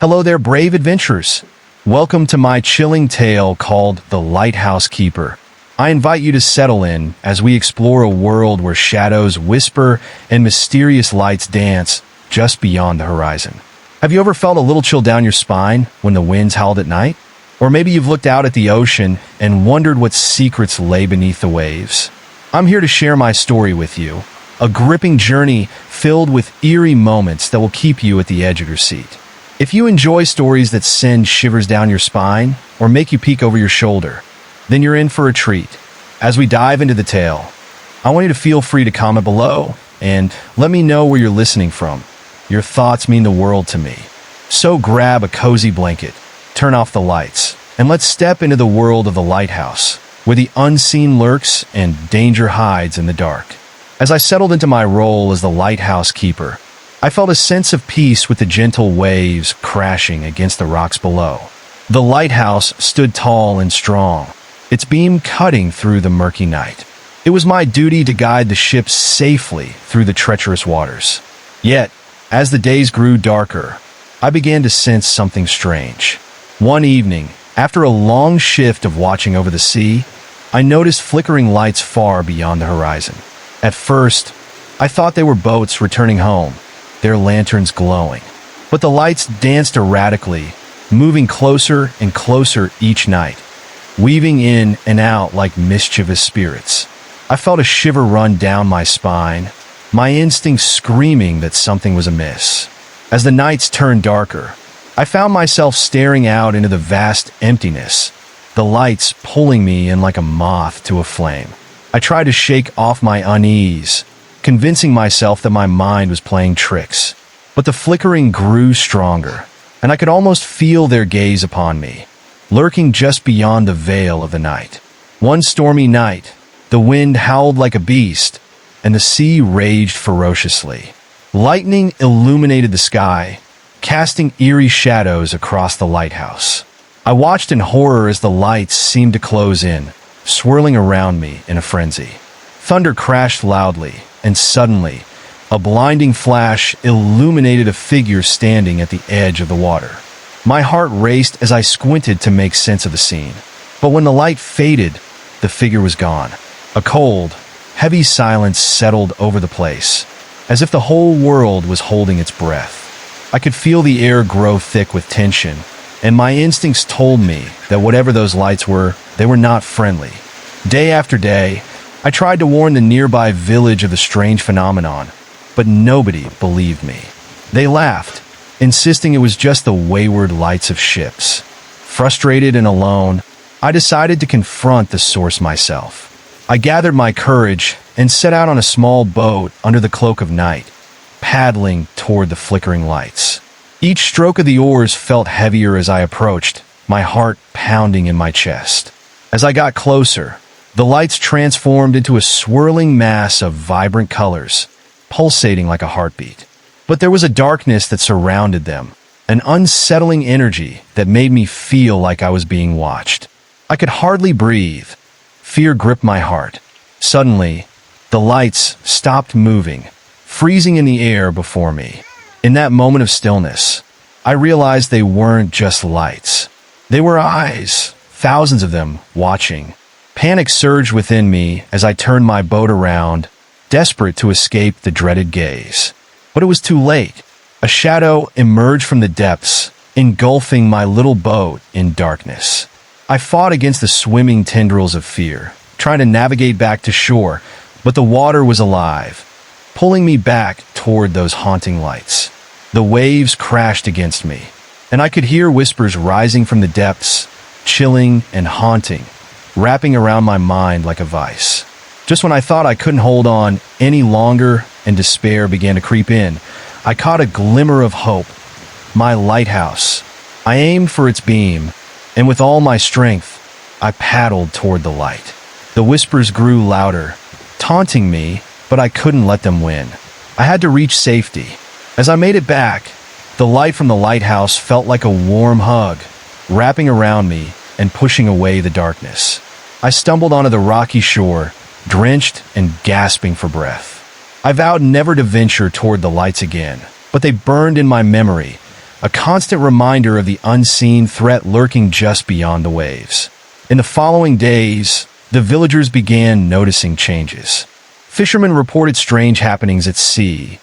Hello there, brave adventurers. Welcome to my chilling tale called The Lighthouse Keeper. I invite you to settle in as we explore a world where shadows whisper and mysterious lights dance just beyond the horizon. Have you ever felt a little chill down your spine when the winds howled at night? Or maybe you've looked out at the ocean and wondered what secrets lay beneath the waves. I'm here to share my story with you, a gripping journey filled with eerie moments that will keep you at the edge of your seat. If you enjoy stories that send shivers down your spine or make you peek over your shoulder, then you're in for a treat. As we dive into the tale, I want you to feel free to comment below and let me know where you're listening from. Your thoughts mean the world to me. So grab a cozy blanket, turn off the lights, and let's step into the world of the lighthouse, where the unseen lurks and danger hides in the dark. As I settled into my role as the lighthouse keeper, I felt a sense of peace with the gentle waves crashing against the rocks below. The lighthouse stood tall and strong, its beam cutting through the murky night. It was my duty to guide the ship safely through the treacherous waters. Yet, as the days grew darker, I began to sense something strange. One evening, after a long shift of watching over the sea, I noticed flickering lights far beyond the horizon. At first, I thought they were boats returning home, their lanterns glowing. But the lights danced erratically, moving closer and closer each night, weaving in and out like mischievous spirits. I felt a shiver run down my spine, my instincts screaming that something was amiss. As the nights turned darker, I found myself staring out into the vast emptiness, the lights pulling me in like a moth to a flame. I tried to shake off my unease, convincing myself that my mind was playing tricks. But the flickering grew stronger, and I could almost feel their gaze upon me, lurking just beyond the veil of the night. One stormy night, the wind howled like a beast, and the sea raged ferociously. Lightning illuminated the sky, casting eerie shadows across the lighthouse. I watched in horror as the lights seemed to close in, swirling around me in a frenzy. Thunder crashed loudly, and suddenly, a blinding flash illuminated a figure standing at the edge of the water. My heart raced as I squinted to make sense of the scene. But when the light faded, the figure was gone. A cold, heavy silence settled over the place, as if the whole world was holding its breath. I could feel the air grow thick with tension, and my instincts told me that whatever those lights were, they were not friendly. Day after day, I tried to warn the nearby village of the strange phenomenon, but nobody believed me. They laughed, insisting it was just the wayward lights of ships. Frustrated and alone, I decided to confront the source myself. I gathered my courage and set out on a small boat under the cloak of night, paddling toward the flickering lights. Each stroke of the oars felt heavier as I approached, my heart pounding in my chest. As I got closer, the lights transformed into a swirling mass of vibrant colors, pulsating like a heartbeat. But there was a darkness that surrounded them, an unsettling energy that made me feel like I was being watched. I could hardly breathe. Fear gripped my heart. Suddenly, the lights stopped moving, freezing in the air before me. In that moment of stillness, I realized they weren't just lights. They were eyes, thousands of them, watching. Panic surged within me as I turned my boat around, desperate to escape the dreaded gaze. But it was too late. A shadow emerged from the depths, engulfing my little boat in darkness. I fought against the swimming tendrils of fear, trying to navigate back to shore, but the water was alive, pulling me back toward those haunting lights. The waves crashed against me, and I could hear whispers rising from the depths, chilling and haunting, wrapping around my mind like a vice. Just when I thought I couldn't hold on any longer and despair began to creep in, I caught a glimmer of hope. My lighthouse. I aimed for its beam, and with all my strength, I paddled toward the light. The whispers grew louder, taunting me, but I couldn't let them win. I had to reach safety. As I made it back, the light from the lighthouse felt like a warm hug, wrapping around me and pushing away the darkness. I stumbled onto the rocky shore, drenched and gasping for breath. I vowed never to venture toward the lights again, but they burned in my memory, a constant reminder of the unseen threat lurking just beyond the waves. In the following days, the villagers began noticing changes. Fishermen reported strange happenings at sea,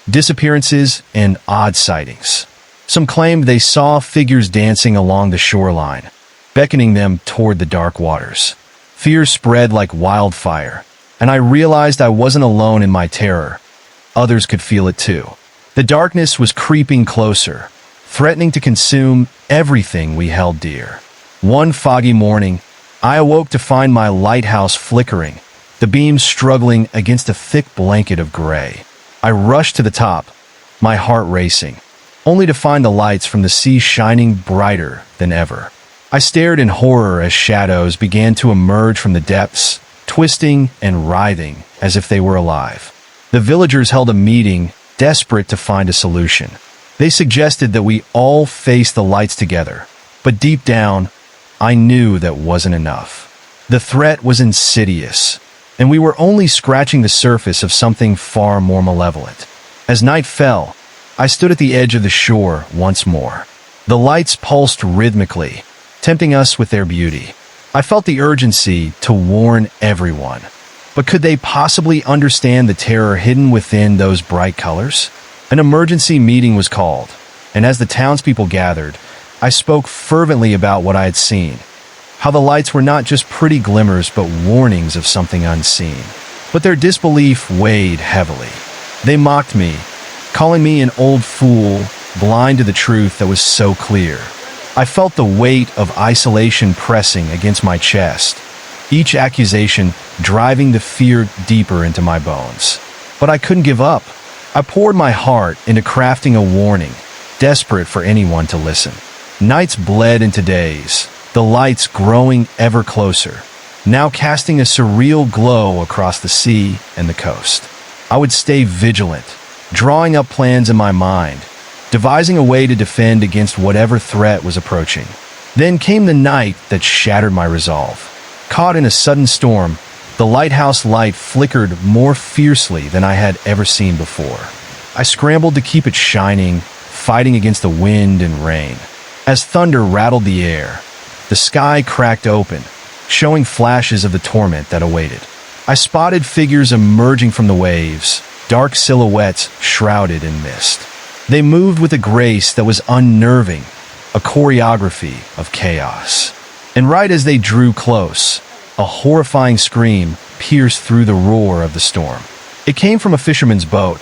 disappearances, and odd sightings. Some claimed they saw figures dancing along the shoreline, beckoning them toward the dark waters. Fear spread like wildfire, and I realized I wasn't alone in my terror. Others could feel it too. The darkness was creeping closer, threatening to consume everything we held dear. One foggy morning, I awoke to find my lighthouse flickering, the beams struggling against a thick blanket of gray. I rushed to the top, my heart racing, only to find the lights from the sea shining brighter than ever. I stared in horror as shadows began to emerge from the depths, twisting and writhing as if they were alive. The villagers held a meeting, desperate to find a solution. They suggested that we all face the lights together, but deep down, I knew that wasn't enough. The threat was insidious, and we were only scratching the surface of something far more malevolent. As night fell, I stood at the edge of the shore once more. The lights pulsed rhythmically, tempting us with their beauty. I felt the urgency to warn everyone. But could they possibly understand the terror hidden within those bright colors? An emergency meeting was called, and as the townspeople gathered, I spoke fervently about what I had seen. How the lights were not just pretty glimmers but warnings of something unseen. But their disbelief weighed heavily. They mocked me, calling me an old fool, blind to the truth that was so clear. I felt the weight of isolation pressing against my chest, each accusation driving the fear deeper into my bones. But I couldn't give up. I poured my heart into crafting a warning, desperate for anyone to listen. Nights bled into days, the lights growing ever closer, now casting a surreal glow across the sea and the coast. I would stay vigilant, drawing up plans in my mind, devising a way to defend against whatever threat was approaching. Then came the night that shattered my resolve. Caught in a sudden storm, the lighthouse light flickered more fiercely than I had ever seen before. I scrambled to keep it shining, fighting against the wind and rain. As thunder rattled the air, the sky cracked open, showing flashes of the torment that awaited. I spotted figures emerging from the waves, dark silhouettes shrouded in mist. They moved with a grace that was unnerving, a choreography of chaos. And right as they drew close, a horrifying scream pierced through the roar of the storm. It came from a fisherman's boat.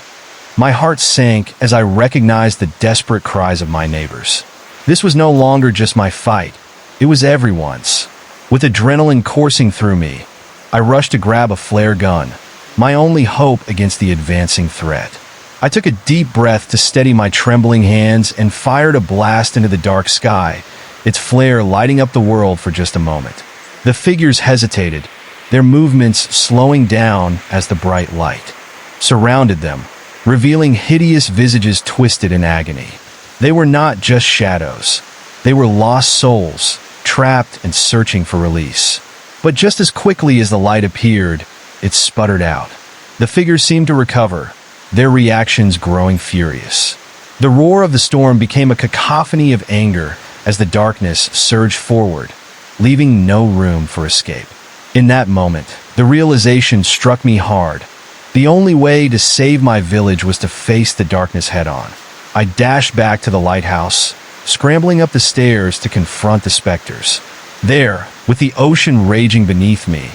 My heart sank as I recognized the desperate cries of my neighbors. This was no longer just my fight, it was everyone's. With adrenaline coursing through me, I rushed to grab a flare gun, my only hope against the advancing threat. I took a deep breath to steady my trembling hands and fired a blast into the dark sky, its flare lighting up the world for just a moment. The figures hesitated, their movements slowing down as the bright light surrounded them, revealing hideous visages twisted in agony. They were not just shadows. They were lost souls, trapped and searching for release. But just as quickly as the light appeared, it sputtered out. The figures seemed to recover, their reactions growing furious. The roar of the storm became a cacophony of anger as the darkness surged forward, leaving no room for escape. In that moment, the realization struck me hard. The only way to save my village was to face the darkness head-on. I dashed back to the lighthouse, scrambling up the stairs to confront the specters. There, with the ocean raging beneath me,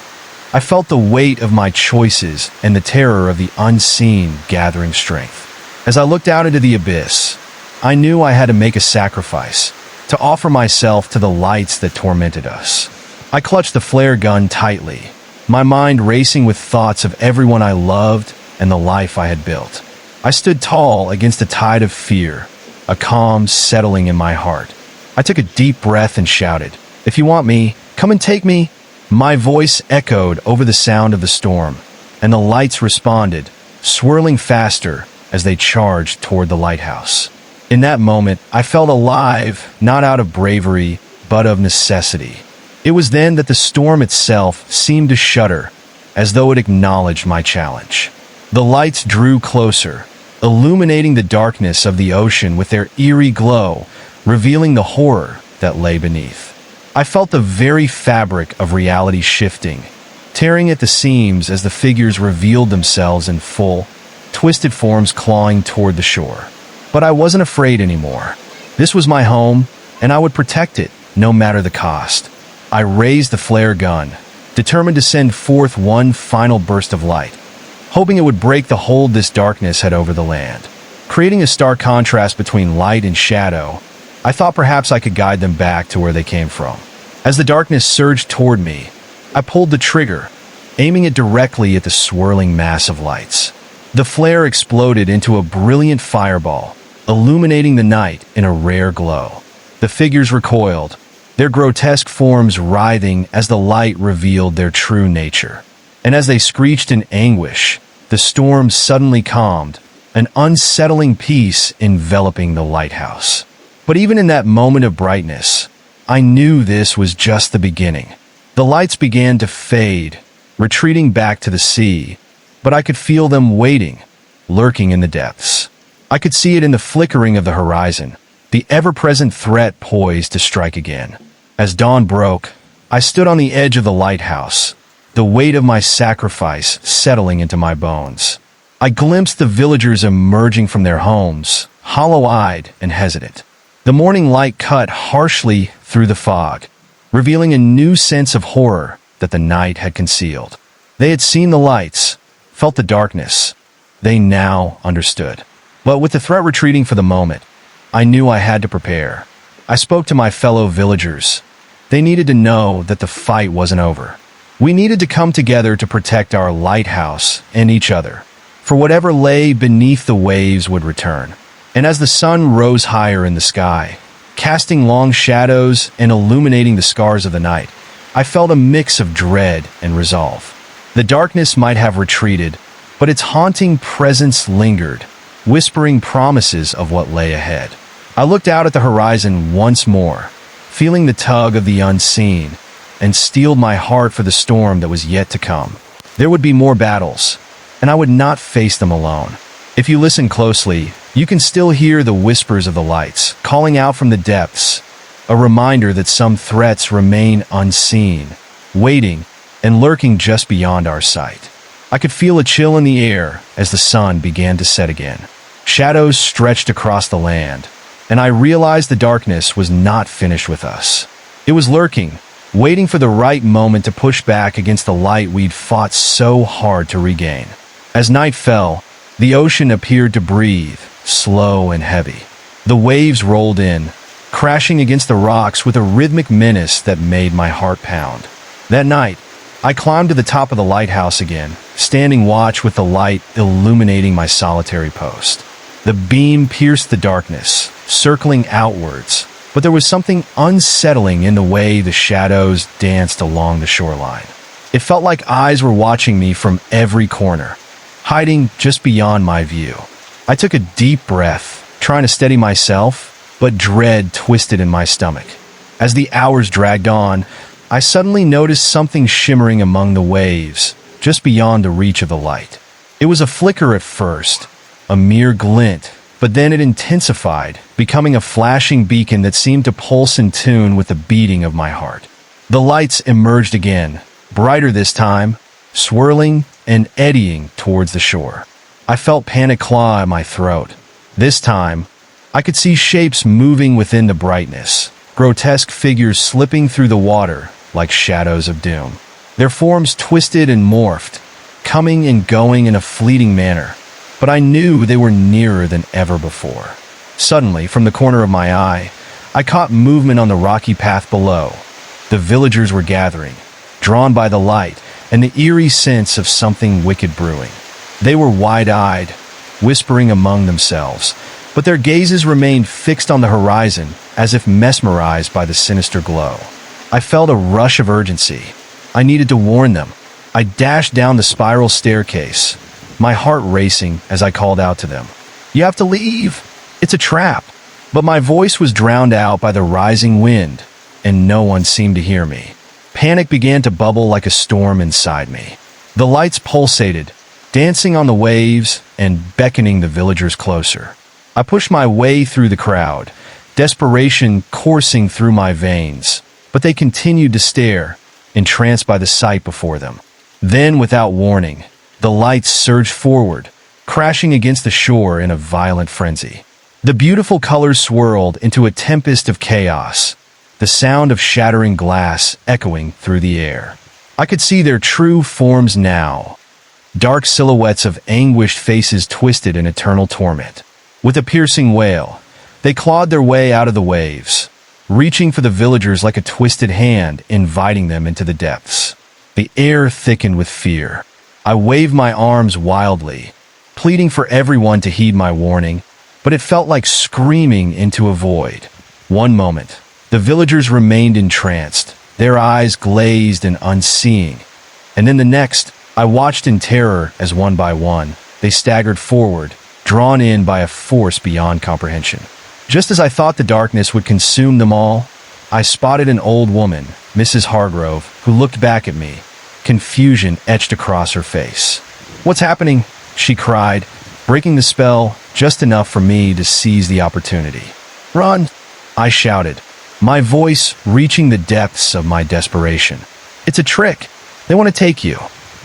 I felt the weight of my choices and the terror of the unseen gathering strength. As I looked out into the abyss, I knew I had to make a sacrifice, to offer myself to the lights that tormented us. I clutched the flare gun tightly, my mind racing with thoughts of everyone I loved and the life I had built. I stood tall against a tide of fear, a calm settling in my heart. I took a deep breath and shouted, "If you want me, come and take me." My voice echoed over the sound of the storm, and the lights responded, swirling faster as they charged toward the lighthouse. In that moment, I felt alive, not out of bravery, but of necessity. It was then that the storm itself seemed to shudder, as though it acknowledged my challenge. The lights drew closer, illuminating the darkness of the ocean with their eerie glow, revealing the horror that lay beneath. I felt the very fabric of reality shifting, tearing at the seams as the figures revealed themselves in full, twisted forms clawing toward the shore. But I wasn't afraid anymore. This was my home, and I would protect it, no matter the cost. I raised the flare gun, determined to send forth one final burst of light, hoping it would break the hold this darkness had over the land. Creating a stark contrast between light and shadow, I thought perhaps I could guide them back to where they came from. As the darkness surged toward me, I pulled the trigger, aiming it directly at the swirling mass of lights. The flare exploded into a brilliant fireball, illuminating the night in a rare glow. The figures recoiled, their grotesque forms writhing as the light revealed their true nature. And as they screeched in anguish, the storm suddenly calmed, an unsettling peace enveloping the lighthouse. But even in that moment of brightness, I knew this was just the beginning. The lights began to fade, retreating back to the sea, but I could feel them waiting, lurking in the depths. I could see it in the flickering of the horizon, the ever-present threat poised to strike again. As dawn broke, I stood on the edge of the lighthouse, the weight of my sacrifice settling into my bones. I glimpsed the villagers emerging from their homes, hollow-eyed and hesitant. The morning light cut harshly through the fog, revealing a new sense of horror that the night had concealed. They had seen the lights, felt the darkness. They now understood. But with the threat retreating for the moment, I knew I had to prepare. I spoke to my fellow villagers. They needed to know that the fight wasn't over. We needed to come together to protect our lighthouse and each other, for whatever lay beneath the waves would return. And as the sun rose higher in the sky, casting long shadows and illuminating the scars of the night, I felt a mix of dread and resolve. The darkness might have retreated, but its haunting presence lingered, whispering promises of what lay ahead. I looked out at the horizon once more, feeling the tug of the unseen, and steeled my heart for the storm that was yet to come. There would be more battles, and I would not face them alone. If you listen closely, you can still hear the whispers of the lights, calling out from the depths, a reminder that some threats remain unseen, waiting and lurking just beyond our sight. I could feel a chill in the air as the sun began to set again. Shadows stretched across the land, and I realized the darkness was not finished with us. It was lurking, waiting for the right moment to push back against the light we'd fought so hard to regain. As night fell, the ocean appeared to breathe, slow and heavy. The waves rolled in, crashing against the rocks with a rhythmic menace that made my heart pound. That night, I climbed to the top of the lighthouse again, standing watch with the light illuminating my solitary post. The beam pierced the darkness, circling outwards, but there was something unsettling in the way the shadows danced along the shoreline. It felt like eyes were watching me from every corner, hiding just beyond my view. I took a deep breath, trying to steady myself, but dread twisted in my stomach. As the hours dragged on, I suddenly noticed something shimmering among the waves, just beyond the reach of the light. It was a flicker at first, a mere glint, but then it intensified, becoming a flashing beacon that seemed to pulse in tune with the beating of my heart. The lights emerged again, brighter this time, swirling and eddying towards the shore. I felt panic claw at my throat. This time, I could see shapes moving within the brightness, grotesque figures slipping through the water like shadows of doom. Their forms twisted and morphed, coming and going in a fleeting manner, but I knew they were nearer than ever before. Suddenly, from the corner of my eye, I caught movement on the rocky path below. The villagers were gathering, drawn by the light and the eerie sense of something wicked brewing. They were wide-eyed, whispering among themselves, but their gazes remained fixed on the horizon as if mesmerized by the sinister glow. I felt a rush of urgency. I needed to warn them. I dashed down the spiral staircase, my heart racing as I called out to them. "You have to leave! It's a trap!" But my voice was drowned out by the rising wind, and no one seemed to hear me. Panic began to bubble like a storm inside me. The lights pulsated, dancing on the waves, and beckoning the villagers closer. I pushed my way through the crowd, desperation coursing through my veins, but they continued to stare, entranced by the sight before them. Then, without warning, the lights surged forward, crashing against the shore in a violent frenzy. The beautiful colors swirled into a tempest of chaos, the sound of shattering glass echoing through the air. I could see their true forms now, dark silhouettes of anguished faces twisted in eternal torment. With a piercing wail, they clawed their way out of the waves, reaching for the villagers like a twisted hand, inviting them into the depths. The air thickened with fear. I waved my arms wildly, pleading for everyone to heed my warning, but it felt like screaming into a void. One moment, the villagers remained entranced, their eyes glazed and unseeing, and then the next, I watched in terror as one by one, they staggered forward, drawn in by a force beyond comprehension. Just as I thought the darkness would consume them all, I spotted an old woman, Mrs. Hargrove, who looked back at me, confusion etched across her face. "What's happening?" she cried, breaking the spell just enough for me to seize the opportunity. "Run!" I shouted, my voice reaching the depths of my desperation. "It's a trick. They want to take you."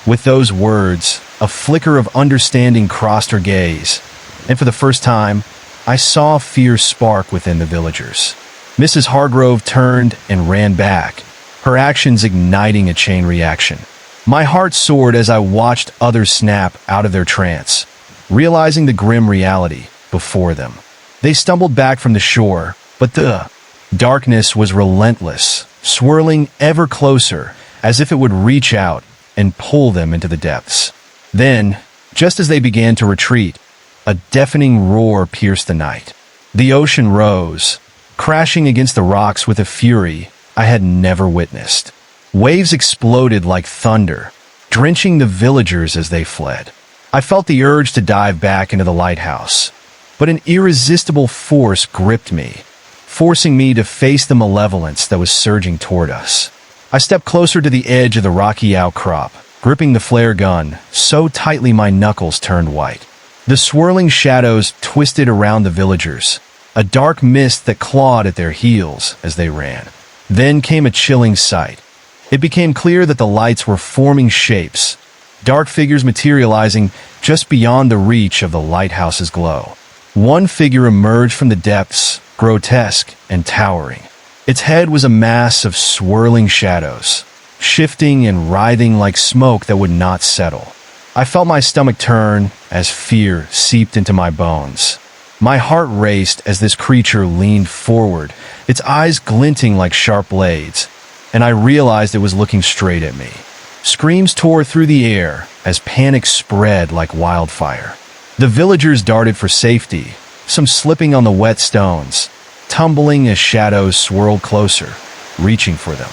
With those words, a flicker of understanding crossed her gaze, and for the first time, I saw fear spark within the villagers. Mrs. Hargrove turned and ran back, her actions igniting a chain reaction. My heart soared as I watched others snap out of their trance, realizing the grim reality before them. They stumbled back from the shore, but the darkness was relentless, swirling ever closer, as if it would reach out and pull them into the depths. Then, just as they began to retreat, a deafening roar pierced the night. The ocean rose, crashing against the rocks with a fury I had never witnessed. Waves exploded like thunder, drenching the villagers as they fled. I felt the urge to dive back into the lighthouse, but an irresistible force gripped me, forcing me to face the malevolence that was surging toward us. I stepped closer to the edge of the rocky outcrop, gripping the flare gun so tightly my knuckles turned white. The swirling shadows twisted around the villagers, a dark mist that clawed at their heels as they ran. Then came a chilling sight. It became clear that the lights were forming shapes, dark figures materializing just beyond the reach of the lighthouse's glow. One figure emerged from the depths, grotesque and towering. Its head was a mass of swirling shadows, shifting and writhing like smoke that would not settle. I felt my stomach turn as fear seeped into my bones. My heart raced as this creature leaned forward, its eyes glinting like sharp blades, and I realized it was looking straight at me. Screams tore through the air as panic spread like wildfire. The villagers darted for safety, some slipping on the wet stones, tumbling as shadows swirled closer, reaching for them.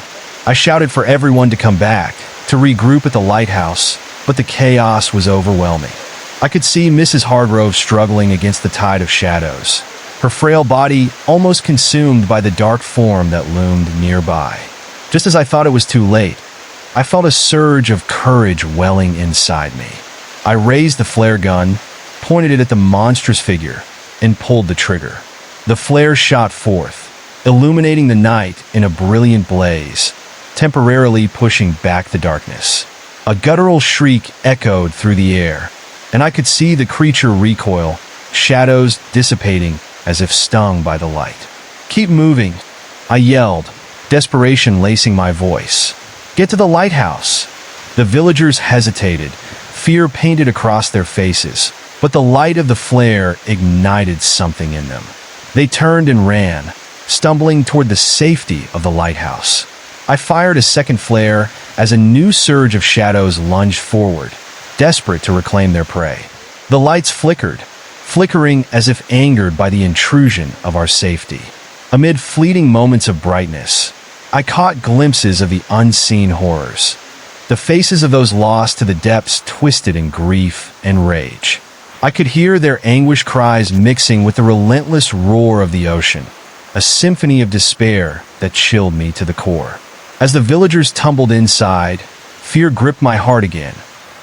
I shouted for everyone to come back, to regroup at the lighthouse, but the chaos was overwhelming. I could see Mrs. Hargrove struggling against the tide of shadows, her frail body almost consumed by the dark form that loomed nearby. Just as I thought it was too late, I felt a surge of courage welling inside me. I raised the flare gun, pointed it at the monstrous figure, and pulled the trigger. The flare shot forth, illuminating the night in a brilliant blaze, temporarily pushing back the darkness. A guttural shriek echoed through the air, and I could see the creature recoil, shadows dissipating as if stung by the light. "Keep moving," I yelled, desperation lacing my voice. "Get to the lighthouse." The villagers hesitated, fear painted across their faces, but the light of the flare ignited something in them. They turned and ran, stumbling toward the safety of the lighthouse. I fired a second flare as a new surge of shadows lunged forward, desperate to reclaim their prey. The lights flickered, flickering as if angered by the intrusion of our safety. Amid fleeting moments of brightness, I caught glimpses of the unseen horrors. The faces of those lost to the depths twisted in grief and rage. I could hear their anguished cries mixing with the relentless roar of the ocean, a symphony of despair that chilled me to the core. As the villagers tumbled inside, fear gripped my heart again,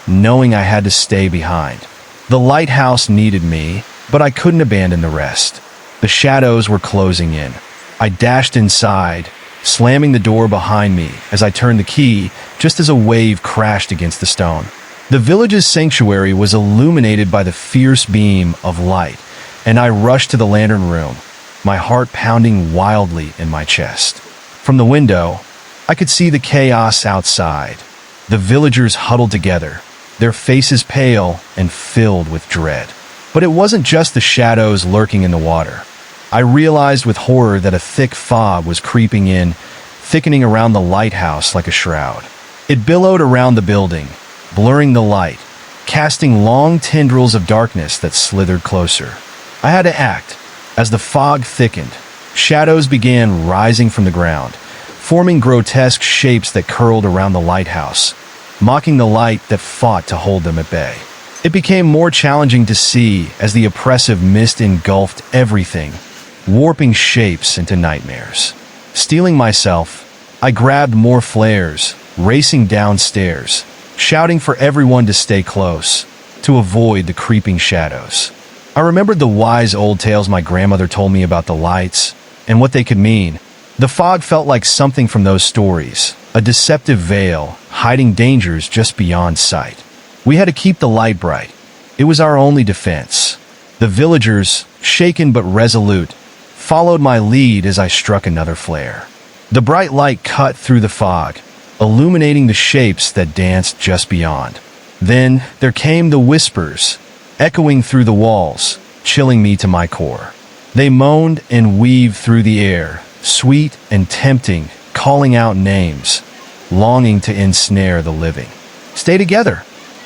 knowing I had to stay behind. The lighthouse needed me, but I couldn't abandon the rest. The shadows were closing in. I dashed inside, slamming the door behind me as I turned the key just as a wave crashed against the stone. The village's sanctuary was illuminated by the fierce beam of light, and I rushed to the lantern room, my heart pounding wildly in my chest. From the window, I could see the chaos outside. The villagers huddled together, their faces pale and filled with dread. But it wasn't just the shadows lurking in the water. I realized with horror that a thick fog was creeping in, thickening around the lighthouse like a shroud. It billowed around the building, blurring the light, casting long tendrils of darkness that slithered closer. I had to act. As the fog thickened, shadows began rising from the ground, forming grotesque shapes that curled around the lighthouse, mocking the light that fought to hold them at bay. It became more challenging to see as the oppressive mist engulfed everything, warping shapes into nightmares. Steeling myself, I grabbed more flares, racing downstairs, shouting for everyone to stay close, to avoid the creeping shadows. I remembered the wise old tales my grandmother told me about the lights and what they could mean. The fog felt like something from those stories, a deceptive veil, hiding dangers just beyond sight. We had to keep the light bright. It was our only defense. The villagers, shaken but resolute, followed my lead as I struck another flare. The bright light cut through the fog, illuminating the shapes that danced just beyond. Then there came the whispers, echoing through the walls, chilling me to my core. They moaned and weaved through the air, sweet and tempting, calling out names, longing to ensnare the living. "Stay together,"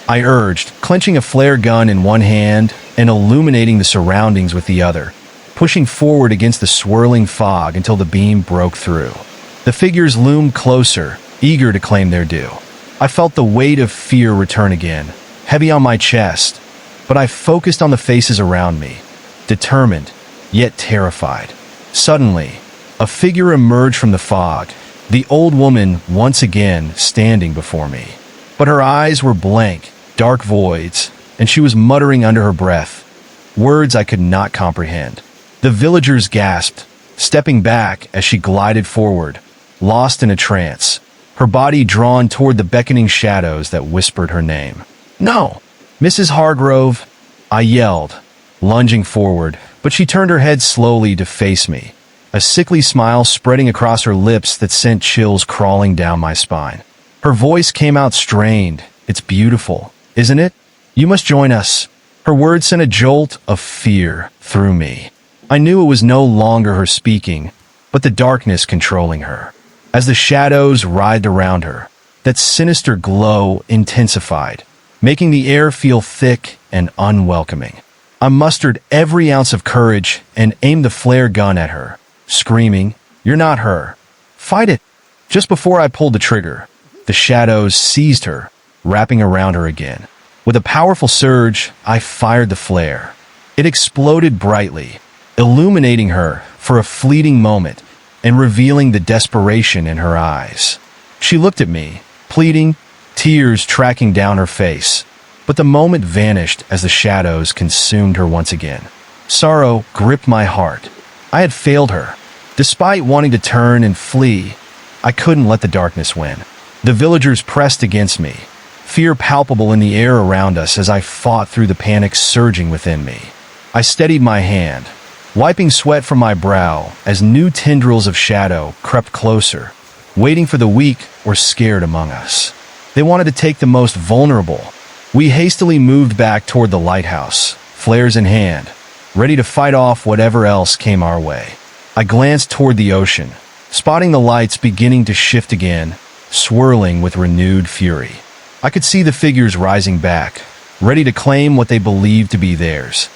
I urged, clenching a flare gun in one hand and illuminating the surroundings with the other, pushing forward against the swirling fog until the beam broke through. The figures loomed closer, eager to claim their due. I felt the weight of fear return again, heavy on my chest, but I focused on the faces around me, determined, yet terrified. Suddenly, a figure emerged from the fog, the old woman once again standing before me. But her eyes were blank, dark voids, and she was muttering under her breath, words I could not comprehend. The villagers gasped, stepping back as she glided forward, lost in a trance, her body drawn toward the beckoning shadows that whispered her name. "No! Mrs. Hargrove!" I yelled, lunging forward, but she turned her head slowly to face me, a sickly smile spreading across her lips that sent chills crawling down my spine. Her voice came out strained. "It's beautiful, isn't it? You must join us." Her words sent a jolt of fear through me. I knew it was no longer her speaking, but the darkness controlling her. As the shadows writhed around her, that sinister glow intensified, making the air feel thick and unwelcoming. I mustered every ounce of courage and aimed the flare gun at her, screaming, "You're not her. Fight it!" Just before I pulled the trigger, the shadows seized her, wrapping around her again. With a powerful surge, I fired the flare. It exploded brightly, illuminating her for a fleeting moment and revealing the desperation in her eyes. She looked at me, pleading, tears tracking down her face, but the moment vanished as the shadows consumed her once again. Sorrow gripped my heart. I had failed her. Despite wanting to turn and flee, I couldn't let the darkness win. The villagers pressed against me, fear palpable in the air around us as I fought through the panic surging within me. I steadied my hand, wiping sweat from my brow as new tendrils of shadow crept closer, waiting for the weak or scared among us. They wanted to take the most vulnerable. We hastily moved back toward the lighthouse, flares in hand, ready to fight off whatever else came our way. I glanced toward the ocean, spotting the lights beginning to shift again, swirling with renewed fury. I could see the figures rising back, ready to claim what they believed to be theirs.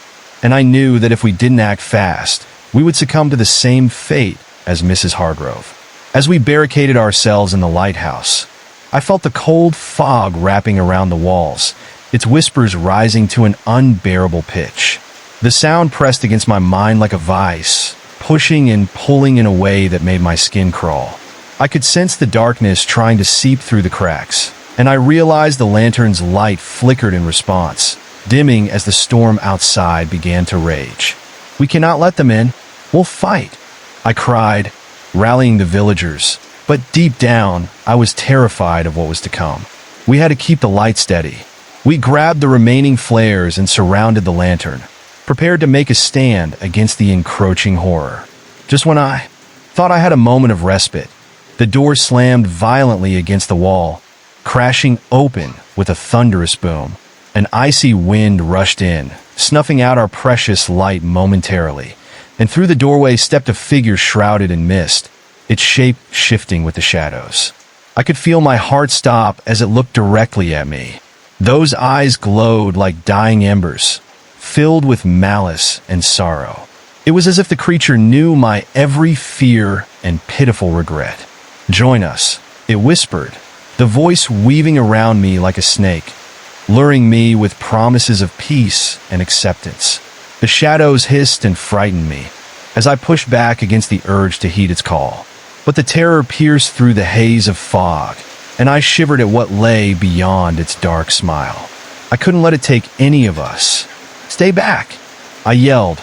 And I knew that if we didn't act fast, we would succumb to the same fate as Mrs. Hargrove. As we barricaded ourselves in the lighthouse, I felt the cold fog wrapping around the walls, its whispers rising to an unbearable pitch. The sound pressed against my mind like a vice, pushing and pulling in a way that made my skin crawl. I could sense the darkness trying to seep through the cracks, and I realized the lantern's light flickered in response, dimming as the storm outside began to rage. "We cannot let them in. We'll fight," I cried, rallying the villagers. But deep down, I was terrified of what was to come. We had to keep the light steady. We grabbed the remaining flares and surrounded the lantern, prepared to make a stand against the encroaching horror. Just when I thought I had a moment of respite, the door slammed violently against the wall, crashing open with a thunderous boom. An icy wind rushed in, snuffing out our precious light momentarily, and through the doorway stepped a figure shrouded in mist, its shape shifting with the shadows. I could feel my heart stop as it looked directly at me. Those eyes glowed like dying embers, filled with malice and sorrow. It was as if the creature knew my every fear and pitiful regret. "Join us," it whispered, the voice weaving around me like a snake, luring me with promises of peace and acceptance. The shadows hissed and frightened me as I pushed back against the urge to heed its call. But the terror pierced through the haze of fog, and I shivered at what lay beyond its dark smile. I couldn't let it take any of us. "Stay back," I yelled,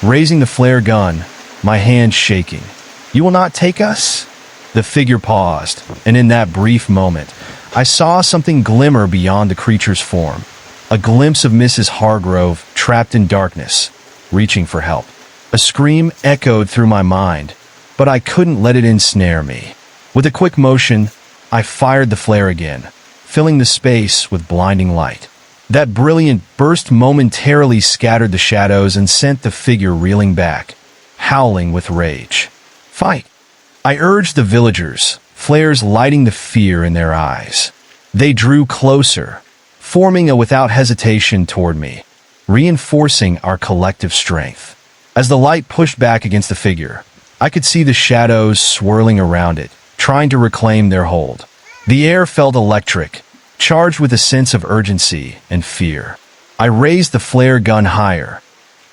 raising the flare gun, my hand shaking. "You will not take us?" The figure paused, and in that brief moment, I saw something glimmer beyond the creature's form. A glimpse of Mrs. Hargrove trapped in darkness, reaching for help. A scream echoed through my mind, but I couldn't let it ensnare me. With a quick motion, I fired the flare again, filling the space with blinding light. That brilliant burst momentarily scattered the shadows and sent the figure reeling back, howling with rage. "Fight!" I urged the villagers, flares lighting the fear in their eyes. They drew closer, forming a without hesitation toward me, reinforcing our collective strength. As the light pushed back against the figure, I could see the shadows swirling around it, trying to reclaim their hold. The air felt electric, charged with a sense of urgency and fear. I raised the flare gun higher,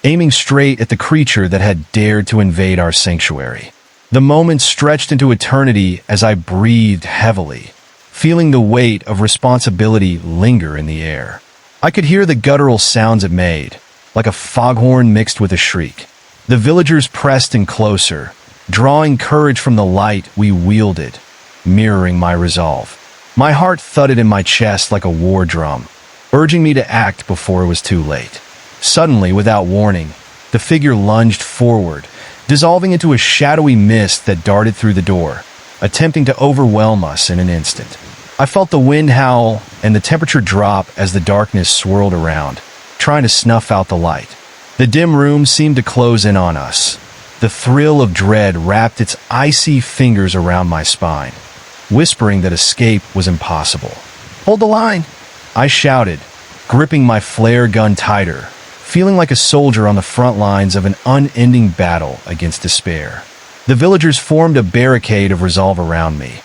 aiming straight at the creature that had dared to invade our sanctuary. The moment stretched into eternity as I breathed heavily, feeling the weight of responsibility linger in the air. I could hear the guttural sounds it made, like a foghorn mixed with a shriek. The villagers pressed in closer, drawing courage from the light we wielded, mirroring my resolve. My heart thudded in my chest like a war drum, urging me to act before it was too late. Suddenly, without warning, the figure lunged forward, dissolving into a shadowy mist that darted through the door, attempting to overwhelm us in an instant. I felt the wind howl and the temperature drop as the darkness swirled around, trying to snuff out the light. The dim room seemed to close in on us. The thrill of dread wrapped its icy fingers around my spine, whispering that escape was impossible. "Hold the line!" I shouted, gripping my flare gun tighter, feeling like a soldier on the front lines of an unending battle against despair. The villagers formed a barricade of resolve around me,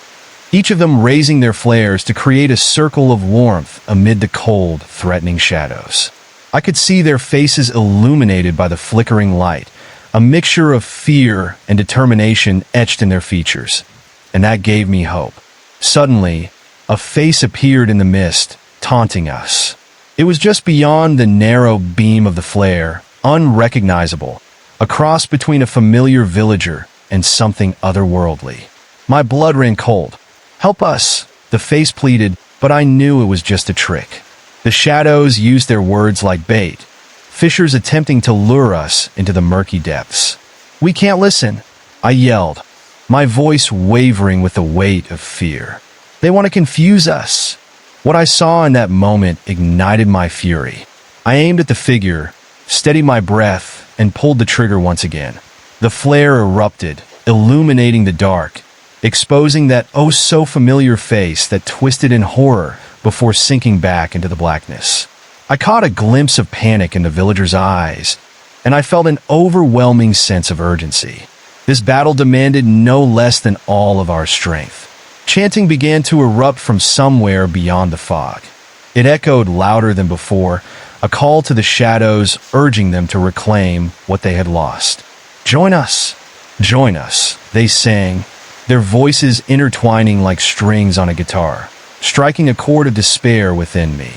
each of them raising their flares to create a circle of warmth amid the cold, threatening shadows. I could see their faces illuminated by the flickering light, a mixture of fear and determination etched in their features, and that gave me hope. Suddenly, a face appeared in the mist, taunting us. It was just beyond the narrow beam of the flare, unrecognizable, a cross between a familiar villager and something otherworldly. My blood ran cold. "Help us," the face pleaded, but I knew it was just a trick. The shadows used their words like bait, fishers attempting to lure us into the murky depths. "We can't listen," I yelled, my voice wavering with the weight of fear. "They want to confuse us." What I saw in that moment ignited my fury. I aimed at the figure, steadied my breath, and pulled the trigger once again. The flare erupted, illuminating the dark, exposing that oh-so-familiar face that twisted in horror before sinking back into the blackness. I caught a glimpse of panic in the villager's eyes, and I felt an overwhelming sense of urgency. This battle demanded no less than all of our strength. Chanting began to erupt from somewhere beyond the fog. It echoed louder than before, a call to the shadows urging them to reclaim what they had lost. "Join us! Join us!" they sang, their voices intertwining like strings on a guitar, striking a chord of despair within me.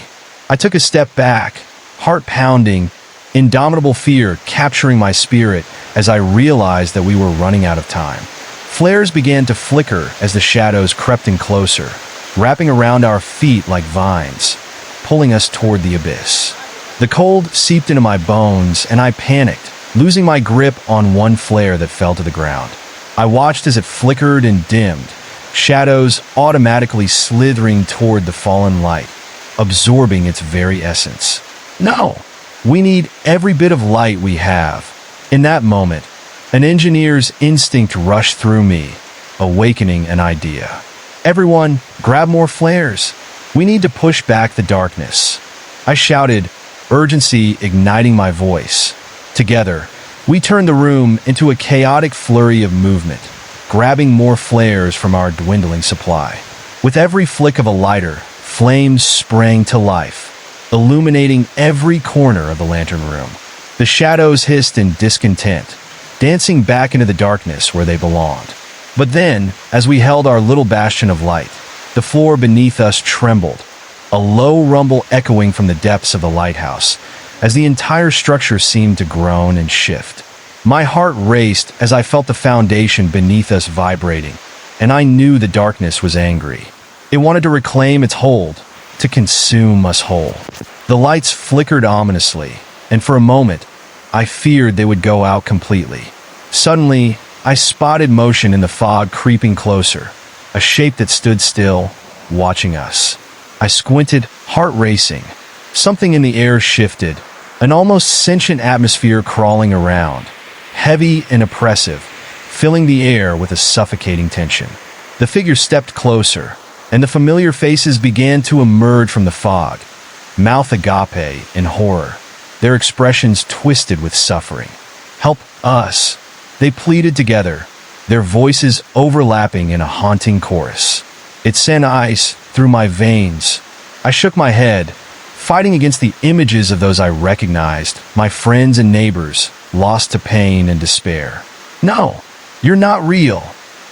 I took a step back, heart pounding, indomitable fear capturing my spirit as I realized that we were running out of time. Flares began to flicker as the shadows crept in closer, wrapping around our feet like vines, pulling us toward the abyss. The cold seeped into my bones, and I panicked, losing my grip on one flare that fell to the ground. I watched as it flickered and dimmed, shadows automatically slithering toward the fallen light, absorbing its very essence. No! We need every bit of light we have. In that moment, an engineer's instinct rushed through me, awakening an idea. Everyone, grab more flares. We need to push back the darkness. I shouted, urgency igniting my voice. Together, we turned the room into a chaotic flurry of movement, grabbing more flares from our dwindling supply. With every flick of a lighter, flames sprang to life, illuminating every corner of the lantern room. The shadows hissed in discontent, dancing back into the darkness where they belonged. But then, as we held our little bastion of light, the floor beneath us trembled, a low rumble echoing from the depths of the lighthouse, as the entire structure seemed to groan and shift. My heart raced as I felt the foundation beneath us vibrating, and I knew the darkness was angry. It wanted to reclaim its hold, to consume us whole. The lights flickered ominously, and for a moment, I feared they would go out completely. Suddenly, I spotted motion in the fog creeping closer, a shape that stood still, watching us. I squinted, heart racing. Something in the air shifted, an almost sentient atmosphere crawling around, heavy and oppressive, filling the air with a suffocating tension. The figure stepped closer, and the familiar faces began to emerge from the fog, mouth agape in horror, their expressions twisted with suffering. Help us, they pleaded together, their voices overlapping in a haunting chorus. It sent ice through my veins. I shook my head, fighting against the images of those I recognized, my friends and neighbors, lost to pain and despair. No, you're not real,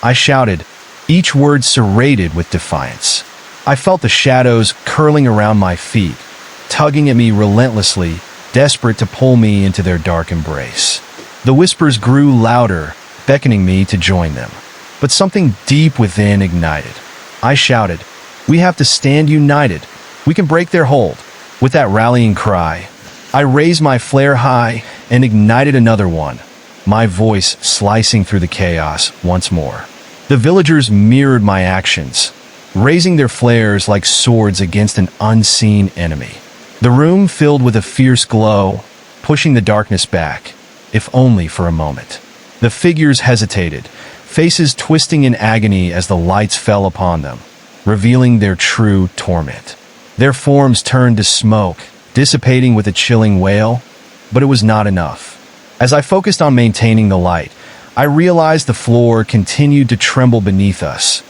I shouted, each word serrated with defiance. I felt the shadows curling around my feet, tugging at me relentlessly, desperate to pull me into their dark embrace. The whispers grew louder, beckoning me to join them. But something deep within ignited. I shouted, "We have to stand united. We can break their hold." With that rallying cry, I raised my flare high and ignited another one, my voice slicing through the chaos once more. The villagers mirrored my actions, raising their flares like swords against an unseen enemy. The room filled with a fierce glow, pushing the darkness back, if only for a moment. The figures hesitated, faces twisting in agony as the lights fell upon them, revealing their true torment. Their forms turned to smoke, dissipating with a chilling wail, but it was not enough. As I focused on maintaining the light, I realized the floor continued to tremble beneath us.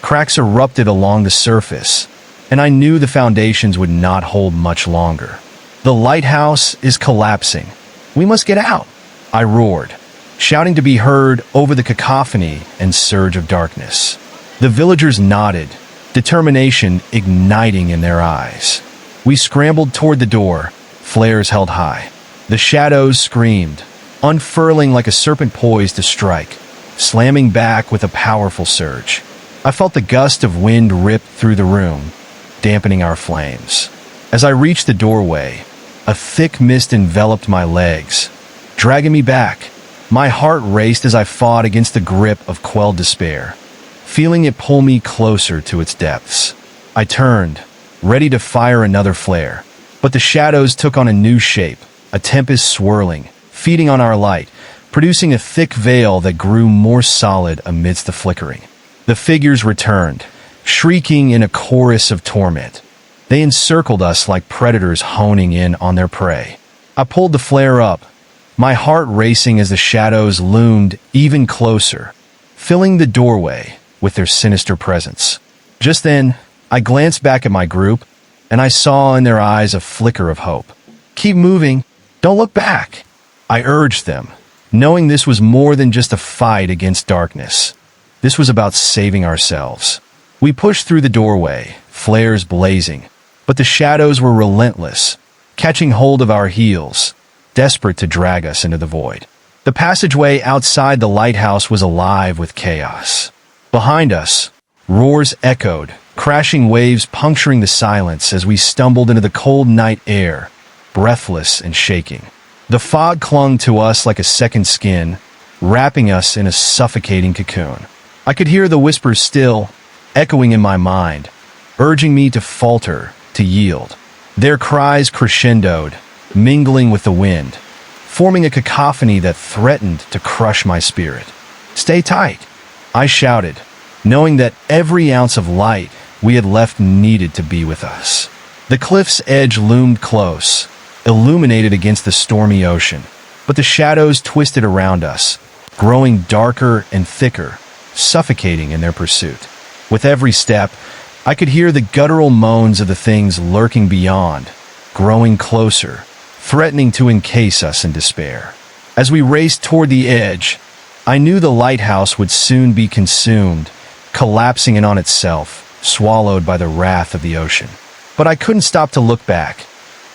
Cracks erupted along the surface, and I knew the foundations would not hold much longer. The lighthouse is collapsing. We must get out, I roared, shouting to be heard over the cacophony and surge of darkness. The villagers nodded, determination igniting in their eyes. We scrambled toward the door, flares held high. The shadows screamed, unfurling like a serpent poised to strike, slamming back with a powerful surge. I felt the gust of wind rip through the room, dampening our flames. As I reached the doorway, a thick mist enveloped my legs, dragging me back. My heart raced as I fought against the grip of quelled despair, feeling it pull me closer to its depths. I turned, ready to fire another flare, but the shadows took on a new shape, a tempest swirling, feeding on our light, producing a thick veil that grew more solid amidst the flickering. The figures returned, shrieking in a chorus of torment. They encircled us like predators honing in on their prey. I pulled the flare up, my heart racing as the shadows loomed even closer, filling the doorway with their sinister presence. Just then, I glanced back at my group, and I saw in their eyes a flicker of hope. "Keep moving, don't look back," I urged them, knowing this was more than just a fight against darkness. This was about saving ourselves. We pushed through the doorway, flares blazing, but the shadows were relentless, catching hold of our heels, desperate to drag us into the void. The passageway outside the lighthouse was alive with chaos. Behind us, roars echoed, crashing waves puncturing the silence as we stumbled into the cold night air, breathless and shaking. The fog clung to us like a second skin, wrapping us in a suffocating cocoon. I could hear the whispers still, echoing in my mind, urging me to falter, to yield. Their cries crescendoed, mingling with the wind, forming a cacophony that threatened to crush my spirit. "Stay tight," I shouted, knowing that every ounce of light we had left needed to be with us. The cliff's edge loomed close, illuminated against the stormy ocean, but the shadows twisted around us, growing darker and thicker, suffocating in their pursuit. With every step, I could hear the guttural moans of the things lurking beyond, growing closer, threatening to encase us in despair. As we raced toward the edge, I knew the lighthouse would soon be consumed, collapsing in on itself, swallowed by the wrath of the ocean. But I couldn't stop to look back.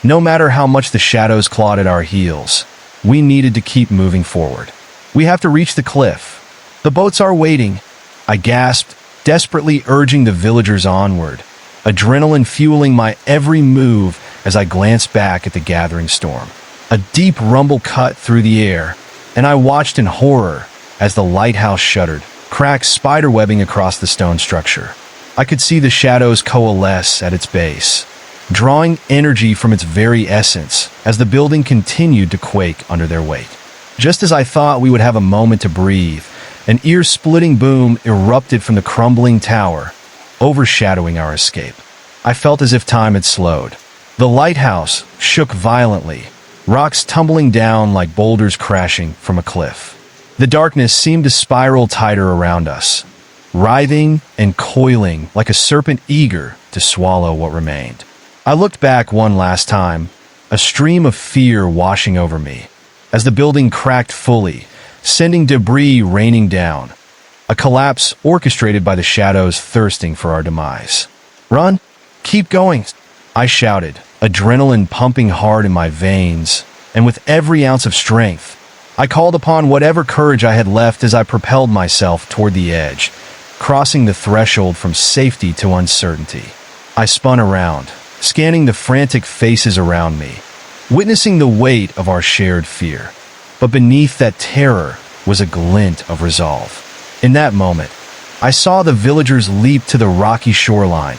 No matter how much the shadows clawed at our heels, we needed to keep moving forward. "We have to reach the cliff. The boats are waiting," I gasped, desperately urging the villagers onward, adrenaline fueling my every move as I glanced back at the gathering storm. A deep rumble cut through the air, and I watched in horror as the lighthouse shuddered, cracks spiderwebbing across the stone structure. I could see the shadows coalesce at its base, drawing energy from its very essence as the building continued to quake under their weight. Just as I thought we would have a moment to breathe, an ear-splitting boom erupted from the crumbling tower, overshadowing our escape. I felt as if time had slowed. The lighthouse shook violently, rocks tumbling down like boulders crashing from a cliff. The darkness seemed to spiral tighter around us, writhing and coiling like a serpent eager to swallow what remained. I looked back one last time, a stream of fear washing over me, as the building cracked fully, sending debris raining down, a collapse orchestrated by the shadows thirsting for our demise. "Run! Keep going!" I shouted, adrenaline pumping hard in my veins, and with every ounce of strength, I called upon whatever courage I had left as I propelled myself toward the edge, crossing the threshold from safety to uncertainty. I spun around, scanning the frantic faces around me, witnessing the weight of our shared fear. But beneath that terror was a glint of resolve. In that moment, I saw the villagers leap to the rocky shoreline,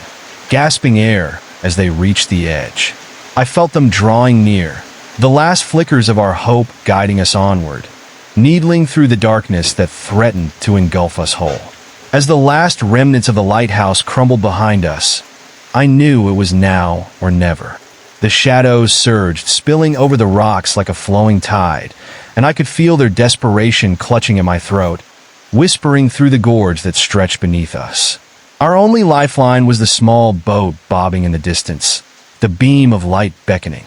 gasping air as they reached the edge. I felt them drawing near, the last flickers of our hope guiding us onward, needling through the darkness that threatened to engulf us whole. As the last remnants of the lighthouse crumbled behind us, I knew it was now or never. The shadows surged, spilling over the rocks like a flowing tide, and I could feel their desperation clutching at my throat, whispering through the gorge that stretched beneath us. Our only lifeline was the small boat bobbing in the distance, the beam of light beckoning.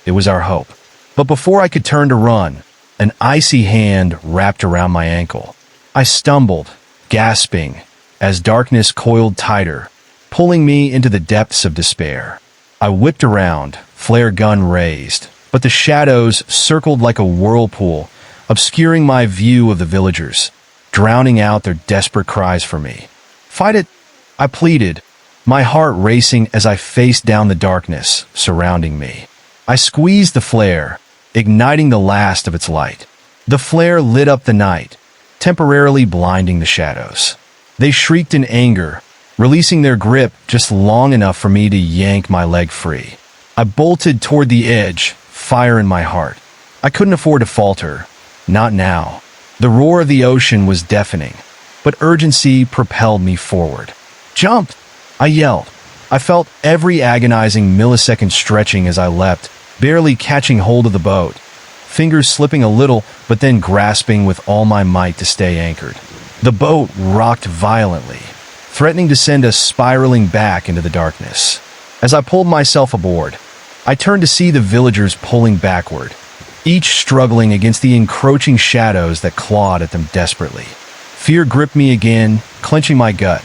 It was our hope. But before I could turn to run, an icy hand wrapped around my ankle. I stumbled, gasping, as darkness coiled tighter, pulling me into the depths of despair. I whipped around, flare gun raised, but the shadows circled like a whirlpool, obscuring my view of the villagers, drowning out their desperate cries for me. "Fight it!" I pleaded, my heart racing as I faced down the darkness surrounding me. I squeezed the flare, igniting the last of its light. The flare lit up the night, temporarily blinding the shadows. They shrieked in anger, releasing their grip just long enough for me to yank my leg free. I bolted toward the edge, fire in my heart. I couldn't afford to falter. Not now. The roar of the ocean was deafening, but urgency propelled me forward. "Jump!" I yelled. I felt every agonizing millisecond stretching as I leapt, barely catching hold of the boat, fingers slipping a little, but then grasping with all my might to stay anchored. The boat rocked violently, threatening to send us spiraling back into the darkness. As I pulled myself aboard, I turned to see the villagers pulling backward, each struggling against the encroaching shadows that clawed at them desperately. Fear gripped me again, clenching my gut.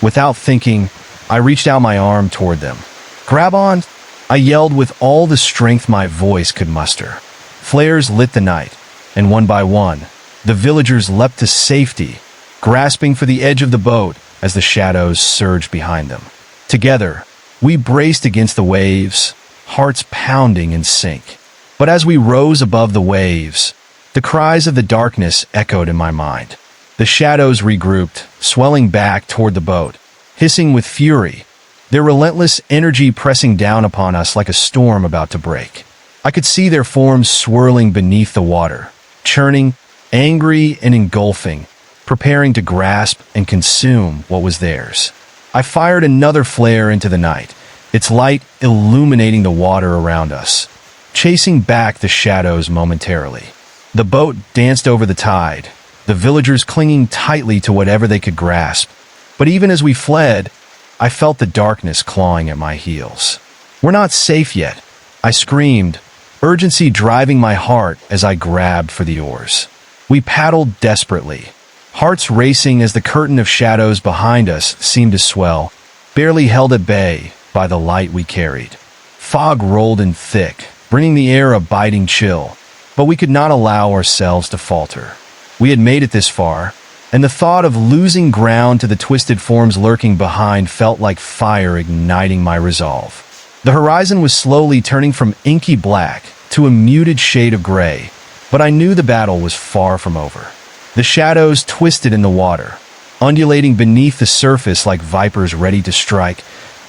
Without thinking, I reached out my arm toward them. "Grab on!" I yelled with all the strength my voice could muster. Flares lit the night, and one by one, the villagers leapt to safety, grasping for the edge of the boat as the shadows surged behind them. Together, we braced against the waves, hearts pounding in sync. But as we rose above the waves, the cries of the darkness echoed in my mind. The shadows regrouped, swelling back toward the boat, hissing with fury, their relentless energy pressing down upon us like a storm about to break. I could see their forms swirling beneath the water, churning, angry and engulfing, preparing to grasp and consume what was theirs. I fired another flare into the night, its light illuminating the water around us, chasing back the shadows momentarily. The boat danced over the tide, the villagers clinging tightly to whatever they could grasp. But even as we fled, I felt the darkness clawing at my heels. "We're not safe yet," I screamed, urgency driving my heart as I grabbed for the oars. We paddled desperately, hearts racing as the curtain of shadows behind us seemed to swell, barely held at bay by the light we carried. Fog rolled in thick, bringing the air a biting chill, but we could not allow ourselves to falter. We had made it this far, and the thought of losing ground to the twisted forms lurking behind felt like fire igniting my resolve. The horizon was slowly turning from inky black to a muted shade of gray, but I knew the battle was far from over. The shadows twisted in the water, undulating beneath the surface like vipers ready to strike,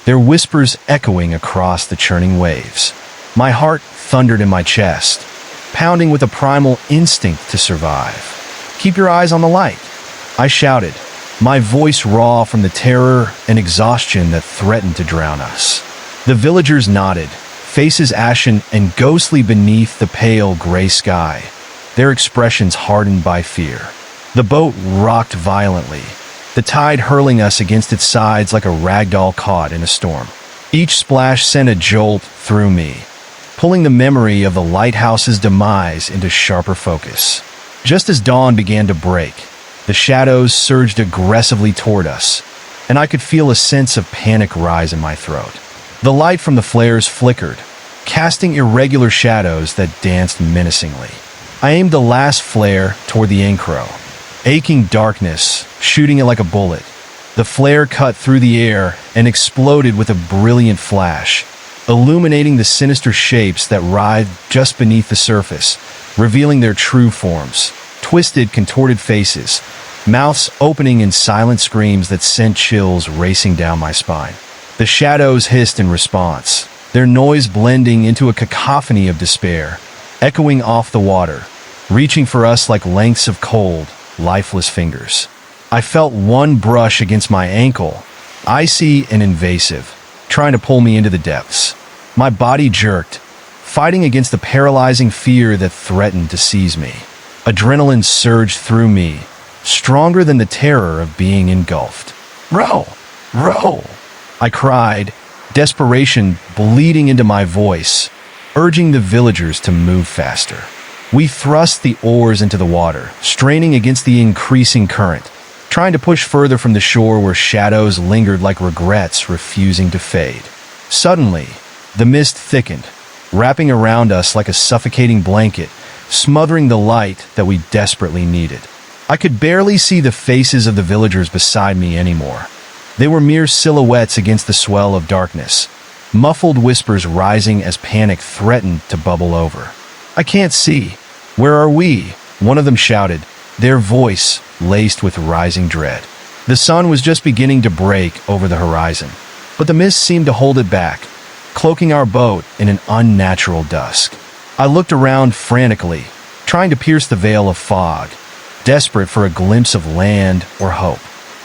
their whispers echoing across the churning waves. My heart thundered in my chest, pounding with a primal instinct to survive. "Keep your eyes on the light," I shouted, my voice raw from the terror and exhaustion that threatened to drown us. The villagers nodded, faces ashen and ghostly beneath the pale gray sky, their expressions hardened by fear. The boat rocked violently, the tide hurling us against its sides like a ragdoll caught in a storm. Each splash sent a jolt through me, pulling the memory of the lighthouse's demise into sharper focus. Just as dawn began to break, the shadows surged aggressively toward us, and I could feel a sense of panic rise in my throat. The light from the flares flickered, casting irregular shadows that danced menacingly. I aimed the last flare toward the Ancro, aching darkness, shooting it like a bullet. The flare cut through the air and exploded with a brilliant flash, illuminating the sinister shapes that writhed just beneath the surface, revealing their true forms. Twisted, contorted faces, mouths opening in silent screams that sent chills racing down my spine. The shadows hissed in response, their noise blending into a cacophony of despair, echoing off the water, reaching for us like lengths of cold, lifeless fingers. I felt one brush against my ankle, icy and invasive, trying to pull me into the depths. My body jerked, fighting against the paralyzing fear that threatened to seize me. Adrenaline surged through me, stronger than the terror of being engulfed. "Row! Row!" I cried, desperation bleeding into my voice, urging the villagers to move faster. We thrust the oars into the water, straining against the increasing current, trying to push further from the shore where shadows lingered like regrets refusing to fade. Suddenly, the mist thickened, wrapping around us like a suffocating blanket, smothering the light that we desperately needed. I could barely see the faces of the villagers beside me anymore. They were mere silhouettes against the swell of darkness, muffled whispers rising as panic threatened to bubble over. "I can't see. Where are we?" one of them shouted, their voice laced with rising dread. The sun was just beginning to break over the horizon, but the mist seemed to hold it back, cloaking our boat in an unnatural dusk. I looked around frantically, trying to pierce the veil of fog, desperate for a glimpse of land or hope.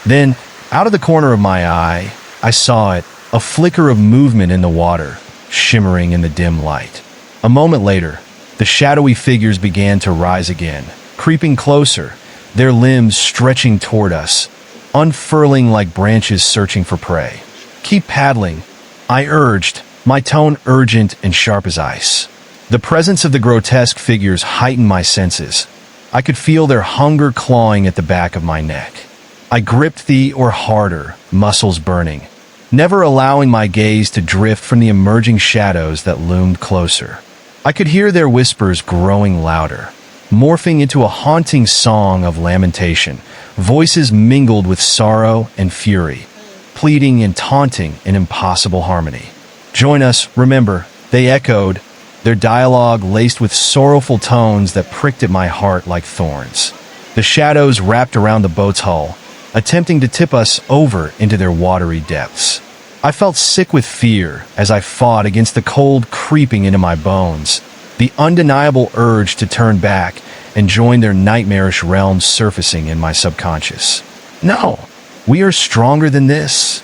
Then, out of the corner of my eye, I saw it, a flicker of movement in the water, shimmering in the dim light. A moment later, the shadowy figures began to rise again, creeping closer, their limbs stretching toward us, unfurling like branches searching for prey. "Keep paddling," I urged, my tone urgent and sharp as ice. The presence of the grotesque figures heightened my senses. I could feel their hunger clawing at the back of my neck. I gripped the oar harder, muscles burning, never allowing my gaze to drift from the emerging shadows that loomed closer. I could hear their whispers growing louder, morphing into a haunting song of lamentation, voices mingled with sorrow and fury, pleading and taunting in impossible harmony. "Join us, remember," they echoed, their dialogue laced with sorrowful tones that pricked at my heart like thorns. The shadows wrapped around the boat's hull, attempting to tip us over into their watery depths. I felt sick with fear as I fought against the cold creeping into my bones, the undeniable urge to turn back and join their nightmarish realms surfacing in my subconscious. "No, we are stronger than this,"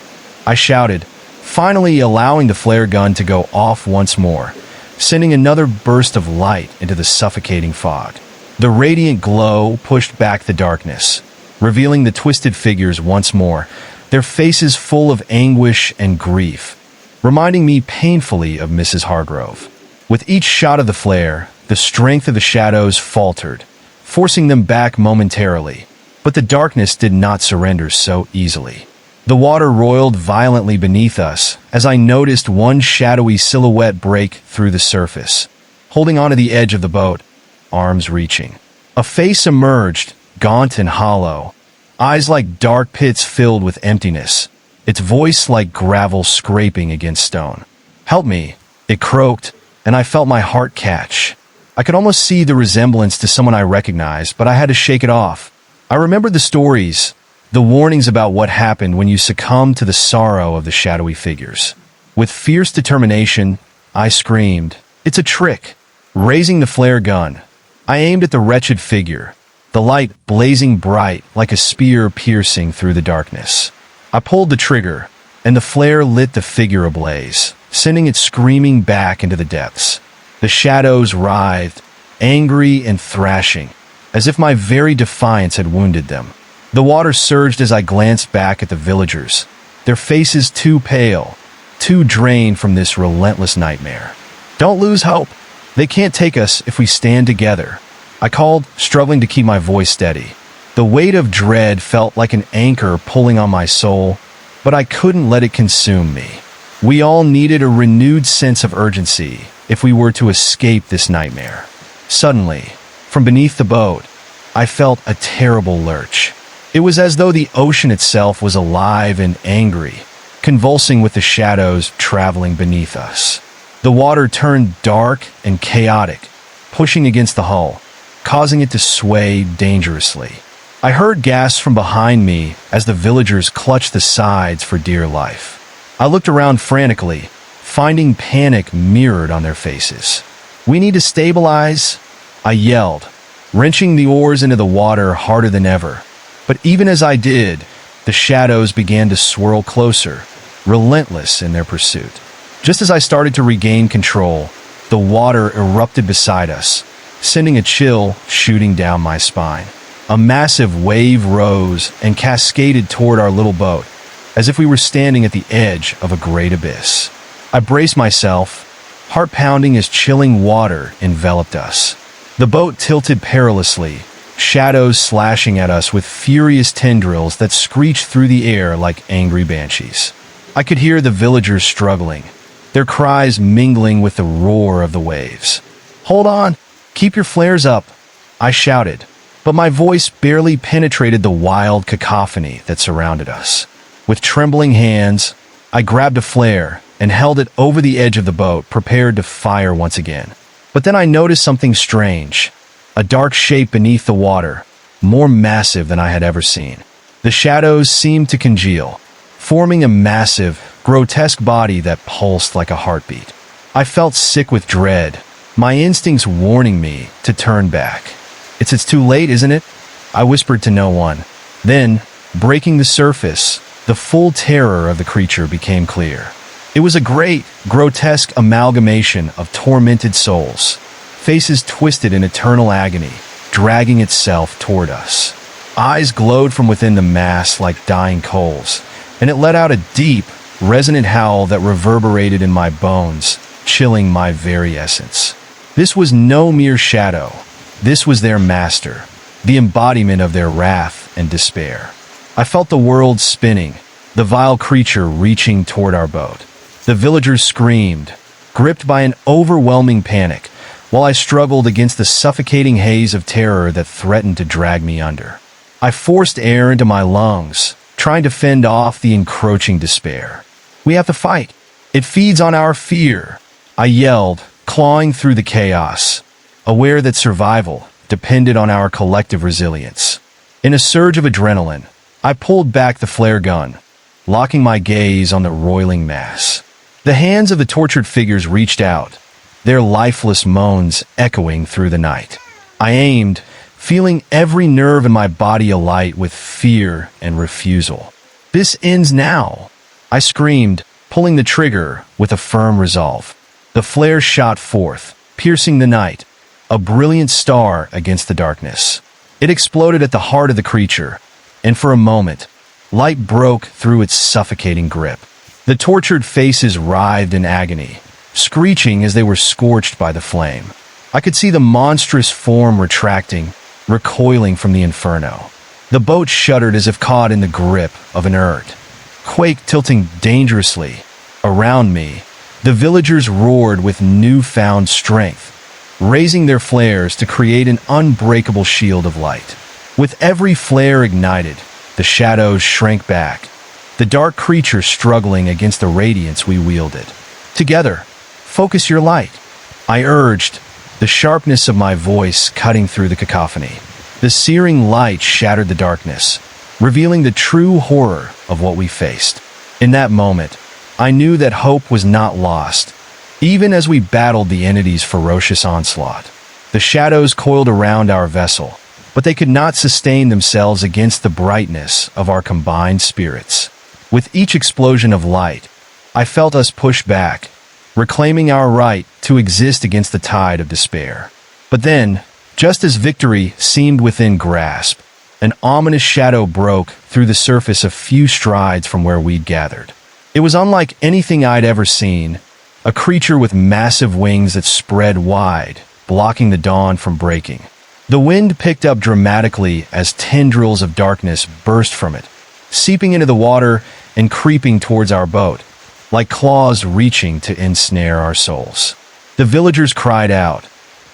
I shouted, finally allowing the flare gun to go off once more, sending another burst of light into the suffocating fog. The radiant glow pushed back the darkness, revealing the twisted figures once more, their faces full of anguish and grief, reminding me painfully of Mrs. Hargrove. With each shot of the flare, the strength of the shadows faltered, forcing them back momentarily, but the darkness did not surrender so easily. The water roiled violently beneath us as I noticed one shadowy silhouette break through the surface, holding onto the edge of the boat, arms reaching. A face emerged, gaunt and hollow, eyes like dark pits filled with emptiness, its voice like gravel scraping against stone. "Help me," it croaked, and I felt my heart catch. I could almost see the resemblance to someone I recognized, but I had to shake it off. I remembered the stories, the warnings about what happened when you succumb to the sorrow of the shadowy figures. With fierce determination, I screamed, "It's a trick!" Raising the flare gun, I aimed at the wretched figure, the light blazing bright like a spear piercing through the darkness. I pulled the trigger, and the flare lit the figure ablaze, sending it screaming back into the depths. The shadows writhed, angry and thrashing, as if my very defiance had wounded them. The water surged as I glanced back at the villagers, their faces too pale, too drained from this relentless nightmare. "Don't lose hope. They can't take us if we stand together," I called, struggling to keep my voice steady. The weight of dread felt like an anchor pulling on my soul, but I couldn't let it consume me. We all needed a renewed sense of urgency if we were to escape this nightmare. Suddenly, from beneath the boat, I felt a terrible lurch. It was as though the ocean itself was alive and angry, convulsing with the shadows traveling beneath us. The water turned dark and chaotic, pushing against the hull, causing it to sway dangerously. I heard gasps from behind me as the villagers clutched the sides for dear life. I looked around frantically, finding panic mirrored on their faces. "We need to stabilize," I yelled, wrenching the oars into the water harder than ever. But even as I did, the shadows began to swirl closer, relentless in their pursuit. Just as I started to regain control, the water erupted beside us, sending a chill shooting down my spine. A massive wave rose and cascaded toward our little boat, as if we were standing at the edge of a great abyss. I braced myself, heart pounding as chilling water enveloped us. The boat tilted perilously, shadows slashing at us with furious tendrils that screeched through the air like angry banshees. I could hear the villagers struggling, their cries mingling with the roar of the waves. "Hold on! Keep your flares up!" I shouted, but my voice barely penetrated the wild cacophony that surrounded us. With trembling hands, I grabbed a flare and held it over the edge of the boat, prepared to fire once again. But then I noticed something strange, a dark shape beneath the water, more massive than I had ever seen. The shadows seemed to congeal, forming a massive, grotesque body that pulsed like a heartbeat. I felt sick with dread, my instincts warning me to turn back. It's too late, isn't it?" I whispered to no one. Then, breaking the surface, the full terror of the creature became clear. It was a great, grotesque amalgamation of tormented souls, faces twisted in eternal agony, dragging itself toward us. Eyes glowed from within the mass like dying coals, and it let out a deep, resonant howl that reverberated in my bones, chilling my very essence. This was no mere shadow. This was their master, the embodiment of their wrath and despair. I felt the world spinning, the vile creature reaching toward our boat. The villagers screamed, gripped by an overwhelming panic, while I struggled against the suffocating haze of terror that threatened to drag me under. I forced air into my lungs, trying to fend off the encroaching despair. "We have to fight. It feeds on our fear," I yelled, clawing through the chaos, aware that survival depended on our collective resilience. In a surge of adrenaline, I pulled back the flare gun, locking my gaze on the roiling mass. The hands of the tortured figures reached out, their lifeless moans echoing through the night. I aimed, feeling every nerve in my body alight with fear and refusal. "This ends now," I screamed, pulling the trigger with a firm resolve. The flare shot forth, piercing the night, a brilliant star against the darkness. It exploded at the heart of the creature, and for a moment, light broke through its suffocating grip. The tortured faces writhed in agony, screeching as they were scorched by the flame. I could see the monstrous form retracting, recoiling from the inferno. The boat shuddered as if caught in the grip of an urd. Quake tilting dangerously. Around me, the villagers roared with newfound strength, raising their flares to create an unbreakable shield of light. With every flare ignited, the shadows shrank back, the dark creature struggling against the radiance we wielded. "Together, focus your light," I urged, the sharpness of my voice cutting through the cacophony. The searing light shattered the darkness, revealing the true horror of what we faced. In that moment, I knew that hope was not lost, even as we battled the entity's ferocious onslaught. The shadows coiled around our vessel, but they could not sustain themselves against the brightness of our combined spirits. With each explosion of light, I felt us push back, reclaiming our right to exist against the tide of despair. But then, just as victory seemed within grasp, an ominous shadow broke through the surface a few strides from where we'd gathered. It was unlike anything I'd ever seen, a creature with massive wings that spread wide, blocking the dawn from breaking. The wind picked up dramatically as tendrils of darkness burst from it, seeping into the water and creeping towards our boat, like claws reaching to ensnare our souls. The villagers cried out,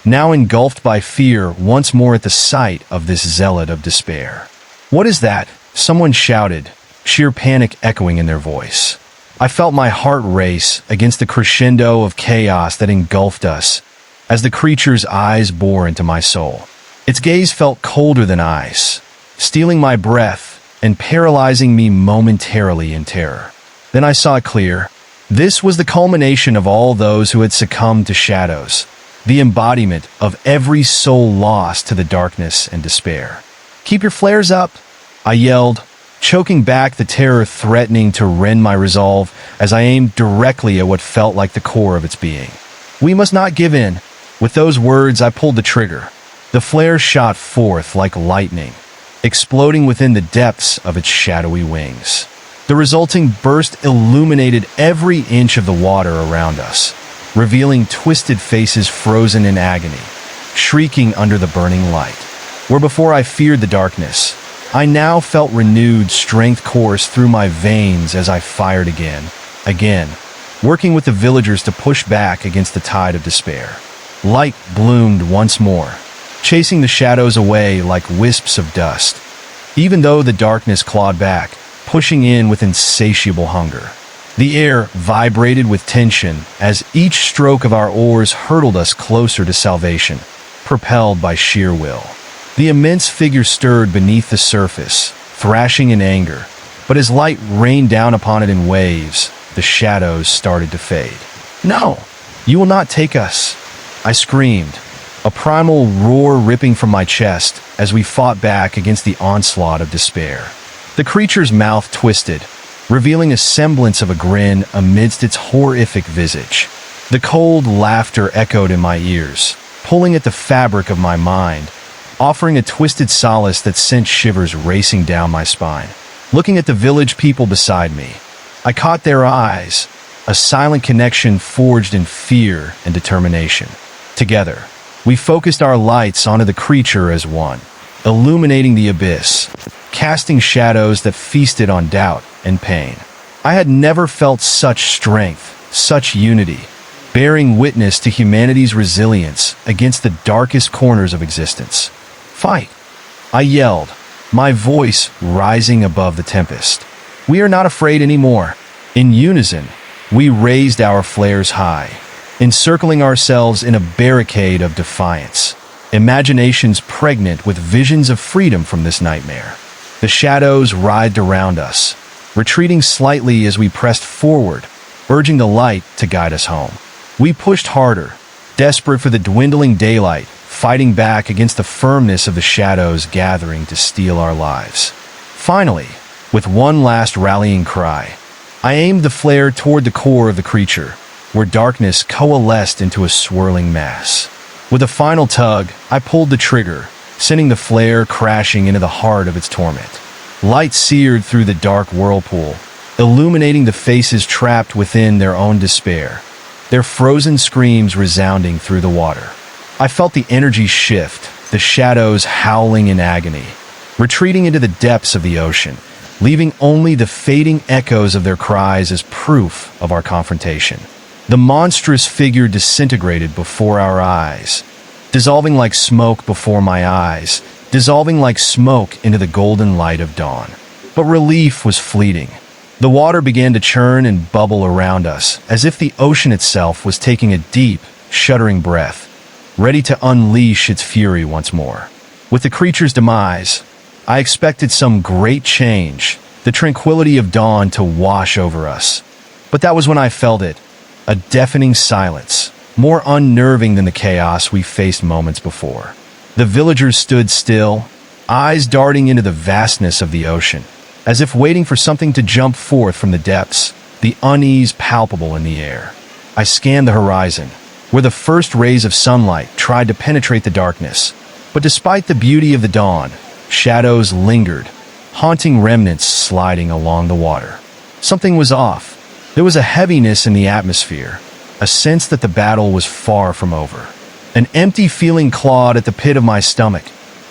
now engulfed by fear once more at the sight of this zealot of despair. "What is that?" someone shouted, sheer panic echoing in their voice. I felt my heart race against the crescendo of chaos that engulfed us as the creature's eyes bore into my soul. Its gaze felt colder than ice, stealing my breath and paralyzing me momentarily in terror. Then I saw it clear. This was the culmination of all those who had succumbed to shadows, the embodiment of every soul lost to the darkness and despair. "Keep your flares up," I yelled, choking back the terror threatening to rend my resolve as I aimed directly at what felt like the core of its being. "We must not give in." With those words, I pulled the trigger. The flare shot forth like lightning, exploding within the depths of its shadowy wings. The resulting burst illuminated every inch of the water around us, revealing twisted faces frozen in agony, shrieking under the burning light. Where before I feared the darkness, I now felt renewed strength course through my veins as I fired again, working with the villagers to push back against the tide of despair. Light bloomed once more, chasing the shadows away like wisps of dust, even though the darkness clawed back, pushing in with insatiable hunger. The air vibrated with tension as each stroke of our oars hurtled us closer to salvation, propelled by sheer will. The immense figure stirred beneath the surface, thrashing in anger, but as light rained down upon it in waves, the shadows started to fade. "No, you will not take us," I screamed, a primal roar ripping from my chest as we fought back against the onslaught of despair. The creature's mouth twisted, revealing a semblance of a grin amidst its horrific visage. The cold laughter echoed in my ears, pulling at the fabric of my mind, offering a twisted solace that sent shivers racing down my spine. Looking at the village people beside me, I caught their eyes, a silent connection forged in fear and determination. Together, we focused our lights onto the creature as one, illuminating the abyss, casting shadows that feasted on doubt and pain. I had never felt such strength, such unity, bearing witness to humanity's resilience against the darkest corners of existence. "Fight!" I yelled, my voice rising above the tempest. "We are not afraid anymore." In unison, we raised our flares high, encircling ourselves in a barricade of defiance, imaginations pregnant with visions of freedom from this nightmare. The shadows writhed around us, retreating slightly as we pressed forward, urging the light to guide us home. We pushed harder, desperate for the dwindling daylight, fighting back against the firmness of the shadows gathering to steal our lives. Finally, with one last rallying cry, I aimed the flare toward the core of the creature, where darkness coalesced into a swirling mass. With a final tug, I pulled the trigger, sending the flare crashing into the heart of its torment. Light seared through the dark whirlpool, illuminating the faces trapped within their own despair, their frozen screams resounding through the water. I felt the energy shift, the shadows howling in agony, retreating into the depths of the ocean, leaving only the fading echoes of their cries as proof of our confrontation. The monstrous figure disintegrated before our eyes, dissolving like smoke before my eyes, dissolving like smoke into the golden light of dawn. But relief was fleeting. The water began to churn and bubble around us, as if the ocean itself was taking a deep, shuddering breath, ready to unleash its fury once more. With the creature's demise, I expected some great change, the tranquility of dawn to wash over us. But that was when I felt it, a deafening silence, more unnerving than the chaos we faced moments before. The villagers stood still, eyes darting into the vastness of the ocean, as if waiting for something to jump forth from the depths, the unease palpable in the air. I scanned the horizon, where the first rays of sunlight tried to penetrate the darkness. But despite the beauty of the dawn, shadows lingered, haunting remnants sliding along the water. Something was off. There was a heaviness in the atmosphere, a sense that the battle was far from over. An empty feeling clawed at the pit of my stomach,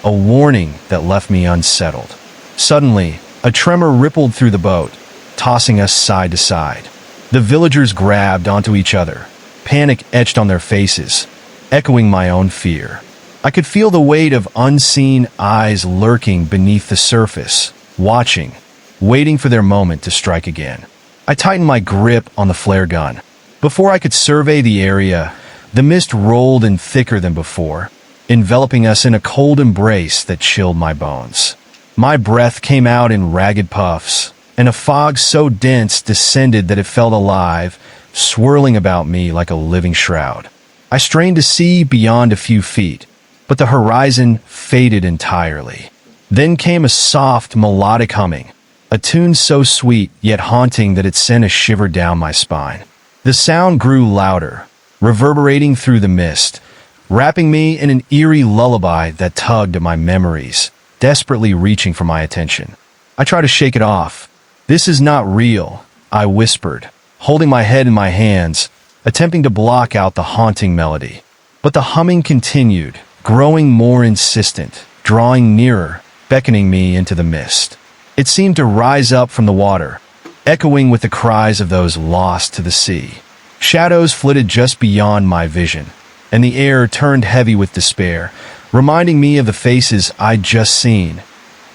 a warning that left me unsettled. Suddenly, a tremor rippled through the boat, tossing us side to side. The villagers grabbed onto each other, panic etched on their faces, echoing my own fear. I could feel the weight of unseen eyes lurking beneath the surface, watching, waiting for their moment to strike again. I tightened my grip on the flare gun. Before I could survey the area, the mist rolled in thicker than before, enveloping us in a cold embrace that chilled my bones. My breath came out in ragged puffs, and a fog so dense descended that it felt alive, swirling about me like a living shroud. I strained to see beyond a few feet, but the horizon faded entirely. Then came a soft, melodic humming, a tune so sweet yet haunting that it sent a shiver down my spine. The sound grew louder, reverberating through the mist, wrapping me in an eerie lullaby that tugged at my memories, desperately reaching for my attention. I tried to shake it off. "This is not real," I whispered, holding my head in my hands, attempting to block out the haunting melody. But the humming continued, growing more insistent, drawing nearer, beckoning me into the mist. It seemed to rise up from the water, echoing with the cries of those lost to the sea. Shadows flitted just beyond my vision, and the air turned heavy with despair, reminding me of the faces I'd just seen,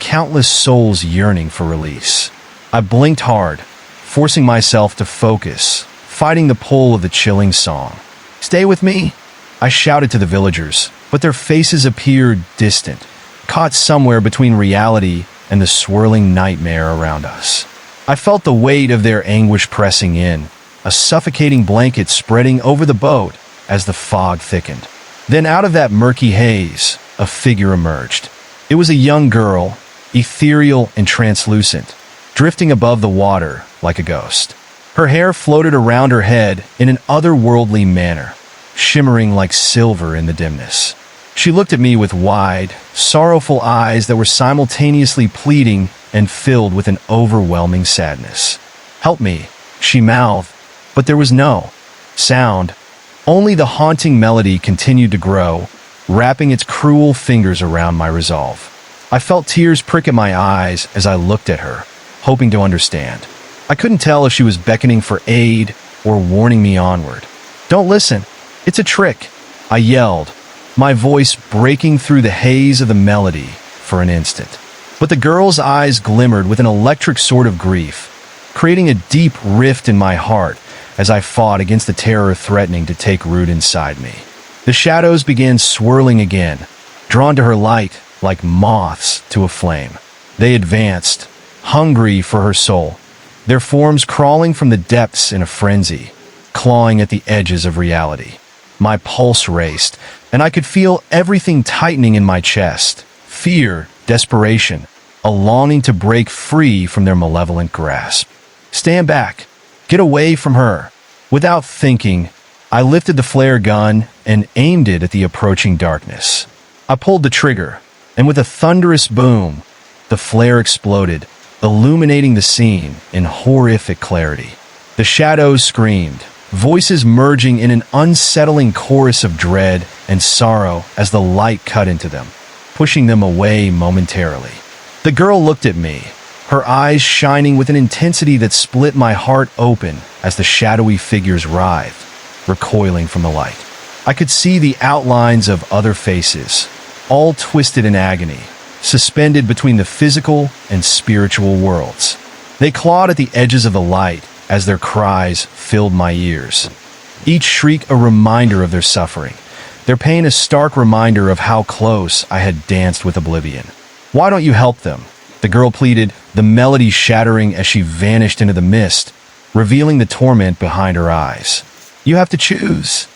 countless souls yearning for release. I blinked hard, forcing myself to focus, fighting the pull of the chilling song. "Stay with me," I shouted to the villagers, but their faces appeared distant, caught somewhere between reality and the swirling nightmare around us. I felt the weight of their anguish pressing in, a suffocating blanket spreading over the boat as the fog thickened. Then out of that murky haze, a figure emerged. It was a young girl, ethereal and translucent, drifting above the water like a ghost. Her hair floated around her head in an otherworldly manner, shimmering like silver in the dimness. She looked at me with wide, sorrowful eyes that were simultaneously pleading and filled with an overwhelming sadness. "Help me," she mouthed, but there was no sound. Only the haunting melody continued to grow, wrapping its cruel fingers around my resolve. I felt tears prick at my eyes as I looked at her, hoping to understand. I couldn't tell if she was beckoning for aid or warning me onward. "Don't listen. It's a trick," I yelled, my voice breaking through the haze of the melody for an instant. But the girl's eyes glimmered with an electric sort of grief, creating a deep rift in my heart as I fought against the terror threatening to take root inside me. The shadows began swirling again, drawn to her light like moths to a flame. They advanced, hungry for her soul, their forms crawling from the depths in a frenzy, clawing at the edges of reality. My pulse raced, and I could feel everything tightening in my chest. Fear, desperation, a longing to break free from their malevolent grasp. "Stand back. Get away from her." Without thinking, I lifted the flare gun and aimed it at the approaching darkness. I pulled the trigger, and with a thunderous boom, the flare exploded, illuminating the scene in horrific clarity. The shadows screamed, voices merging in an unsettling chorus of dread and sorrow as the light cut into them, pushing them away momentarily. The girl looked at me, her eyes shining with an intensity that split my heart open as the shadowy figures writhed, recoiling from the light. I could see the outlines of other faces, all twisted in agony, suspended between the physical and spiritual worlds. They clawed at the edges of the light as their cries filled my ears. Each shriek a reminder of their suffering, their pain a stark reminder of how close I had danced with oblivion. "Why don't you help them?" the girl pleaded, the melody shattering as she vanished into the mist, revealing the torment behind her eyes. "You have to choose."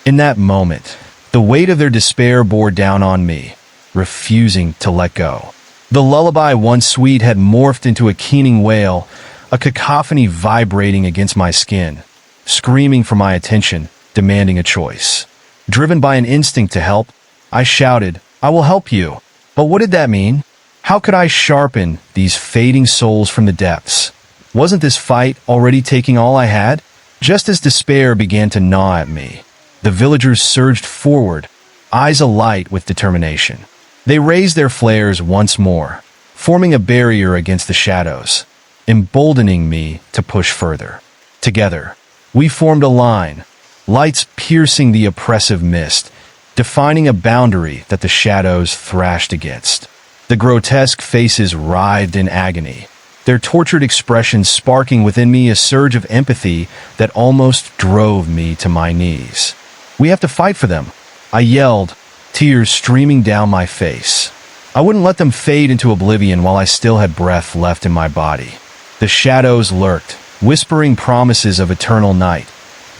In that moment, the weight of their despair bore down on me, refusing to let go. The lullaby once sweet had morphed into a keening wail, a cacophony vibrating against my skin, screaming for my attention, demanding a choice. Driven by an instinct to help, I shouted, "I will help you." But what did that mean? How could I sharpen these fading souls from the depths? Wasn't this fight already taking all I had? Just as despair began to gnaw at me, the villagers surged forward, eyes alight with determination. They raised their flares once more, forming a barrier against the shadows, emboldening me to push further. Together, we formed a line, lights piercing the oppressive mist, defining a boundary that the shadows thrashed against. The grotesque faces writhed in agony, their tortured expressions sparking within me a surge of empathy that almost drove me to my knees. "We have to fight for them," I yelled, tears streaming down my face. I wouldn't let them fade into oblivion while I still had breath left in my body. The shadows lurked, whispering promises of eternal night,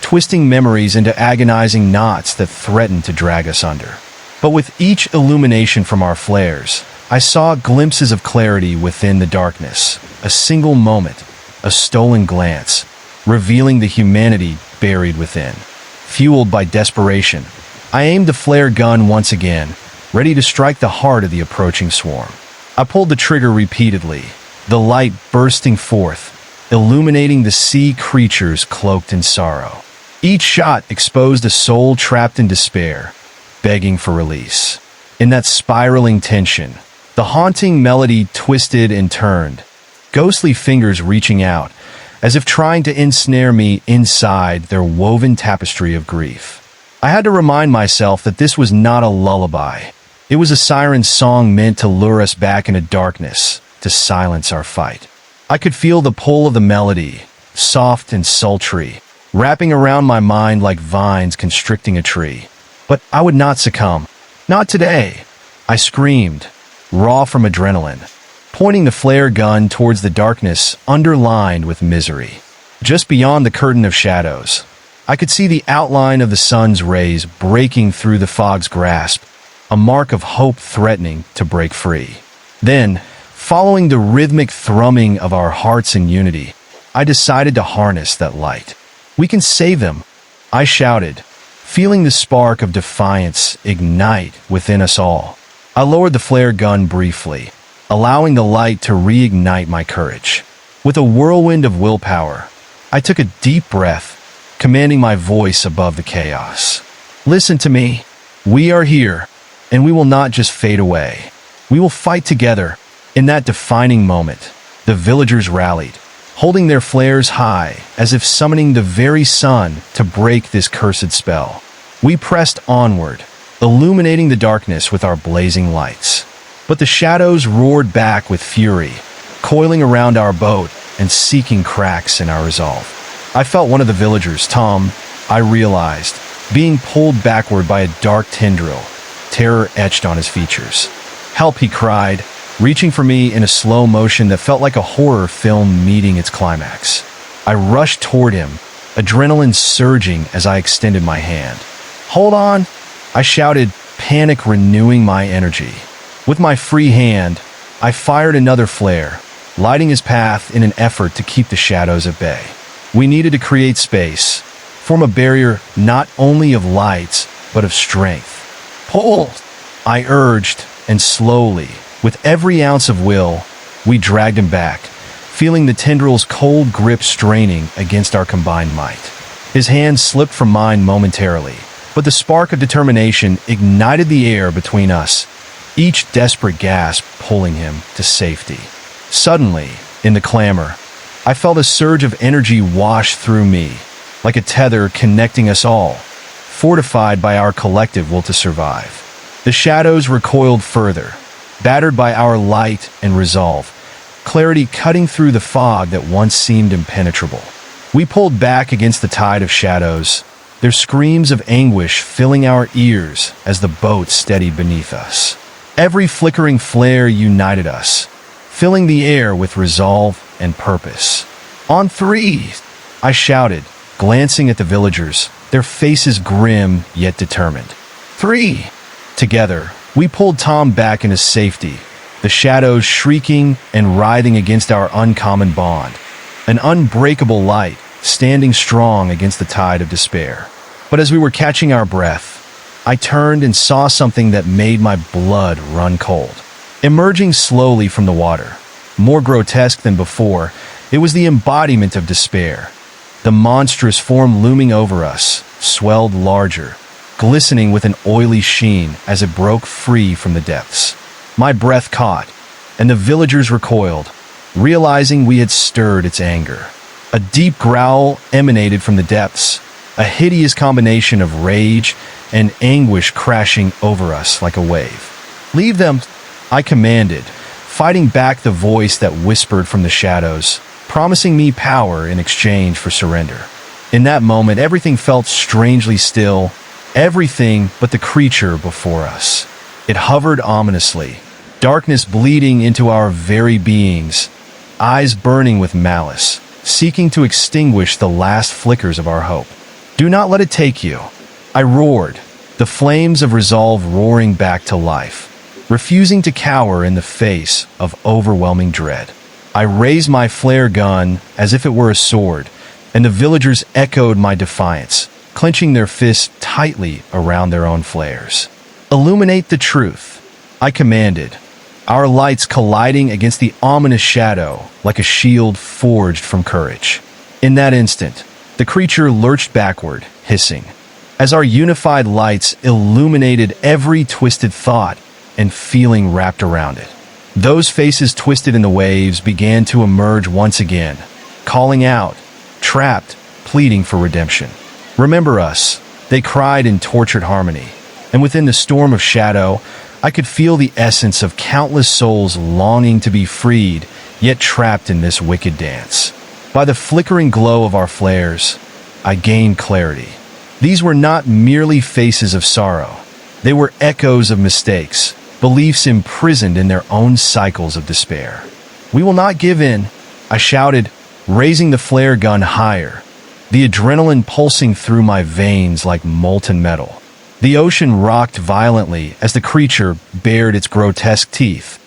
twisting memories into agonizing knots that threatened to drag us under. But with each illumination from our flares, I saw glimpses of clarity within the darkness, a single moment, a stolen glance, revealing the humanity buried within. Fueled by desperation, I aimed the flare gun once again, ready to strike the heart of the approaching swarm. I pulled the trigger repeatedly, the light bursting forth, illuminating the sea creatures cloaked in sorrow. Each shot exposed a soul trapped in despair, begging for release. In that spiraling tension, the haunting melody twisted and turned, ghostly fingers reaching out, as if trying to ensnare me inside their woven tapestry of grief. I had to remind myself that this was not a lullaby. It was a siren song meant to lure us back into darkness, to silence our fight. I could feel the pull of the melody, soft and sultry, wrapping around my mind like vines constricting a tree. But I would not succumb. Not today. I screamed, raw from adrenaline, pointing the flare gun towards the darkness underlined with misery. Just beyond the curtain of shadows, I could see the outline of the sun's rays breaking through the fog's grasp, a mark of hope threatening to break free. Then, following the rhythmic thrumming of our hearts in unity, I decided to harness that light. "We can save them," I shouted, feeling the spark of defiance ignite within us all. I lowered the flare gun briefly, allowing the light to reignite my courage. With a whirlwind of willpower, I took a deep breath, commanding my voice above the chaos. "Listen to me. We are here, and we will not just fade away. We will fight together. In that defining moment, the villagers rallied, holding their flares high as if summoning the very sun to break this cursed spell. We pressed onward, illuminating the darkness with our blazing lights. But the shadows roared back with fury, coiling around our boat and seeking cracks in our resolve. I felt one of the villagers, Tom, I realized, being pulled backward by a dark tendril, terror etched on his features. "Help," he cried, reaching for me in a slow motion that felt like a horror film meeting its climax. I rushed toward him, adrenaline surging as I extended my hand. "Hold on," I shouted, panic renewing my energy. With my free hand, I fired another flare, lighting his path in an effort to keep the shadows at bay. We needed to create space, form a barrier not only of lights, but of strength. "Pull," I urged, and slowly, with every ounce of will, we dragged him back, feeling the tendril's cold grip straining against our combined might. His hand slipped from mine momentarily, but the spark of determination ignited the air between us, each desperate gasp pulling him to safety. Suddenly, in the clamor, I felt a surge of energy wash through me, like a tether connecting us all, fortified by our collective will to survive. The shadows recoiled further, battered by our light and resolve, clarity cutting through the fog that once seemed impenetrable. We pulled back against the tide of shadows, their screams of anguish filling our ears as the boat steadied beneath us. Every flickering flare united us, filling the air with resolve and purpose. "On three!" I shouted, glancing at the villagers, their faces grim yet determined. "Three!" Together, we pulled Tom back into safety, the shadows shrieking and writhing against our uncommon bond, an unbreakable light standing strong against the tide of despair. But as we were catching our breath, I turned and saw something that made my blood run cold. Emerging slowly from the water, more grotesque than before, it was the embodiment of despair. The monstrous form looming over us swelled larger, glistening with an oily sheen as it broke free from the depths. My breath caught, and the villagers recoiled, realizing we had stirred its anger. A deep growl emanated from the depths, a hideous combination of rage and anguish crashing over us like a wave. "Leave them," I commanded, fighting back the voice that whispered from the shadows, promising me power in exchange for surrender. In that moment, everything felt strangely still, everything but the creature before us. It hovered ominously, darkness bleeding into our very beings, eyes burning with malice, seeking to extinguish the last flickers of our hope. "Do not let it take you," I roared, the flames of resolve roaring back to life, refusing to cower in the face of overwhelming dread. I raised my flare gun as if it were a sword, and the villagers echoed my defiance, clenching their fists tightly around their own flares. "Illuminate the truth," I commanded, our lights colliding against the ominous shadow like a shield forged from courage. In that instant, the creature lurched backward, hissing, as our unified lights illuminated every twisted thought and feeling wrapped around it. Those faces twisted in the waves began to emerge once again, calling out, trapped, pleading for redemption. "Remember us," they cried in tortured harmony, and within the storm of shadow, I could feel the essence of countless souls longing to be freed, yet trapped in this wicked dance. By the flickering glow of our flares, I gained clarity. These were not merely faces of sorrow. They were echoes of mistakes, beliefs imprisoned in their own cycles of despair. "We will not give in," I shouted, raising the flare gun higher, the adrenaline pulsing through my veins like molten metal. The ocean rocked violently as the creature bared its grotesque teeth,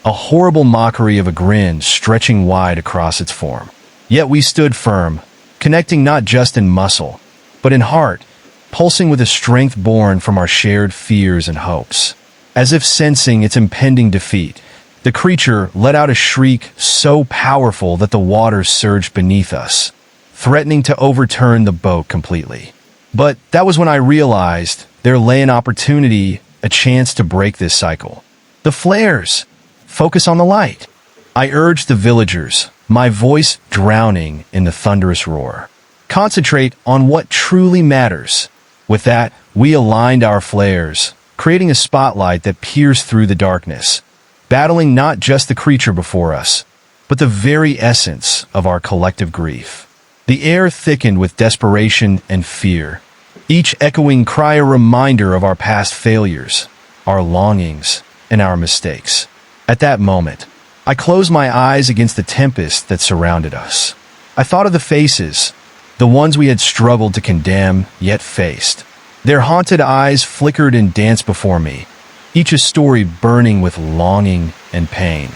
a horrible mockery of a grin stretching wide across its form. Yet we stood firm, connecting not just in muscle, but in heart, pulsing with a strength born from our shared fears and hopes. As if sensing its impending defeat, the creature let out a shriek so powerful that the water surged beneath us, threatening to overturn the boat completely. But that was when I realized there lay an opportunity, a chance to break this cycle. The flares! Focus on the light! I urged the villagers, my voice drowning in the thunderous roar. Concentrate on what truly matters. With that, we aligned our flares, creating a spotlight that pierced through the darkness, battling not just the creature before us, but the very essence of our collective grief. The air thickened with desperation and fear, each echoing cry a reminder of our past failures, our longings, and our mistakes. At that moment, I closed my eyes against the tempest that surrounded us. I thought of the faces, the ones we had struggled to condemn, yet faced. Their haunted eyes flickered and danced before me, each a story burning with longing and pain.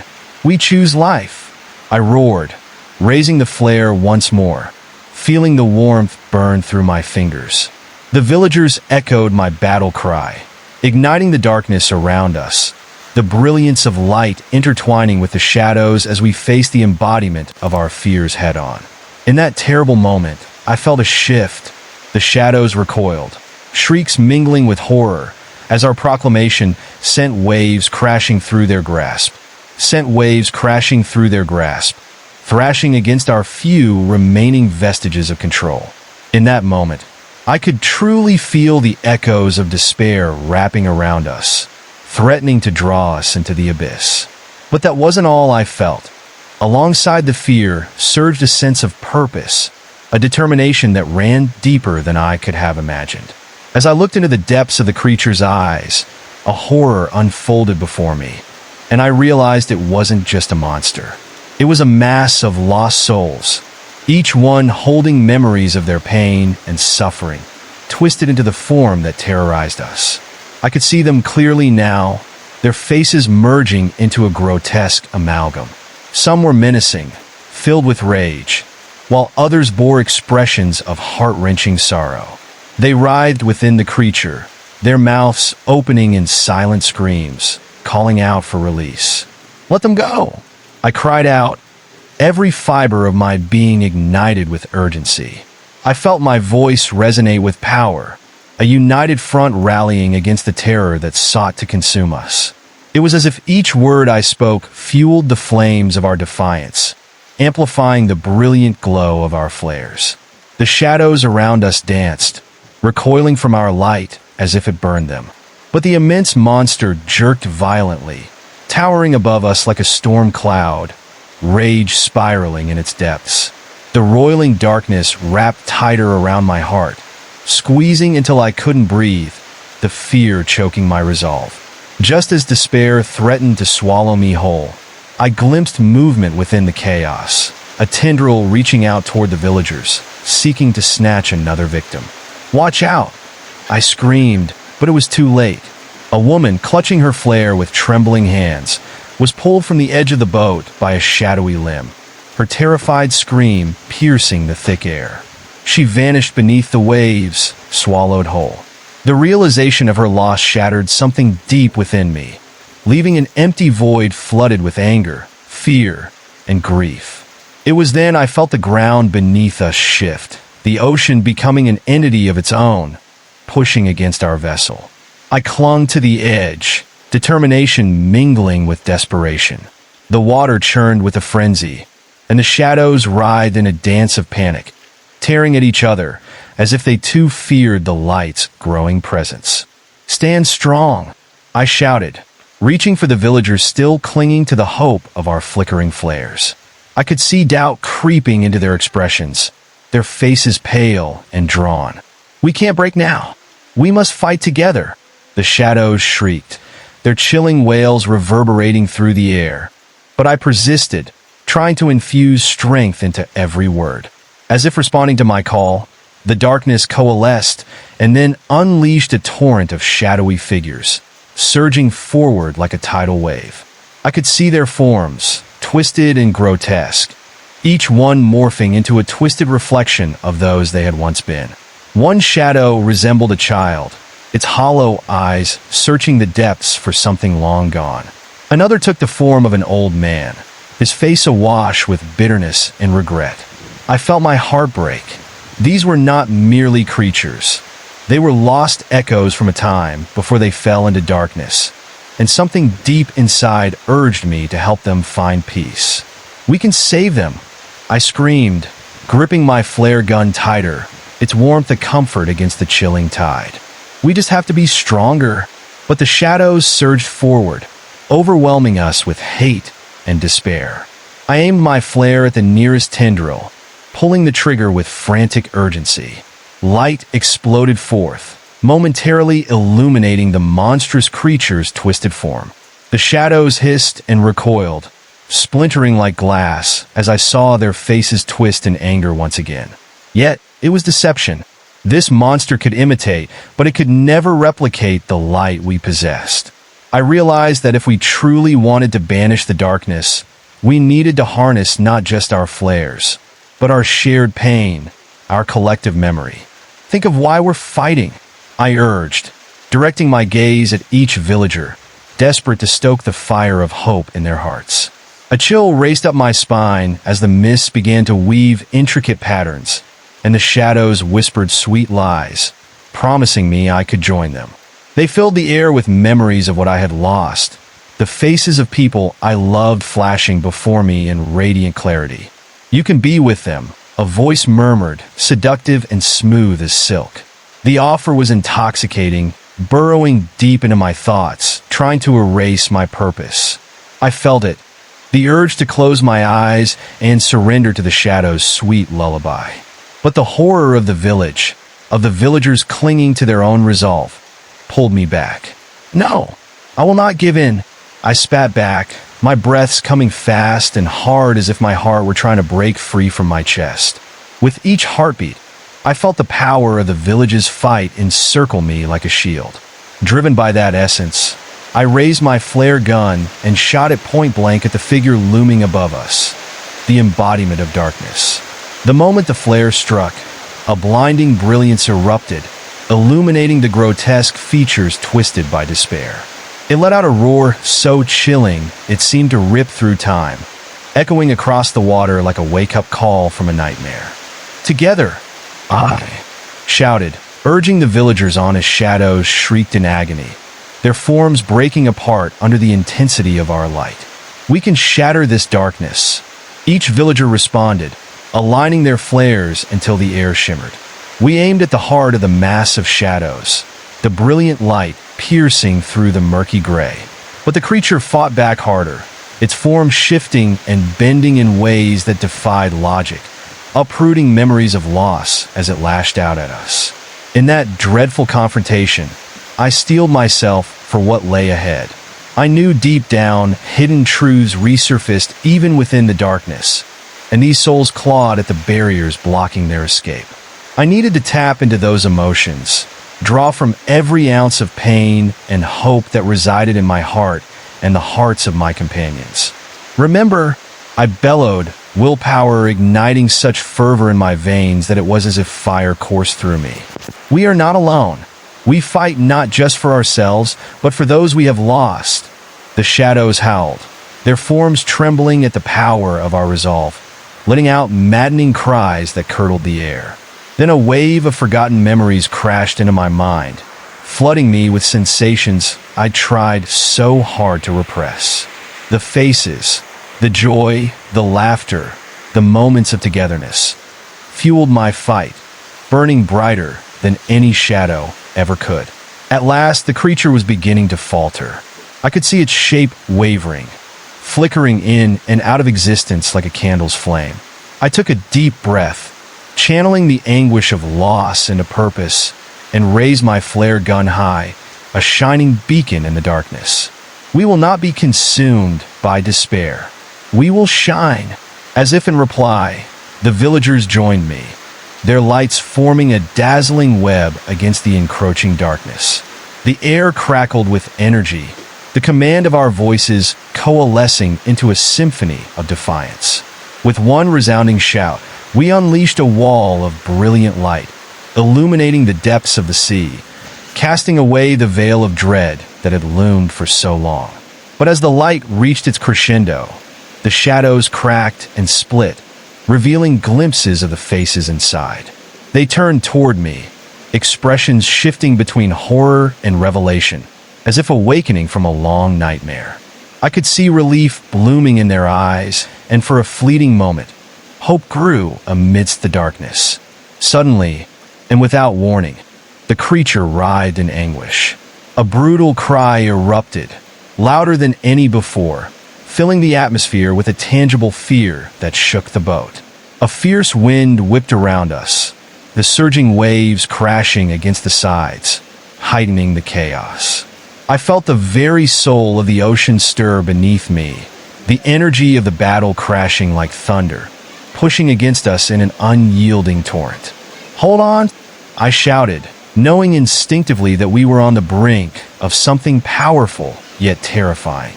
We choose life, I roared, raising the flare once more, feeling the warmth burn through my fingers. The villagers echoed my battle cry, igniting the darkness around us, the brilliance of light intertwining with the shadows as we faced the embodiment of our fears head-on. In that terrible moment, I felt a shift. The shadows recoiled, shrieks mingling with horror, as our proclamation sent waves crashing through their grasp. Thrashing against our few remaining vestiges of control. In that moment, I could truly feel the echoes of despair wrapping around us, threatening to draw us into the abyss. But that wasn't all I felt. Alongside the fear surged a sense of purpose, a determination that ran deeper than I could have imagined. As I looked into the depths of the creature's eyes, a horror unfolded before me, and I realized it wasn't just a monster. It was a mass of lost souls, each one holding memories of their pain and suffering, twisted into the form that terrorized us. I could see them clearly now, their faces merging into a grotesque amalgam. Some were menacing, filled with rage, while others bore expressions of heart-wrenching sorrow. They writhed within the creature, their mouths opening in silent screams, calling out for release. "Let them go!" I cried out, every fiber of my being ignited with urgency. I felt my voice resonate with power, a united front rallying against the terror that sought to consume us. It was as if each word I spoke fueled the flames of our defiance, amplifying the brilliant glow of our flares. The shadows around us danced, recoiling from our light as if it burned them. But the immense monster jerked violently, towering above us like a storm cloud, rage spiraling in its depths. The roiling darkness wrapped tighter around my heart, squeezing until I couldn't breathe, the fear choking my resolve. Just as despair threatened to swallow me whole, I glimpsed movement within the chaos, a tendril reaching out toward the villagers, seeking to snatch another victim. "Watch out!" I screamed, but it was too late. A woman, clutching her flare with trembling hands, was pulled from the edge of the boat by a shadowy limb, her terrified scream piercing the thick air. She vanished beneath the waves, swallowed whole. The realization of her loss shattered something deep within me, leaving an empty void flooded with anger, fear, and grief. It was then I felt the ground beneath us shift, the ocean becoming an entity of its own, pushing against our vessel. I clung to the edge, determination mingling with desperation. The water churned with a frenzy, and the shadows writhed in a dance of panic, tearing at each other as if they too feared the light's growing presence. "Stand strong," I shouted, reaching for the villagers still clinging to the hope of our flickering flares. I could see doubt creeping into their expressions, their faces pale and drawn. "We can't break now. We must fight together," the shadows shrieked, their chilling wails reverberating through the air. But I persisted, trying to infuse strength into every word. As if responding to my call, the darkness coalesced and then unleashed a torrent of shadowy figures, surging forward like a tidal wave. I could see their forms, twisted and grotesque, each one morphing into a twisted reflection of those they had once been. One shadow resembled a child, its hollow eyes searching the depths for something long gone. Another took the form of an old man, his face awash with bitterness and regret. I felt my heart break. These were not merely creatures. They were lost echoes from a time before they fell into darkness, and something deep inside urged me to help them find peace. "We can save them," I screamed, gripping my flare gun tighter, its warmth a comfort against the chilling tide. "We just have to be stronger." But the shadows surged forward, overwhelming us with hate and despair. I aimed my flare at the nearest tendril, pulling the trigger with frantic urgency. Light exploded forth, momentarily illuminating the monstrous creature's twisted form. The shadows hissed and recoiled, splintering like glass as I saw their faces twist in anger once again. Yet, it was deception. This monster could imitate, but it could never replicate the light we possessed. I realized that if we truly wanted to banish the darkness, we needed to harness not just our flares, but our shared pain, our collective memory. "Think of why we're fighting," I urged, directing my gaze at each villager, desperate to stoke the fire of hope in their hearts. A chill raced up my spine as the mists began to weave intricate patterns, and the shadows whispered sweet lies, promising me I could join them. They filled the air with memories of what I had lost, the faces of people I loved flashing before me in radiant clarity. "You can be with them," a voice murmured, seductive and smooth as silk. The offer was intoxicating, burrowing deep into my thoughts, trying to erase my purpose. I felt it, the urge to close my eyes and surrender to the shadows' sweet lullaby. But the horror of the village, of the villagers clinging to their own resolve, pulled me back. "No, I will not give in," I spat back, my breaths coming fast and hard as if my heart were trying to break free from my chest. With each heartbeat, I felt the power of the village's fight encircle me like a shield. Driven by that essence, I raised my flare gun and shot it point blank at the figure looming above us, the embodiment of darkness. The moment the flare struck, a blinding brilliance erupted, illuminating the grotesque features twisted by despair. It let out a roar so chilling it seemed to rip through time, echoing across the water like a wake-up call from a nightmare. "Together!" I shouted, urging the villagers on as shadows shrieked in agony, their forms breaking apart under the intensity of our light. "We can shatter this darkness." Each villager responded, aligning their flares until the air shimmered. We aimed at the heart of the mass of shadows, the brilliant light piercing through the murky gray. But the creature fought back harder, its form shifting and bending in ways that defied logic, uprooting memories of loss as it lashed out at us. In that dreadful confrontation, I steeled myself for what lay ahead. I knew deep down hidden truths resurfaced even within the darkness, and these souls clawed at the barriers blocking their escape. I needed to tap into those emotions, draw from every ounce of pain and hope that resided in my heart and the hearts of my companions. "Remember," I bellowed, willpower igniting such fervor in my veins that it was as if fire coursed through me. "We are not alone. We fight not just for ourselves, but for those we have lost." The shadows howled, their forms trembling at the power of our resolve, letting out maddening cries that curdled the air. Then a wave of forgotten memories crashed into my mind, flooding me with sensations I tried so hard to repress. The faces, the joy, the laughter, the moments of togetherness, fueled my fight, burning brighter than any shadow ever could. At last, the creature was beginning to falter. I could see its shape wavering, flickering in and out of existence like a candle's flame. I took a deep breath, channeling the anguish of loss into purpose, and raised my flare gun high, a shining beacon in the darkness. "We will not be consumed by despair. We will shine." As if in reply, the villagers joined me, their lights forming a dazzling web against the encroaching darkness. The air crackled with energy, the command of our voices coalescing into a symphony of defiance. With one resounding shout, we unleashed a wall of brilliant light, illuminating the depths of the sea, casting away the veil of dread that had loomed for so long. But as the light reached its crescendo, the shadows cracked and split, revealing glimpses of the faces inside. They turned toward me, expressions shifting between horror and revelation, as if awakening from a long nightmare. I could see relief blooming in their eyes, and for a fleeting moment, hope grew amidst the darkness. Suddenly, and without warning, the creature writhed in anguish. A brutal cry erupted, louder than any before, filling the atmosphere with a tangible fear that shook the boat. A fierce wind whipped around us, the surging waves crashing against the sides, heightening the chaos. I felt the very soul of the ocean stir beneath me, the energy of the battle crashing like thunder, pushing against us in an unyielding torrent. "Hold on!" I shouted, knowing instinctively that we were on the brink of something powerful yet terrifying.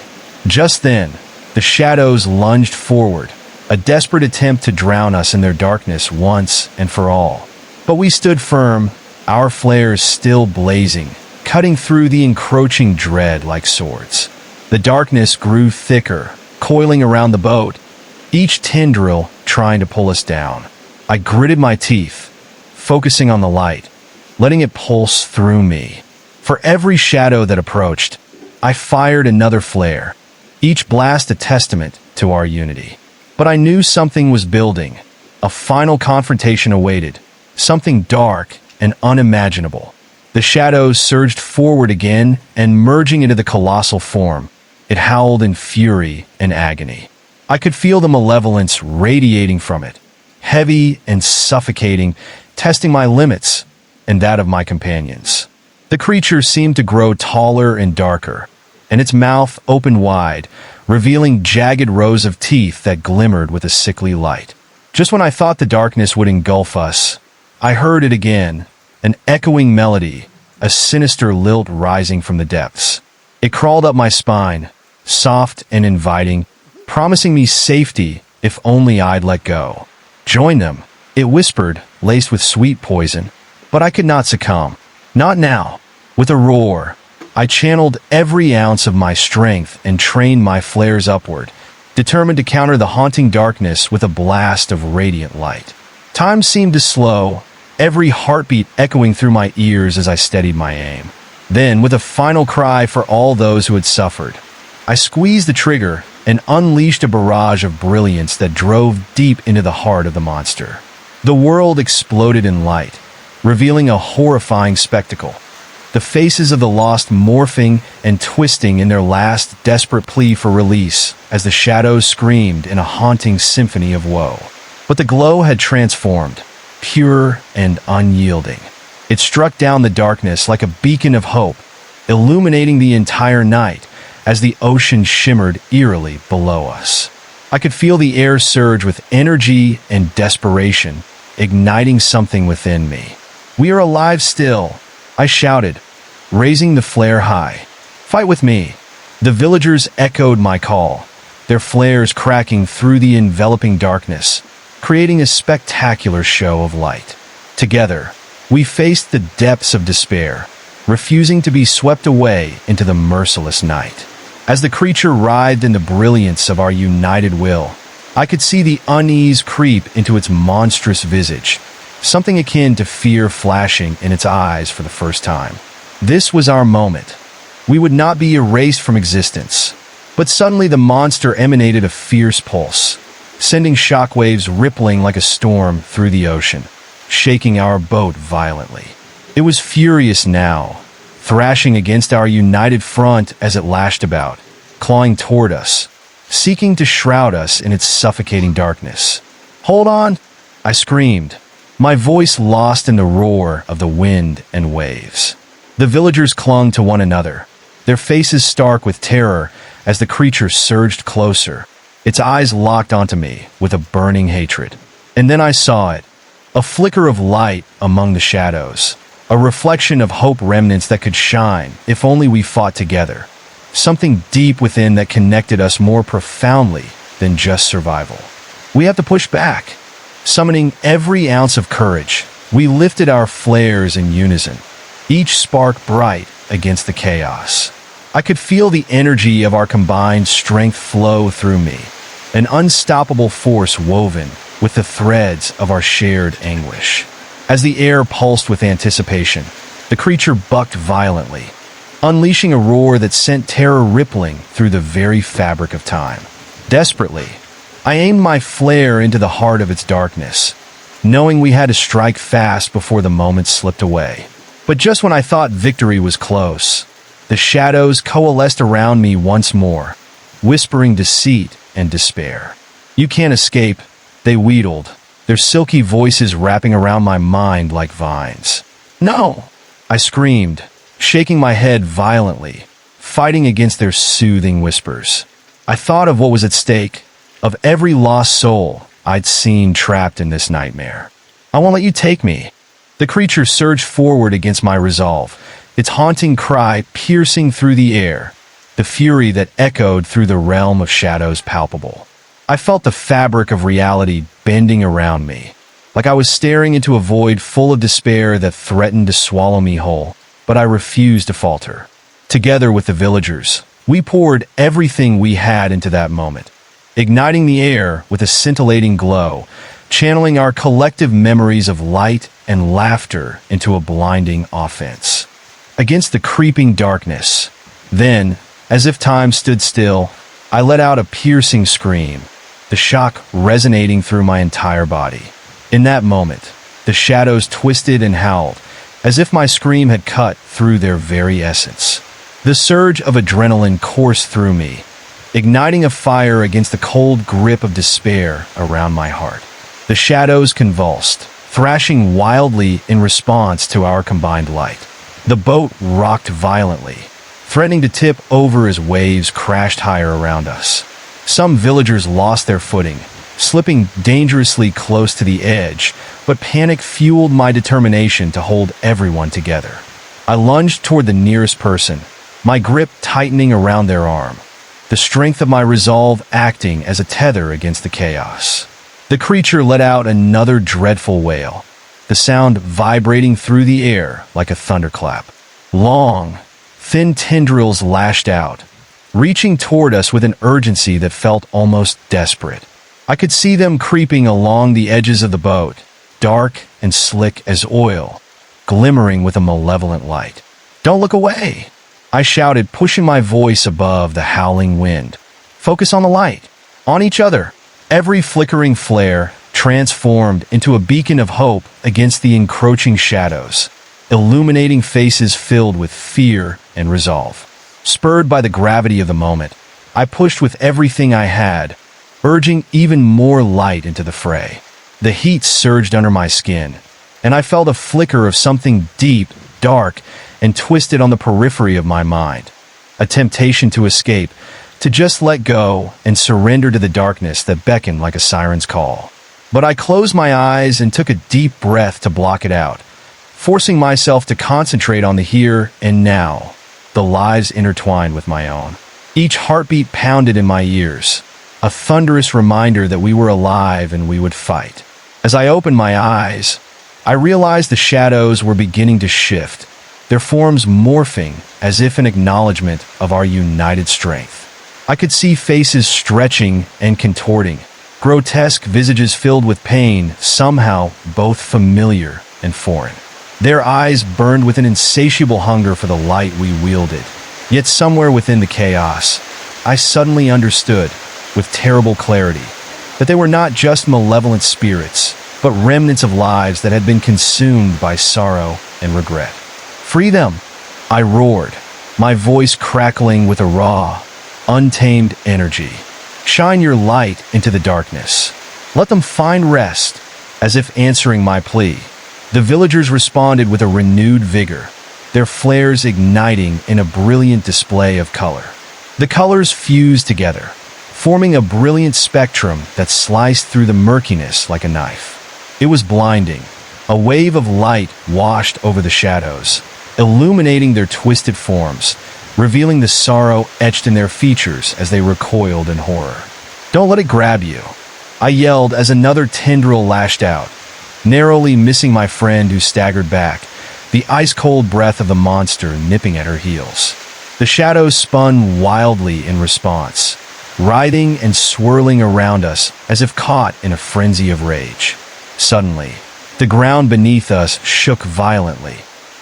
Just then, the shadows lunged forward, a desperate attempt to drown us in their darkness once and for all. But we stood firm, our flares still blazing, cutting through the encroaching dread like swords. The darkness grew thicker, coiling around the boat, each tendril trying to pull us down. I gritted my teeth, focusing on the light, letting it pulse through me. For every shadow that approached, I fired another flare, each blast a testament to our unity. But I knew something was building. A final confrontation awaited, something dark and unimaginable. The shadows surged forward again, and merging into the colossal form, it howled in fury and agony. I could feel the malevolence radiating from it, heavy and suffocating, testing my limits and that of my companions. The creature seemed to grow taller and darker, and its mouth opened wide, revealing jagged rows of teeth that glimmered with a sickly light. Just when I thought the darkness would engulf us, I heard it again, an echoing melody, a sinister lilt rising from the depths. It crawled up my spine, soft and inviting, promising me safety if only I'd let go. "Join them," it whispered, laced with sweet poison. But I could not succumb. Not now. With a roar, I channeled every ounce of my strength and trained my flares upward, determined to counter the haunting darkness with a blast of radiant light. Time seemed to slow, every heartbeat echoing through my ears as I steadied my aim. Then, with a final cry for all those who had suffered, I squeezed the trigger and unleashed a barrage of brilliance that drove deep into the heart of the monster. The world exploded in light, revealing a horrifying spectacle. The faces of the lost morphing and twisting in their last desperate plea for release as the shadows screamed in a haunting symphony of woe. But the glow had transformed, pure and unyielding. It struck down the darkness like a beacon of hope, illuminating the entire night as the ocean shimmered eerily below us. I could feel the air surge with energy and desperation, igniting something within me. "We are alive still," I shouted, raising the flare high. "Fight with me." The villagers echoed my call, their flares cracking through the enveloping darkness, creating a spectacular show of light. Together, we faced the depths of despair, refusing to be swept away into the merciless night. As the creature writhed in the brilliance of our united will, I could see the unease creep into its monstrous visage, something akin to fear flashing in its eyes for the first time. This was our moment. We would not be erased from existence. But suddenly the monster emanated a fierce pulse, sending shockwaves rippling like a storm through the ocean, shaking our boat violently. It was furious now, thrashing against our united front as it lashed about, clawing toward us, seeking to shroud us in its suffocating darkness. "Hold on!" I screamed, my voice lost in the roar of the wind and waves. The villagers clung to one another, their faces stark with terror as the creature surged closer, its eyes locked onto me with a burning hatred. And then I saw it, a flicker of light among the shadows, a reflection of hope remnants that could shine if only we fought together, something deep within that connected us more profoundly than just survival. We have to push back. Summoning every ounce of courage, we lifted our flares in unison, each spark bright against the chaos. I could feel the energy of our combined strength flow through me, an unstoppable force woven with the threads of our shared anguish. As the air pulsed with anticipation, the creature bucked violently, unleashing a roar that sent terror rippling through the very fabric of time. Desperately, I aimed my flare into the heart of its darkness, knowing we had to strike fast before the moment slipped away. But just when I thought victory was close, the shadows coalesced around me once more, whispering deceit and despair. "You can't escape," they wheedled, their silky voices wrapping around my mind like vines. "No!" I screamed, shaking my head violently, fighting against their soothing whispers. I thought of what was at stake, of every lost soul I'd seen trapped in this nightmare. "I won't let you take me." The creature surged forward against my resolve, its haunting cry piercing through the air, the fury that echoed through the realm of shadows palpable. I felt the fabric of reality bending around me, like I was staring into a void full of despair that threatened to swallow me whole, but I refused to falter. Together with the villagers, we poured everything we had into that moment, igniting the air with a scintillating glow, channeling our collective memories of light and laughter into a blinding offense against the creeping darkness. Then, as if time stood still, I let out a piercing scream, the shock resonating through my entire body. In that moment, the shadows twisted and howled, as if my scream had cut through their very essence. The surge of adrenaline coursed through me, igniting a fire against the cold grip of despair around my heart. The shadows convulsed, thrashing wildly in response to our combined light. The boat rocked violently, threatening to tip over as waves crashed higher around us. Some villagers lost their footing, slipping dangerously close to the edge, but panic fueled my determination to hold everyone together. I lunged toward the nearest person, my grip tightening around their arm, the strength of my resolve acting as a tether against the chaos. The creature let out another dreadful wail, the sound vibrating through the air like a thunderclap. Long, thin tendrils lashed out, reaching toward us with an urgency that felt almost desperate. I could see them creeping along the edges of the boat, dark and slick as oil, glimmering with a malevolent light. "Don't look away!" I shouted, pushing my voice above the howling wind. "Focus on the light, on each other." Every flickering flare transformed into a beacon of hope against the encroaching shadows, illuminating faces filled with fear and resolve. Spurred by the gravity of the moment, I pushed with everything I had, urging even more light into the fray. The heat surged under my skin, and I felt a flicker of something deep, dark, and twisted on the periphery of my mind. A temptation to escape, to just let go and surrender to the darkness that beckoned like a siren's call. But I closed my eyes and took a deep breath to block it out, forcing myself to concentrate on the here and now, the lives intertwined with my own. Each heartbeat pounded in my ears, a thunderous reminder that we were alive and we would fight. As I opened my eyes, I realized the shadows were beginning to shift, their forms morphing as if in acknowledgement of our united strength. I could see faces stretching and contorting, grotesque visages filled with pain, somehow both familiar and foreign. Their eyes burned with an insatiable hunger for the light we wielded. Yet somewhere within the chaos, I suddenly understood, with terrible clarity, that they were not just malevolent spirits, but remnants of lives that had been consumed by sorrow and regret. "Free them!" I roared, my voice crackling with a raw, untamed energy. "Shine your light into the darkness. Let them find rest." As if answering my plea, the villagers responded with a renewed vigor, their flares igniting in a brilliant display of color. The colors fused together, forming a brilliant spectrum that sliced through the murkiness like a knife. It was blinding. A wave of light washed over the shadows, illuminating their twisted forms, revealing the sorrow etched in their features as they recoiled in horror. "Don't let it grab you," I yelled as another tendril lashed out, narrowly missing my friend who staggered back, the ice-cold breath of the monster nipping at her heels. The shadows spun wildly in response, writhing and swirling around us as if caught in a frenzy of rage. Suddenly, the ground beneath us shook violently,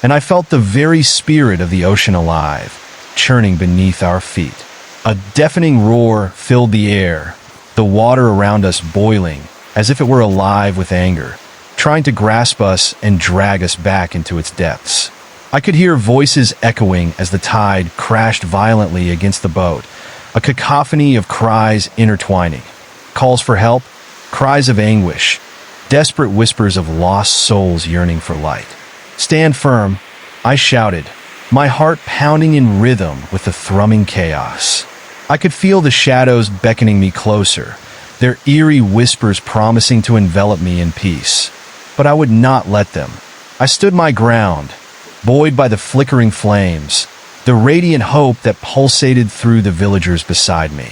and I felt the very spirit of the ocean alive, churning beneath our feet. A deafening roar filled the air, the water around us boiling, as if it were alive with anger, trying to grasp us and drag us back into its depths. I could hear voices echoing as the tide crashed violently against the boat, a cacophony of cries intertwining. Calls for help, cries of anguish, desperate whispers of lost souls yearning for light. "Stand firm," I shouted, my heart pounding in rhythm with the thrumming chaos. I could feel the shadows beckoning me closer, their eerie whispers promising to envelop me in peace. But I would not let them. I stood my ground, buoyed by the flickering flames, the radiant hope that pulsated through the villagers beside me.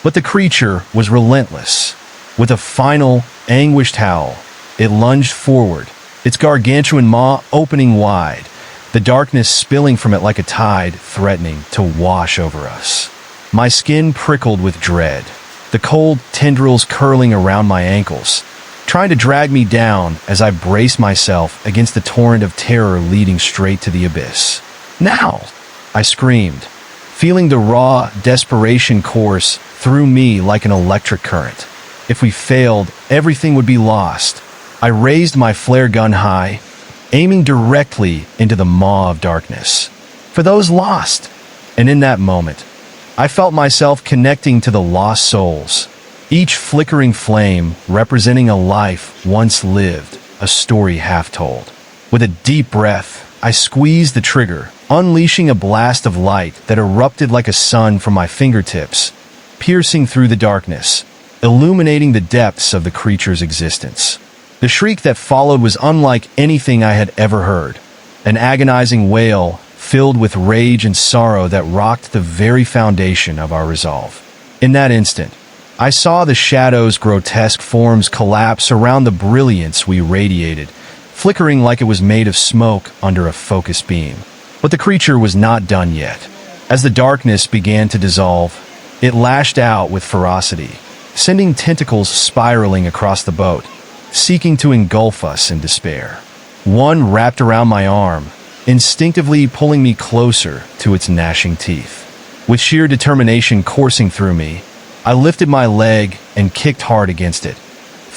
But the creature was relentless. With a final, anguished howl, it lunged forward, its gargantuan maw opening wide, the darkness spilling from it like a tide threatening to wash over us. My skin prickled with dread, the cold tendrils curling around my ankles, trying to drag me down as I braced myself against the torrent of terror leading straight to the abyss. "Now!" I screamed, feeling the raw desperation course through me like an electric current. If we failed, everything would be lost. I raised my flare gun high, aiming directly into the maw of darkness. For those lost. And in that moment, I felt myself connecting to the lost souls, each flickering flame representing a life once lived, a story half told. With a deep breath, I squeezed the trigger, unleashing a blast of light that erupted like a sun from my fingertips, piercing through the darkness, illuminating the depths of the creature's existence. The shriek that followed was unlike anything I had ever heard, an agonizing wail filled with rage and sorrow that rocked the very foundation of our resolve. In that instant, I saw the shadow's grotesque forms collapse around the brilliance we radiated, flickering like it was made of smoke under a focused beam. But the creature was not done yet. As the darkness began to dissolve, it lashed out with ferocity, sending tentacles spiraling across the boat, seeking to engulf us in despair. One wrapped around my arm, instinctively pulling me closer to its gnashing teeth. With sheer determination coursing through me, I lifted my leg and kicked hard against it,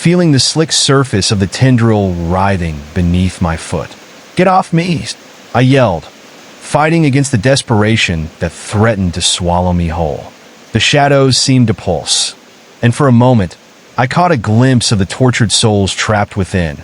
feeling the slick surface of the tendril writhing beneath my foot. "Get off me!" I yelled, fighting against the desperation that threatened to swallow me whole. The shadows seemed to pulse, and for a moment, I caught a glimpse of the tortured souls trapped within,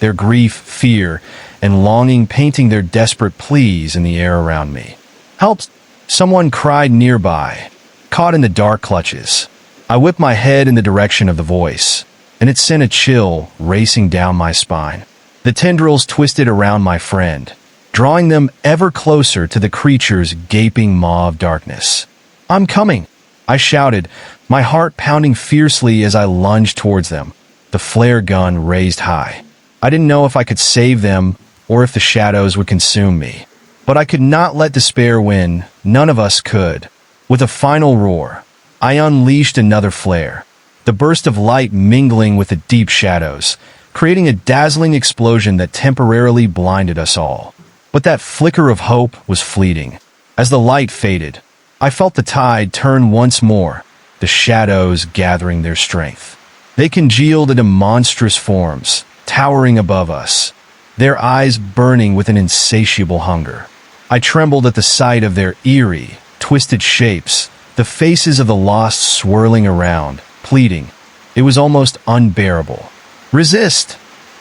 their grief, fear, and longing painting their desperate pleas in the air around me. "Help!" Someone cried nearby, caught in the dark clutches. I whipped my head in the direction of the voice, and it sent a chill racing down my spine. The tendrils twisted around my friend, drawing them ever closer to the creature's gaping maw of darkness. "I'm coming!" I shouted, my heart pounding fiercely as I lunged towards them, the flare gun raised high. I didn't know if I could save them or if the shadows would consume me. But I could not let despair win. None of us could. With a final roar, I unleashed another flare, the burst of light mingling with the deep shadows, creating a dazzling explosion that temporarily blinded us all. But that flicker of hope was fleeting. As the light faded, I felt the tide turn once more, the shadows gathering their strength. They congealed into monstrous forms, towering above us, their eyes burning with an insatiable hunger. I trembled at the sight of their eerie, twisted shapes, the faces of the lost swirling around, pleading. It was almost unbearable. "Resist!"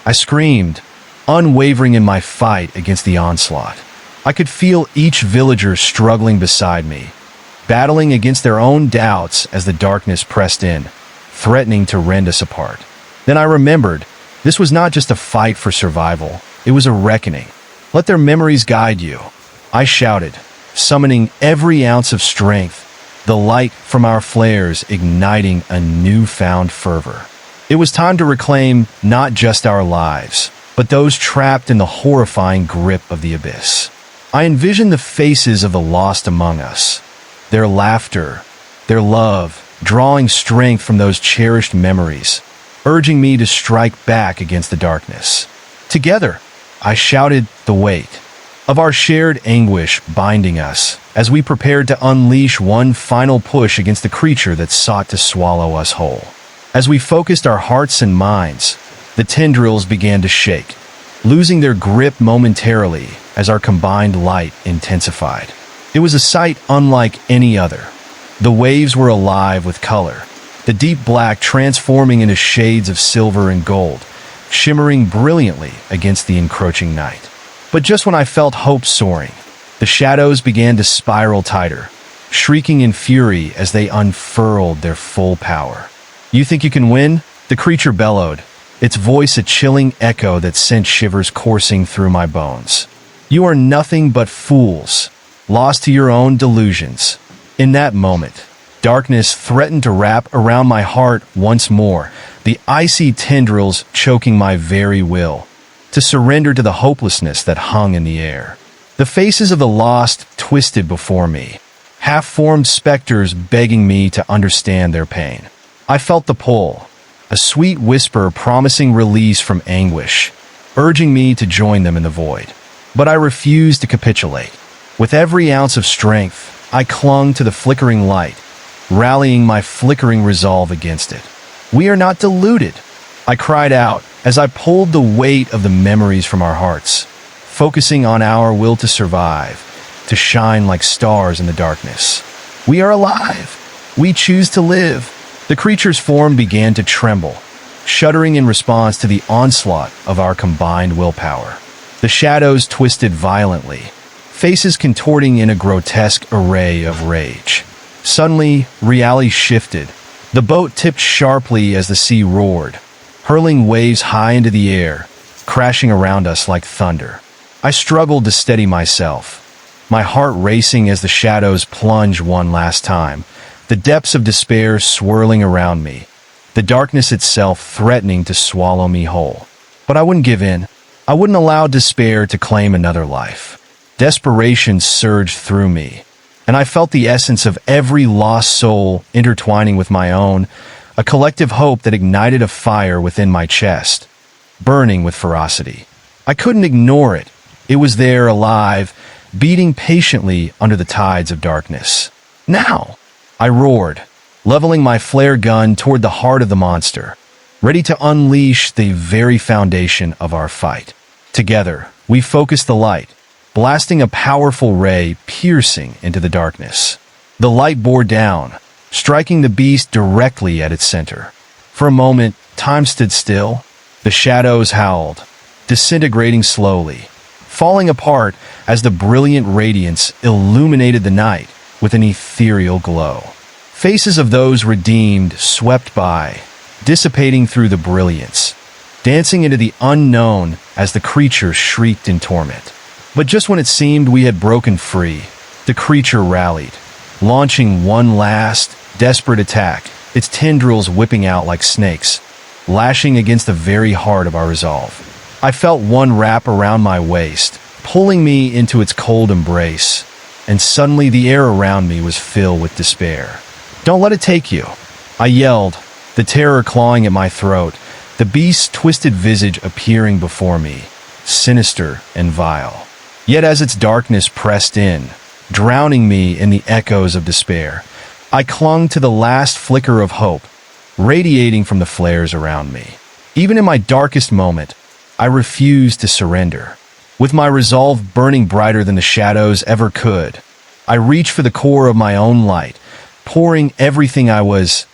I screamed, unwavering in my fight against the onslaught. I could feel each villager struggling beside me, battling against their own doubts as the darkness pressed in, threatening to rend us apart. Then I remembered, this was not just a fight for survival, it was a reckoning. "Let their memories guide you," I shouted, summoning every ounce of strength, the light from our flares igniting a newfound fervor. It was time to reclaim not just our lives, but those trapped in the horrifying grip of the abyss. I envisioned the faces of the lost among us, their laughter, their love, drawing strength from those cherished memories, urging me to strike back against the darkness. "Together!" I shouted the weight. of our shared anguish binding us as we prepared to unleash one final push against the creature that sought to swallow us whole. As we focused our hearts and minds, the tendrils began to shake, losing their grip momentarily as our combined light intensified. It was a sight unlike any other. The waves were alive with color, the deep black transforming into shades of silver and gold, shimmering brilliantly against the encroaching night. But just when I felt hope soaring, the shadows began to spiral tighter, shrieking in fury as they unfurled their full power. "You think you can win?" the creature bellowed, its voice a chilling echo that sent shivers coursing through my bones. "You are nothing but fools, lost to your own delusions." In that moment, darkness threatened to wrap around my heart once more, the icy tendrils choking my very will to surrender to the hopelessness that hung in the air. The faces of the lost twisted before me, half-formed specters begging me to understand their pain. I felt the pull, a sweet whisper promising release from anguish, urging me to join them in the void. But I refused to capitulate. With every ounce of strength, I clung to the flickering light, rallying my flickering resolve against it. "We are not deluded," I cried out as I pulled the weight of the memories from our hearts, focusing on our will to survive, to shine like stars in the darkness. "We are alive. We choose to live." The creature's form began to tremble, shuddering in response to the onslaught of our combined willpower. The shadows twisted violently, faces contorting in a grotesque array of rage. Suddenly, reality shifted. The boat tipped sharply as the sea roared, hurling waves high into the air, crashing around us like thunder. I struggled to steady myself, my heart racing as the shadows plunged one last time, the depths of despair swirling around me, the darkness itself threatening to swallow me whole. But I wouldn't give in. I wouldn't allow despair to claim another life. Desperation surged through me, and I felt the essence of every lost soul intertwining with my own, a collective hope that ignited a fire within my chest, burning with ferocity. I couldn't ignore it. It was there, alive, beating patiently under the tides of darkness. "Now!" I roared, leveling my flare gun toward the heart of the monster, ready to unleash the very foundation of our fight. Together, we focused the light, blasting a powerful ray piercing into the darkness. The light bore down, striking the beast directly at its center. For a moment, time stood still. The shadows howled, disintegrating slowly, falling apart as the brilliant radiance illuminated the night with an ethereal glow. Faces of those redeemed swept by, dissipating through the brilliance, dancing into the unknown as the creature shrieked in torment. But just when it seemed we had broken free, the creature rallied, launching one last, desperate attack, its tendrils whipping out like snakes, lashing against the very heart of our resolve. I felt one wrap around my waist, pulling me into its cold embrace, and suddenly the air around me was filled with despair. "Don't let it take you," I yelled, the terror clawing at my throat, the beast's twisted visage appearing before me, sinister and vile. Yet as its darkness pressed in, drowning me in the echoes of despair, I clung to the last flicker of hope, radiating from the flares around me. Even in my darkest moment, I refused to surrender. With my resolve burning brighter than the shadows ever could, I reached for the core of my own light, pouring everything I was,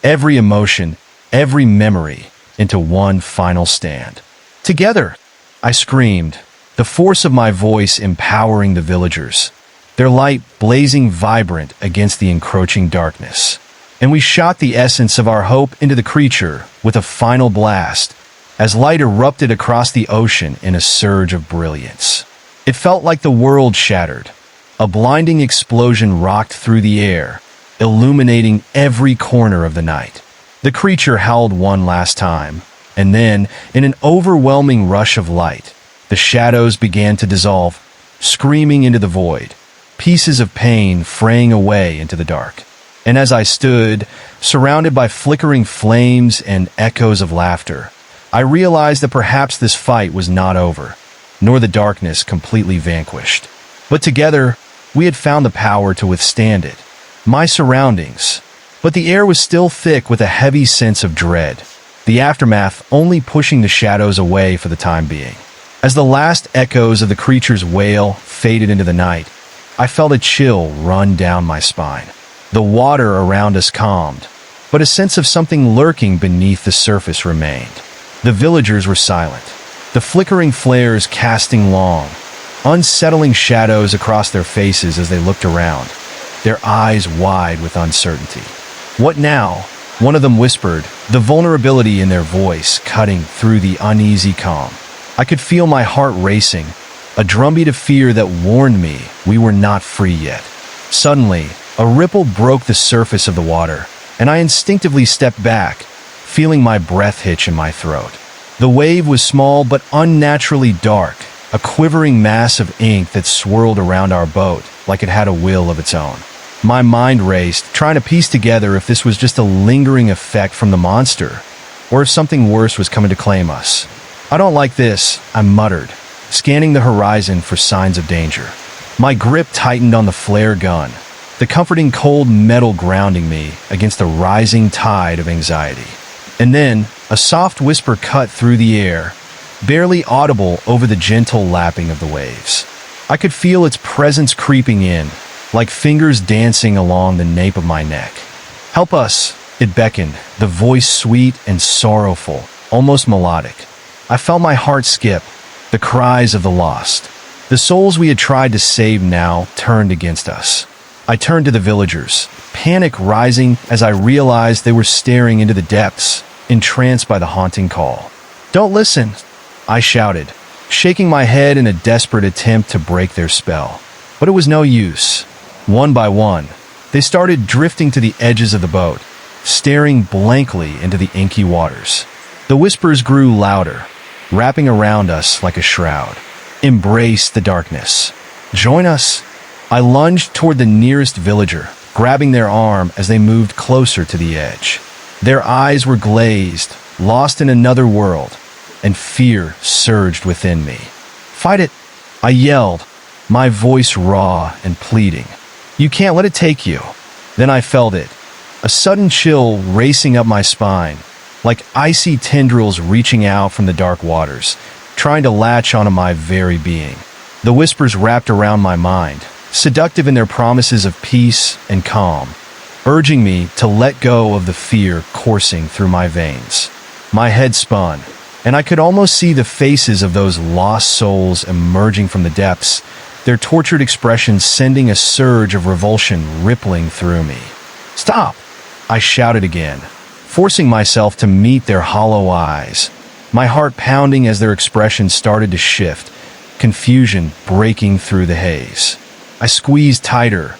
every emotion, every memory, into one final stand. "Together!" I screamed, the force of my voice empowering the villagers, their light blazing vibrant against the encroaching darkness. And we shot the essence of our hope into the creature with a final blast, as light erupted across the ocean in a surge of brilliance. It felt like the world shattered. A blinding explosion rocked through the air, illuminating every corner of the night. The creature howled one last time, and then, in an overwhelming rush of light, the shadows began to dissolve, screaming into the void, pieces of pain fraying away into the dark. And as I stood, surrounded by flickering flames and echoes of laughter, I realized that perhaps this fight was not over. nor the darkness completely vanquished. But together, we had found the power to withstand it. My surroundings. But the air was still thick with a heavy sense of dread, the aftermath only pushing the shadows away for the time being. As the last echoes of the creature's wail faded into the night, I felt a chill run down my spine. The water around us calmed, but a sense of something lurking beneath the surface remained. The villagers were silent, the flickering flares casting long, unsettling shadows across their faces as they looked around, their eyes wide with uncertainty. "What now?" one of them whispered, the vulnerability in their voice cutting through the uneasy calm. I could feel my heart racing, a drumbeat of fear that warned me we were not free yet. Suddenly, a ripple broke the surface of the water, and I instinctively stepped back, feeling my breath hitch in my throat. The wave was small but unnaturally dark, a quivering mass of ink that swirled around our boat like it had a will of its own. My mind raced, trying to piece together if this was just a lingering effect from the monster, or if something worse was coming to claim us. "I don't like this," I muttered, scanning the horizon for signs of danger. My grip tightened on the flare gun, the comforting cold metal grounding me against the rising tide of anxiety. And then, a soft whisper cut through the air, barely audible over the gentle lapping of the waves. I could feel its presence creeping in, like fingers dancing along the nape of my neck. "Help us," it beckoned, the voice sweet and sorrowful, almost melodic. I felt my heart skip, the cries of the lost. The souls we had tried to save now turned against us. I turned to the villagers, panic rising as I realized they were staring into the depths, entranced by the haunting call. "Don't listen," I shouted, shaking my head in a desperate attempt to break their spell. But it was no use. One by one, they started drifting to the edges of the boat, staring blankly into the inky waters. The whispers grew louder, wrapping around us like a shroud. "Embrace the darkness. Join us." I lunged toward the nearest villager, grabbing their arm as they moved closer to the edge. Their eyes were glazed, lost in another world, and fear surged within me. "Fight it," I yelled, my voice raw and pleading. "You can't let it take you." Then I felt it, a sudden chill racing up my spine, like icy tendrils reaching out from the dark waters, trying to latch onto my very being. The whispers wrapped around my mind, seductive in their promises of peace and calm, urging me to let go of the fear coursing through my veins. My head spun, and I could almost see the faces of those lost souls emerging from the depths, their tortured expressions sending a surge of revulsion rippling through me. "Stop!" I shouted again, forcing myself to meet their hollow eyes, my heart pounding as their expressions started to shift, confusion breaking through the haze. I squeezed tighter,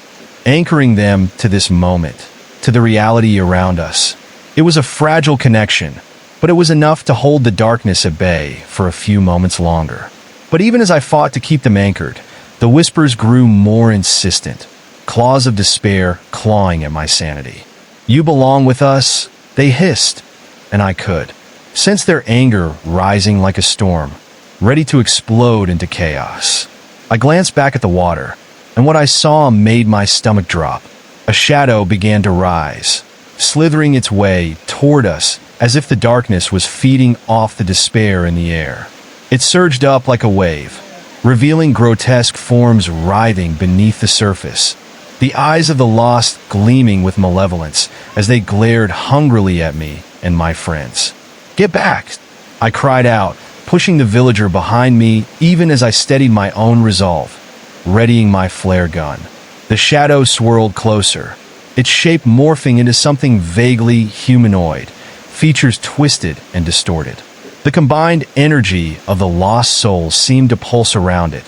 anchoring them to this moment, to the reality around us. It was a fragile connection, but it was enough to hold the darkness at bay for a few moments longer. But even as I fought to keep them anchored, the whispers grew more insistent, claws of despair clawing at my sanity. "You belong with us," they hissed, and I could sense their anger rising like a storm, ready to explode into chaos. I glanced back at the water, and what I saw made my stomach drop. A shadow began to rise, slithering its way toward us as if the darkness was feeding off the despair in the air. It surged up like a wave, revealing grotesque forms writhing beneath the surface, the eyes of the lost gleaming with malevolence as they glared hungrily at me and my friends. "Get back!" I cried out, pushing the villager behind me even as I steadied my own resolve, readying my flare gun. The shadow swirled closer, its shape morphing into something vaguely humanoid, features twisted and distorted. The combined energy of the lost soul seemed to pulse around it,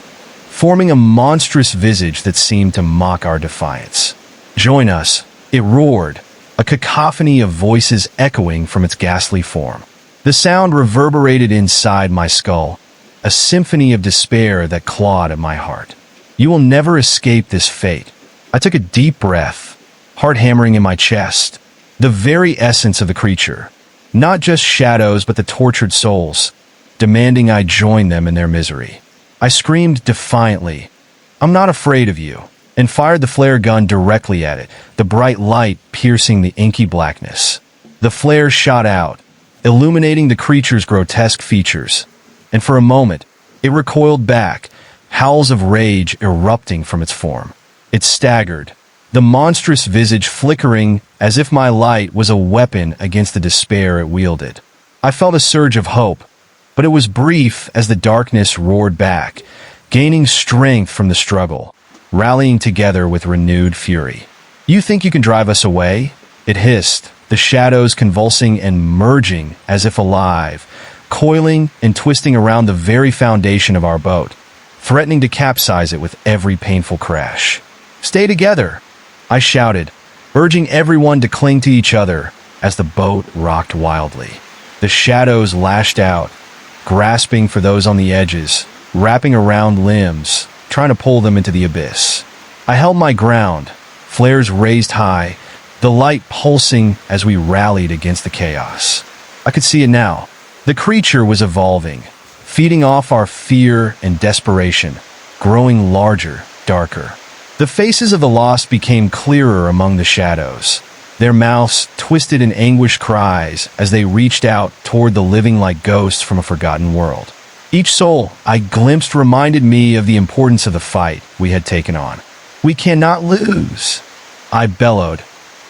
forming a monstrous visage that seemed to mock our defiance. "Join us," it roared, a cacophony of voices echoing from its ghastly form. The sound reverberated inside my skull, a symphony of despair that clawed at my heart. "You will never escape this fate." I took a deep breath, heart hammering in my chest. The very essence of the creature, not just shadows but the tortured souls, demanding I join them in their misery. I screamed defiantly, "I'm not afraid of you," and fired the flare gun directly at it, the bright light piercing the inky blackness. The flare shot out, illuminating the creature's grotesque features, and for a moment, it recoiled back, howls of rage erupting from its form. It staggered, the monstrous visage flickering as if my light was a weapon against the despair it wielded. I felt a surge of hope, but it was brief as the darkness roared back, gaining strength from the struggle, rallying together with renewed fury. "You think you can drive us away?" It hissed, the shadows convulsing and merging as if alive, coiling and twisting around the very foundation of our boat, threatening to capsize it with every painful crash. "Stay together," I shouted, urging everyone to cling to each other as the boat rocked wildly. The shadows lashed out, grasping for those on the edges, wrapping around limbs, trying to pull them into the abyss. I held my ground, flares raised high, the light pulsing as we rallied against the chaos. I could see it now. The creature was evolving, feeding off our fear and desperation, growing larger, darker. The faces of the lost became clearer among the shadows, their mouths twisted in anguished cries as they reached out toward the living like ghosts from a forgotten world. Each soul I glimpsed reminded me of the importance of the fight we had taken on. "We cannot lose," I bellowed,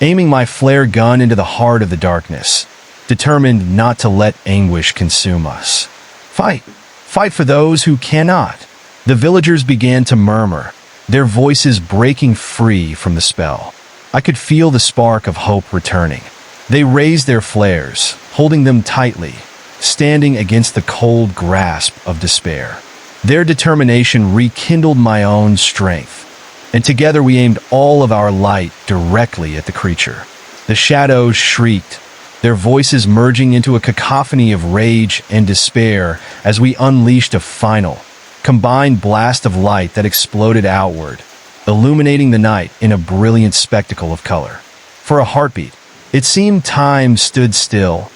aiming my flare gun into the heart of the darkness, determined not to let anguish consume us. "Fight! Fight for those who cannot!" The villagers began to murmur, their voices breaking free from the spell. I could feel the spark of hope returning. They raised their flares, holding them tightly, standing against the cold grasp of despair. Their determination rekindled my own strength, and together we aimed all of our light directly at the creature. The shadows shrieked, their voices merging into a cacophony of rage and despair as we unleashed a final, combined blast of light that exploded outward, illuminating the night in a brilliant spectacle of color. For a heartbeat, it seemed time stood still,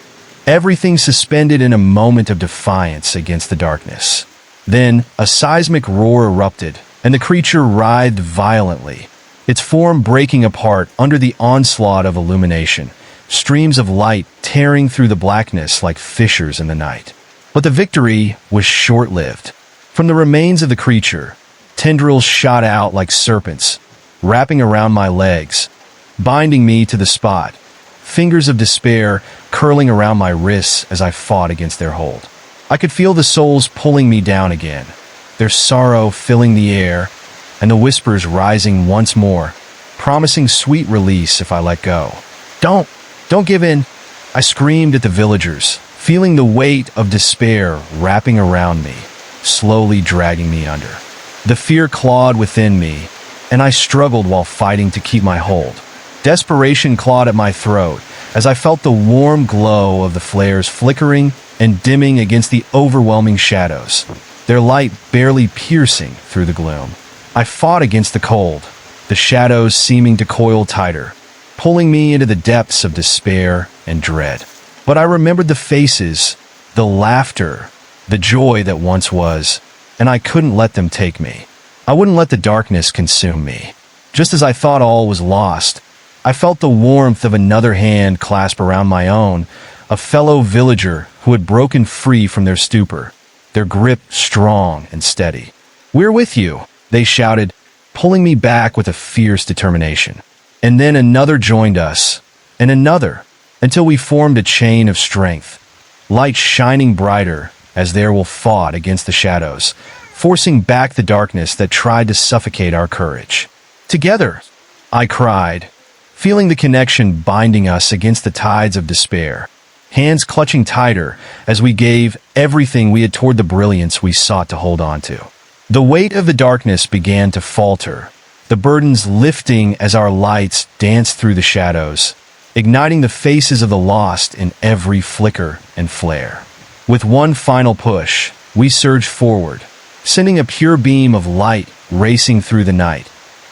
everything suspended in a moment of defiance against the darkness. Then, a seismic roar erupted, and the creature writhed violently, its form breaking apart under the onslaught of illumination, streams of light tearing through the blackness like fissures in the night. But the victory was short-lived. From the remains of the creature, tendrils shot out like serpents, wrapping around my legs, binding me to the spot, fingers of despair curling around my wrists as I fought against their hold. I could feel the souls pulling me down again, their sorrow filling the air, and the whispers rising once more, promising sweet release if I let go. Don't give in," I screamed at the villagers, feeling the weight of despair wrapping around me, slowly dragging me under. The fear clawed within me, and I struggled while fighting to keep my hold. Desperation clawed at my throat as I felt the warm glow of the flares flickering and dimming against the overwhelming shadows, their light barely piercing through the gloom. I fought against the cold, the shadows seeming to coil tighter, pulling me into the depths of despair and dread. But I remembered the faces, the laughter, the joy that once was, and I couldn't let them take me. I wouldn't let the darkness consume me. Just as I thought all was lost, I felt the warmth of another hand clasp around my own, a fellow villager who had broken free from their stupor, their grip strong and steady. "We're with you," they shouted, pulling me back with a fierce determination. And then another joined us, and another, until we formed a chain of strength, light shining brighter as the air fought against the shadows, forcing back the darkness that tried to suffocate our courage. "Together," I cried, feeling the connection binding us against the tides of despair, hands clutching tighter as we gave everything we had toward the brilliance we sought to hold on to. The weight of the darkness began to falter, the burdens lifting as our lights danced through the shadows, igniting the faces of the lost in every flicker and flare. With one final push, we surged forward, sending a pure beam of light racing through the night,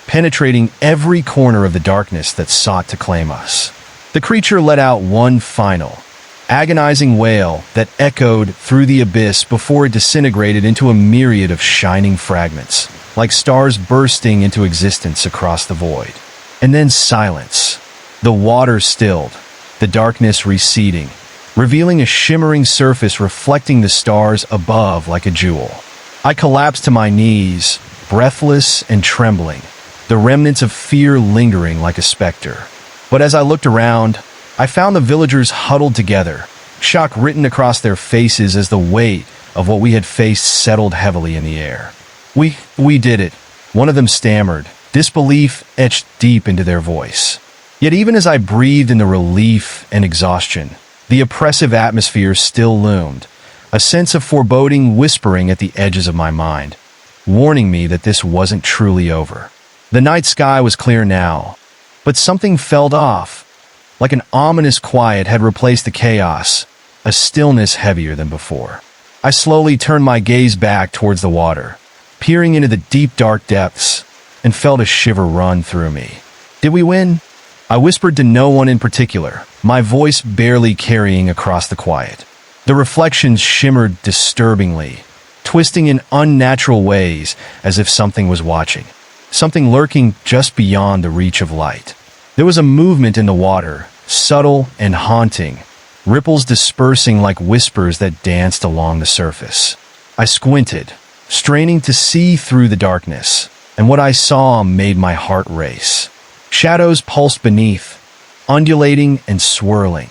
penetrating every corner of the darkness that sought to claim us. The creature let out one final, agonizing wail that echoed through the abyss before it disintegrated into a myriad of shining fragments, like stars bursting into existence across the void. And then silence. The water stilled, the darkness receding, revealing a shimmering surface reflecting the stars above like a jewel. I collapsed to my knees, breathless and trembling, the remnants of fear lingering like a specter. But as I looked around, I found the villagers huddled together, shock written across their faces as the weight of what we had faced settled heavily in the air. We did it, one of them stammered, disbelief etched deep into their voice. Yet even as I breathed in the relief and exhaustion, the oppressive atmosphere still loomed, a sense of foreboding whispering at the edges of my mind, warning me that this wasn't truly over. The night sky was clear now, but something felt off, like an ominous quiet had replaced the chaos, a stillness heavier than before. I slowly turned my gaze back towards the water, peering into the deep dark depths, and felt a shiver run through me. Did we win? I whispered to no one in particular, my voice barely carrying across the quiet. The reflections shimmered disturbingly, twisting in unnatural ways as if something was watching, something lurking just beyond the reach of light. There was a movement in the water, subtle and haunting, ripples dispersing like whispers that danced along the surface. I squinted, straining to see through the darkness, and what I saw made my heart race. Shadows pulsed beneath, undulating and swirling,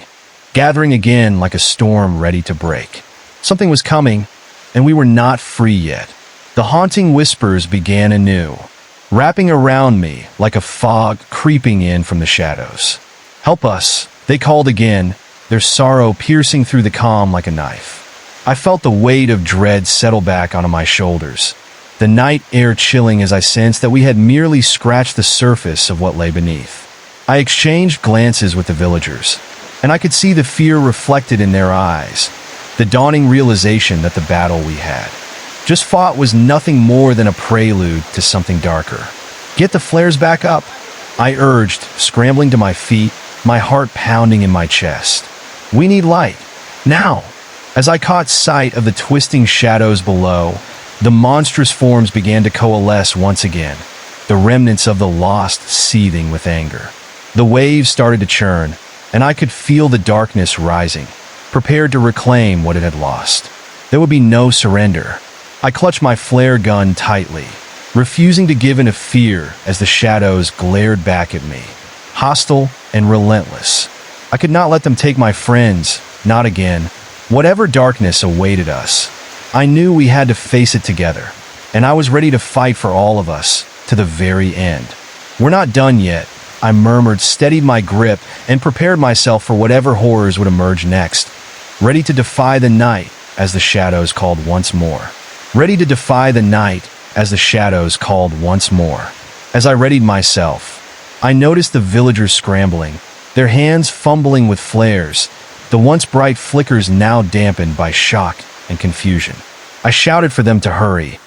gathering again like a storm ready to break. Something was coming, and we were not free yet. The haunting whispers began anew, wrapping around me like a fog creeping in from the shadows. "Help us," they called again, their sorrow piercing through the calm like a knife. I felt the weight of dread settle back onto my shoulders, the night air chilling as I sensed that we had merely scratched the surface of what lay beneath. I exchanged glances with the villagers, and I could see the fear reflected in their eyes, the dawning realization that the battle we had just fought was nothing more than a prelude to something darker. "Get the flares back up," I urged, scrambling to my feet, my heart pounding in my chest. "We need light. Now!" As I caught sight of the twisting shadows below, the monstrous forms began to coalesce once again, the remnants of the lost seething with anger. The waves started to churn, and I could feel the darkness rising, prepared to reclaim what it had lost. There would be no surrender. I clutched my flare gun tightly, refusing to give in to fear as the shadows glared back at me, hostile and relentless. I could not let them take my friends, not again. Whatever darkness awaited us, I knew we had to face it together, and I was ready to fight for all of us, to the very end. "We're not done yet," I murmured, steadied my grip, and prepared myself for whatever horrors would emerge next, ready to defy the night as the shadows called once more. Ready to defy the night as the shadows called once more. As I readied myself, I noticed the villagers scrambling, their hands fumbling with flares, the once bright flickers now dampened by shock and confusion. I shouted for them to hurry,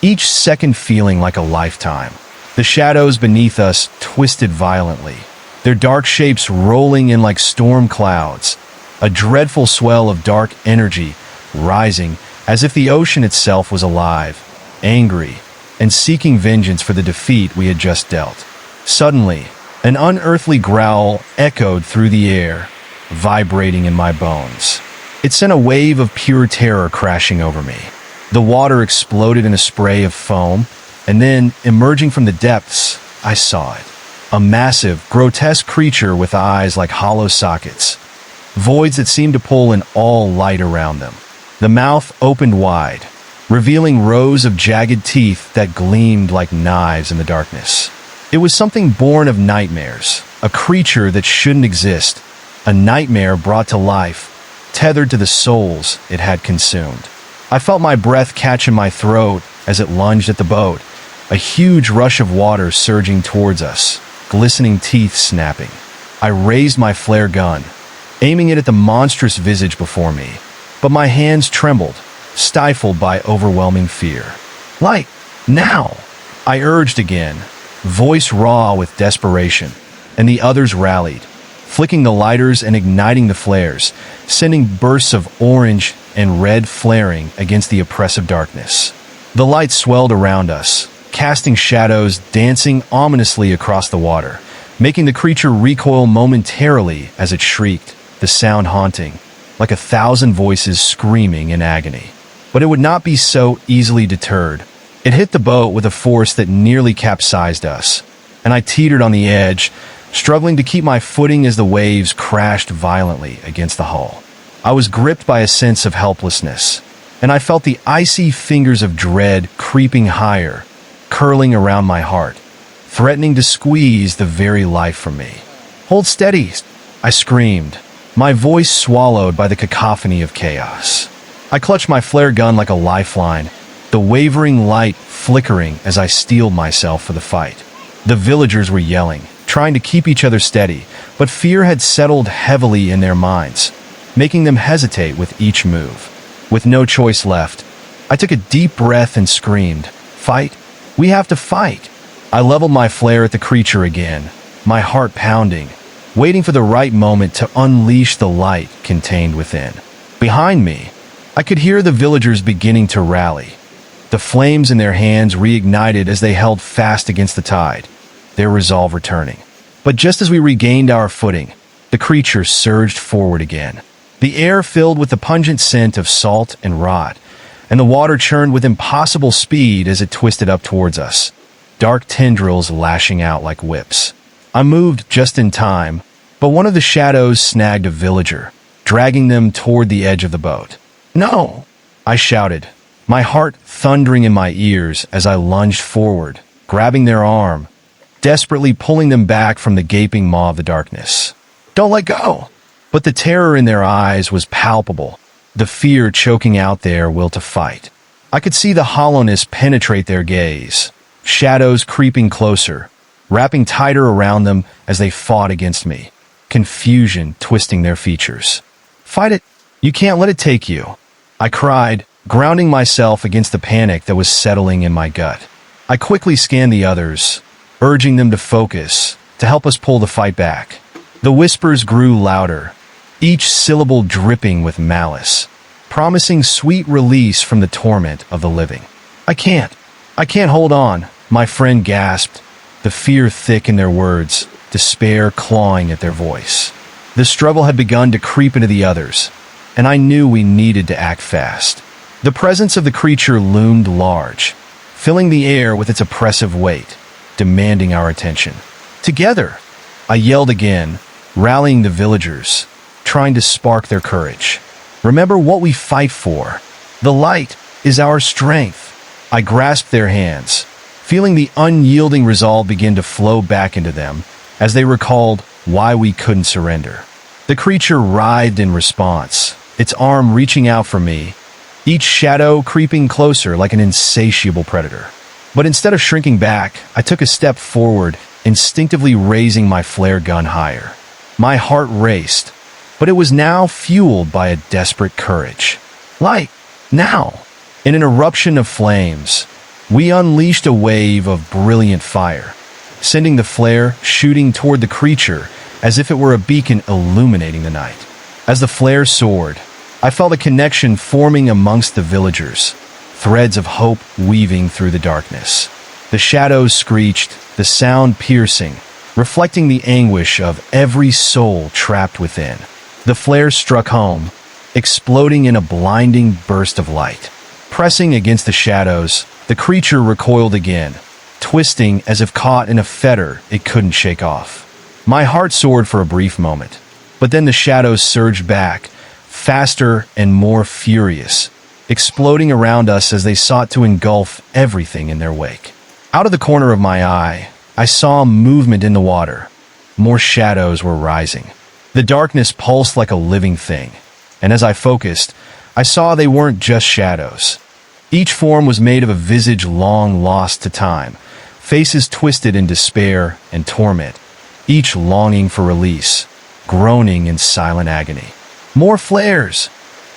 each second feeling like a lifetime. The shadows beneath us twisted violently, their dark shapes rolling in like storm clouds, a dreadful swell of dark energy rising as if the ocean itself was alive, angry, and seeking vengeance for the defeat we had just dealt. Suddenly, an unearthly growl echoed through the air, vibrating in my bones. It sent a wave of pure terror crashing over me. The water exploded in a spray of foam, and then, emerging from the depths, I saw it. A massive, grotesque creature with eyes like hollow sockets, voids that seemed to pull in all light around them. The mouth opened wide, revealing rows of jagged teeth that gleamed like knives in the darkness. It was something born of nightmares, a creature that shouldn't exist, a nightmare brought to life, tethered to the souls it had consumed. I felt my breath catch in my throat as it lunged at the boat, a huge rush of water surging towards us, glistening teeth snapping. I raised my flare gun, aiming it at the monstrous visage before me, but my hands trembled, stifled by overwhelming fear. "Light, now!" I urged again, voice raw with desperation, and the others rallied, flicking the lighters and igniting the flares, sending bursts of orange and red flaring against the oppressive darkness. The light swelled around us, casting shadows dancing ominously across the water, making the creature recoil momentarily as it shrieked, the sound haunting, like 1,000 voices screaming in agony. But it would not be so easily deterred. It hit the boat with a force that nearly capsized us, and I teetered on the edge, struggling to keep my footing as the waves crashed violently against the hull. I was gripped by a sense of helplessness, and I felt the icy fingers of dread creeping higher, curling around my heart, threatening to squeeze the very life from me. "Hold steady!" I screamed, my voice swallowed by the cacophony of chaos. I clutched my flare gun like a lifeline, the wavering light flickering as I steeled myself for the fight. The villagers were yelling, trying to keep each other steady, but fear had settled heavily in their minds, making them hesitate with each move. With no choice left, I took a deep breath and screamed, "Fight! We have to fight!" I leveled my flare at the creature again, my heart pounding, waiting for the right moment to unleash the light contained within. Behind me, I could hear the villagers beginning to rally. The flames in their hands reignited as they held fast against the tide, their resolve returning. But just as we regained our footing, the creature surged forward again. The air filled with the pungent scent of salt and rot, and the water churned with impossible speed as it twisted up towards us, dark tendrils lashing out like whips. I moved just in time, but one of the shadows snagged a villager, dragging them toward the edge of the boat. "No!" I shouted, my heart thundering in my ears as I lunged forward, grabbing their arm, desperately pulling them back from the gaping maw of the darkness. "Don't let go!" But the terror in their eyes was palpable, the fear choking out their will to fight. I could see the hollowness penetrate their gaze, shadows creeping closer, wrapping tighter around them as they fought against me, confusion twisting their features. "Fight it! You can't let it take you!" I cried, grounding myself against the panic that was settling in my gut. I quickly scanned the others, urging them to focus, to help us pull the fight back. The whispers grew louder, each syllable dripping with malice, promising sweet release from the torment of the living. I can't hold on," my friend gasped, the fear thick in their words, despair clawing at their voice. The struggle had begun to creep into the others, and I knew we needed to act fast. The presence of the creature loomed large, filling the air with its oppressive weight, demanding our attention. "Together!" I yelled again, rallying the villagers, trying to spark their courage. "Remember what we fight for. The light is our strength." I grasped their hands, feeling the unyielding resolve begin to flow back into them as they recalled why we couldn't surrender. The creature writhed in response, its arm reaching out for me, each shadow creeping closer like an insatiable predator. But instead of shrinking back, I took a step forward, instinctively raising my flare gun higher. My heart raced, but it was now fueled by a desperate courage. "Light! Now!" In an eruption of flames, we unleashed a wave of brilliant fire, sending the flare shooting toward the creature as if it were a beacon illuminating the night. As the flare soared, I felt a connection forming amongst the villagers, threads of hope weaving through the darkness. The shadows screeched, the sound piercing, reflecting the anguish of every soul trapped within. The flare struck home, exploding in a blinding burst of light. Pressing against the shadows, the creature recoiled again, twisting as if caught in a fetter it couldn't shake off. My heart soared for a brief moment, but then the shadows surged back, faster and more furious, exploding around us as they sought to engulf everything in their wake. Out of the corner of my eye, I saw movement in the water. More shadows were rising. The darkness pulsed like a living thing, and as I focused, I saw they weren't just shadows. Each form was made of a visage long lost to time, faces twisted in despair and torment, each longing for release, groaning in silent agony. "More flares!"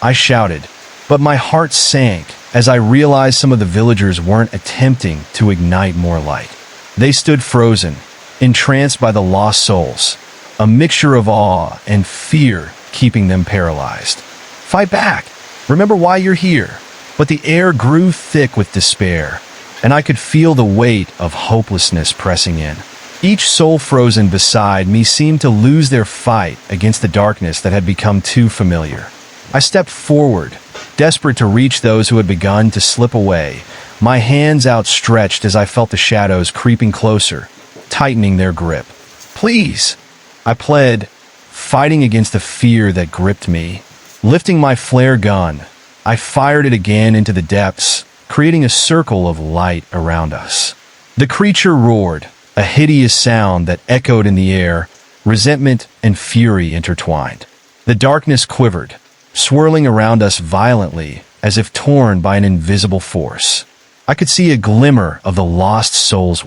I shouted, but my heart sank as I realized some of the villagers weren't attempting to ignite more light. They stood frozen, entranced by the lost souls, a mixture of awe and fear keeping them paralyzed. Fight back! Remember why you're here. But the air grew thick with despair, and I could feel the weight of hopelessness pressing in. Each soul frozen beside me seemed to lose their fight against the darkness that had become too familiar. I stepped forward, desperate to reach those who had begun to slip away, my hands outstretched as I felt the shadows creeping closer, tightening their grip. "Please," I pled, fighting against the fear that gripped me. Lifting my flare gun, I fired it again into the depths, creating a circle of light around us. The creature roared, a hideous sound that echoed in the air, resentment and fury intertwined. The darkness quivered, swirling around us violently, as if torn by an invisible force. I could see a glimmer of the lost souls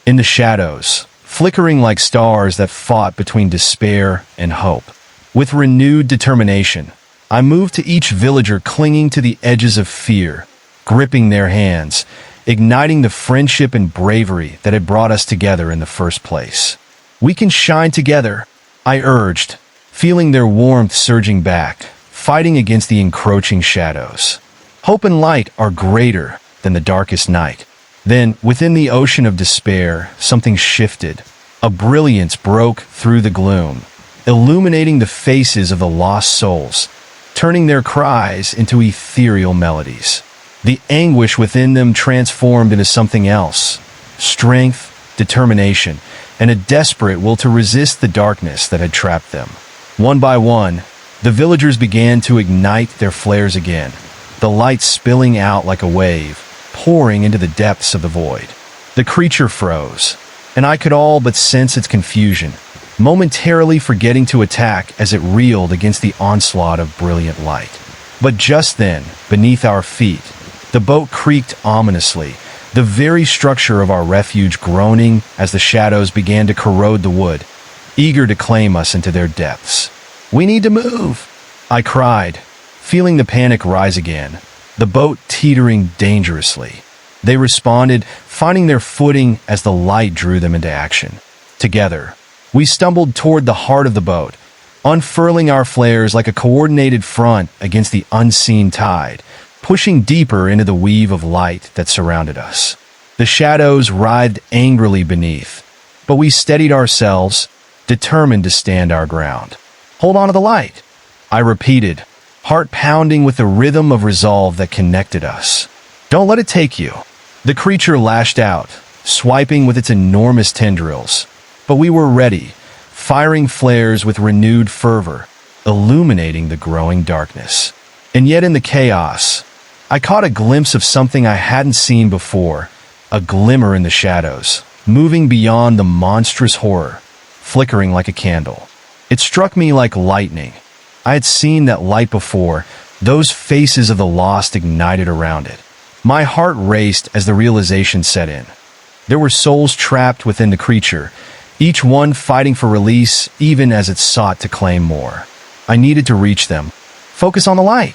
in the shadows, flickering like stars that fought between despair and hope. With renewed determination, I moved to each villager clinging to the edges of fear, gripping their hands, igniting the friendship and bravery that had brought us together in the first place. "We can shine together," I urged, feeling their warmth surging back, fighting against the encroaching shadows. Hope and light are greater than the darkest night. Then, within the ocean of despair, something shifted. A brilliance broke through the gloom, illuminating the faces of the lost souls, turning their cries into ethereal melodies. The anguish within them transformed into something else: strength, determination, and a desperate will to resist the darkness that had trapped them. One by one, the villagers began to ignite their flares again, the light spilling out like a wave, pouring into the depths of the void. The creature froze, and I could all but sense its confusion, momentarily forgetting to attack as it reeled against the onslaught of brilliant light. But just then, beneath our feet, the boat creaked ominously, the very structure of our refuge groaning as the shadows began to corrode the wood, eager to claim us into their depths. "We need to move," I cried, feeling the panic rise again, the boat teetering dangerously. They responded, finding their footing as the light drew them into action. Together, we stumbled toward the heart of the boat, unfurling our flares like a coordinated front against the unseen tide, pushing deeper into the weave of light that surrounded us. The shadows writhed angrily beneath, but we steadied ourselves, determined to stand our ground. "Hold on to the light," I repeated, heart pounding with the rhythm of resolve that connected us. "Don't let it take you." The creature lashed out, swiping with its enormous tendrils. But we were ready, firing flares with renewed fervor, illuminating the growing darkness. And yet in the chaos, I caught a glimpse of something I hadn't seen before, a glimmer in the shadows, moving beyond the monstrous horror, flickering like a candle. It struck me like lightning. I had seen that light before, those faces of the lost ignited around it. My heart raced as the realization set in. There were souls trapped within the creature, each one fighting for release even as it sought to claim more. I needed to reach them. "Focus on the light,"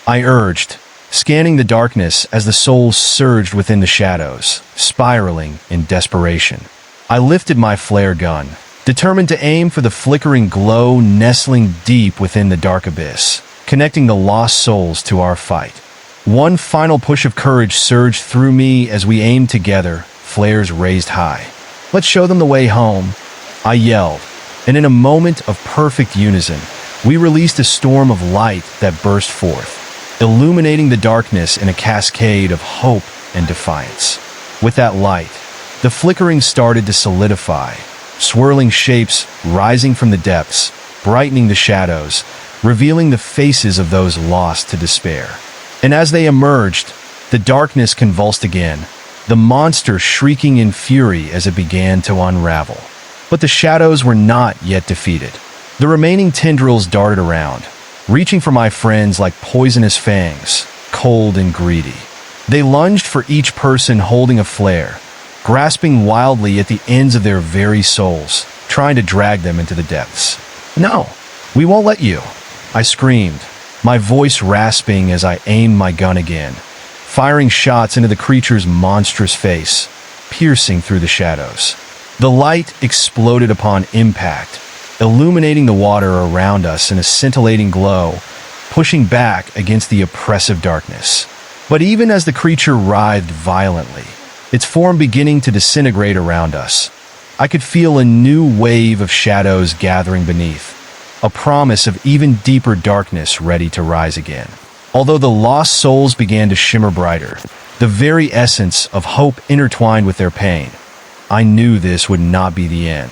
I urged, scanning the darkness as the souls surged within the shadows, spiraling in desperation. I lifted my flare gun, determined to aim for the flickering glow nestling deep within the dark abyss, connecting the lost souls to our fight. One final push of courage surged through me as we aimed together, flares raised high. "Let's show them the way home," I yelled, and in a moment of perfect unison, we released a storm of light that burst forth, illuminating the darkness in a cascade of hope and defiance. With that light, the flickering started to solidify, swirling shapes rising from the depths, brightening the shadows, revealing the faces of those lost to despair. And as they emerged, the darkness convulsed again, the monster shrieking in fury as it began to unravel. But the shadows were not yet defeated. The remaining tendrils darted around, reaching for my friends like poisonous fangs, cold and greedy. They lunged for each person holding a flare, grasping wildly at the ends of their very souls, trying to drag them into the depths. "No, we won't let you," I screamed, my voice rasping as I aimed my gun again, firing shots into the creature's monstrous face, piercing through the shadows. The light exploded upon impact, illuminating the water around us in a scintillating glow, pushing back against the oppressive darkness. But even as the creature writhed violently, its form beginning to disintegrate around us, I could feel a new wave of shadows gathering beneath, a promise of even deeper darkness ready to rise again. Although the lost souls began to shimmer brighter, the very essence of hope intertwined with their pain, I knew this would not be the end.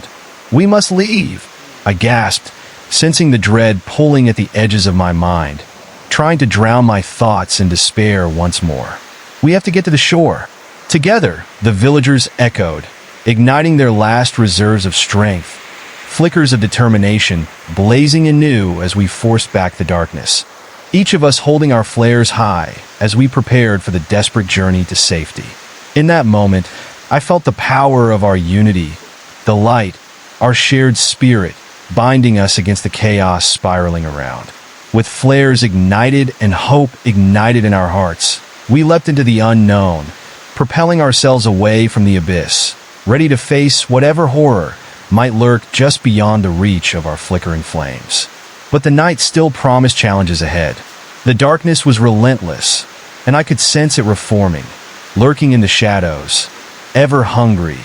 "We must leave," I gasped, sensing the dread pulling at the edges of my mind, trying to drown my thoughts in despair once more. "We have to get to the shore." Together, the villagers echoed, igniting their last reserves of strength, flickers of determination blazing anew as we forced back the darkness, each of us holding our flares high as we prepared for the desperate journey to safety. In that moment, I felt the power of our unity, the light, our shared spirit, binding us against the chaos spiraling around. With flares ignited and hope ignited in our hearts, we leapt into the unknown, propelling ourselves away from the abyss, ready to face whatever horror might lurk just beyond the reach of our flickering flames. But the night still promised challenges ahead. The darkness was relentless, and I could sense it reforming, lurking in the shadows, ever hungry,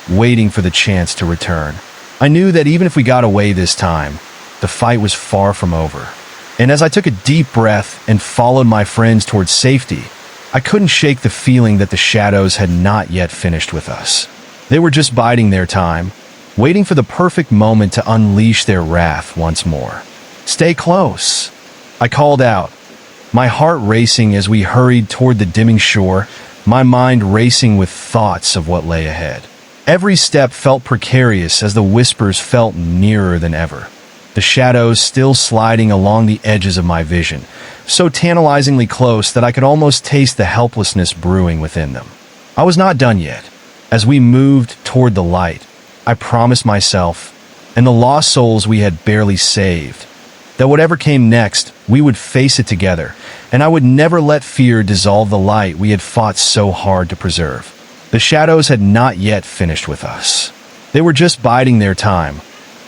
waiting for the chance to return. I knew that even if we got away this time, the fight was far from over. And as I took a deep breath and followed my friends towards safety, I couldn't shake the feeling that the shadows had not yet finished with us. They were just biding their time, waiting for the perfect moment to unleash their wrath once more. "Stay close," I called out, my heart racing as we hurried toward the dimming shore, my mind racing with thoughts of what lay ahead. Every step felt precarious as the whispers felt nearer than ever, the shadows still sliding along the edges of my vision, so tantalizingly close that I could almost taste the helplessness brewing within them. I was not done yet. As we moved toward the light, I promised myself, and the lost souls we had barely saved, that whatever came next, we would face it together, and I would never let fear dissolve the light we had fought so hard to preserve. The shadows had not yet finished with us. They were just biding their time,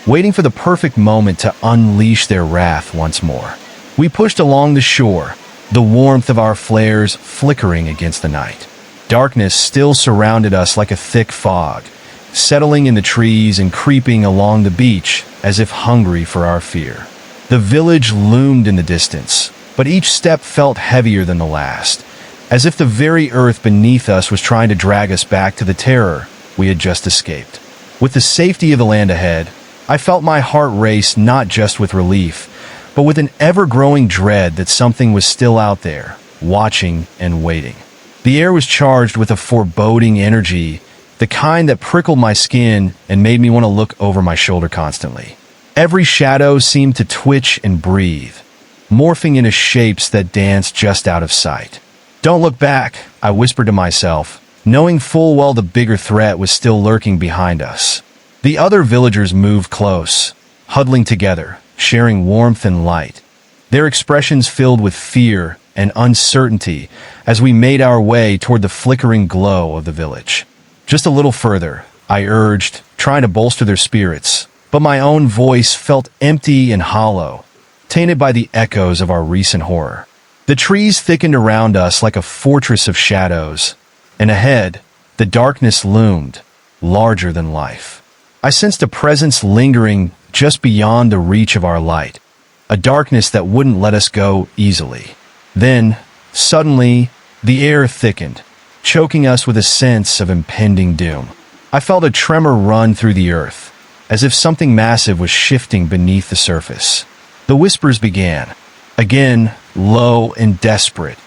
waiting for the perfect moment to unleash their wrath once more. We pushed along the shore, the warmth of our flares flickering against the night. Darkness still surrounded us like a thick fog, settling in the trees and creeping along the beach as if hungry for our fear. The village loomed in the distance, but each step felt heavier than the last, as if the very earth beneath us was trying to drag us back to the terror we had just escaped. With the safety of the land ahead, I felt my heart race not just with relief, but with an ever-growing dread that something was still out there, watching and waiting. The air was charged with a foreboding energy, the kind that prickled my skin and made me want to look over my shoulder constantly. Every shadow seemed to twitch and breathe, morphing into shapes that danced just out of sight. "Don't look back," I whispered to myself, knowing full well the bigger threat was still lurking behind us. The other villagers moved close, huddling together, sharing warmth and light, their expressions filled with fear and uncertainty as we made our way toward the flickering glow of the village. "Just a little further," I urged, trying to bolster their spirits, but my own voice felt empty and hollow, tainted by the echoes of our recent horror. The trees thickened around us like a fortress of shadows, and ahead, the darkness loomed, larger than life. I sensed a presence lingering just beyond the reach of our light, a darkness that wouldn't let us go easily. Then, suddenly, the air thickened, choking us with a sense of impending doom. I felt a tremor run through the earth, as if something massive was shifting beneath the surface. The whispers began, again, low and desperate,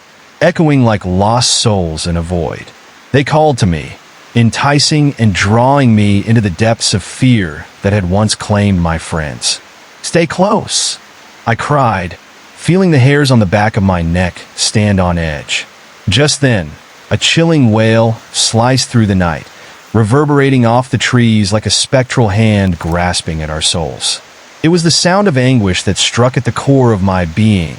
echoing like lost souls in a void. They called to me, enticing and drawing me into the depths of fear that had once claimed my friends. "Stay close," I cried, feeling the hairs on the back of my neck stand on edge. Just then, a chilling wail sliced through the night, reverberating off the trees like a spectral hand grasping at our souls. It was the sound of anguish that struck at the core of my being,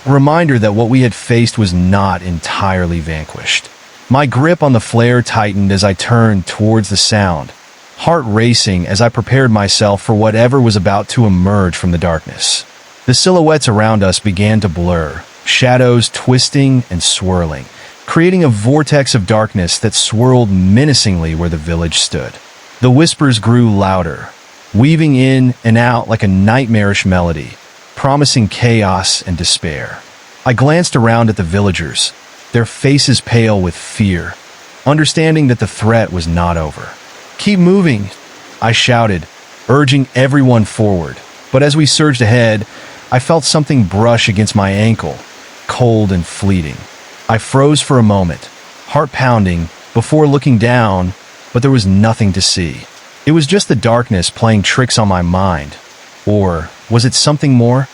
a reminder that what we had faced was not entirely vanquished. My grip on the flare tightened as I turned towards the sound, heart racing as I prepared myself for whatever was about to emerge from the darkness. The silhouettes around us began to blur, shadows twisting and swirling, creating a vortex of darkness that swirled menacingly where the village stood. The whispers grew louder, weaving in and out like a nightmarish melody, promising chaos and despair. I glanced around at the villagers, their faces pale with fear, understanding that the threat was not over. "Keep moving," I shouted, urging everyone forward. But as we surged ahead, I felt something brush against my ankle, cold and fleeting. I froze for a moment, heart pounding, before looking down, but there was nothing to see. It was just the darkness playing tricks on my mind. Or was it something more?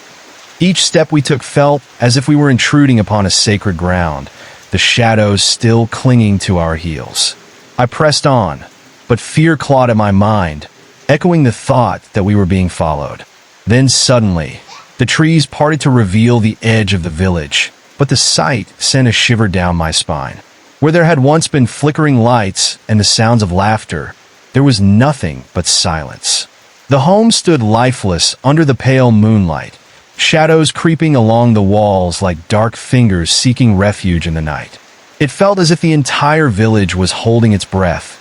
Each step we took felt as if we were intruding upon a sacred ground, the shadows still clinging to our heels. I pressed on, but fear clawed at my mind, echoing the thought that we were being followed. Then suddenly, the trees parted to reveal the edge of the village, but the sight sent a shiver down my spine. Where there had once been flickering lights and the sounds of laughter, there was nothing but silence. The home stood lifeless under the pale moonlight, shadows creeping along the walls like dark fingers seeking refuge in the night. It felt as if the entire village was holding its breath,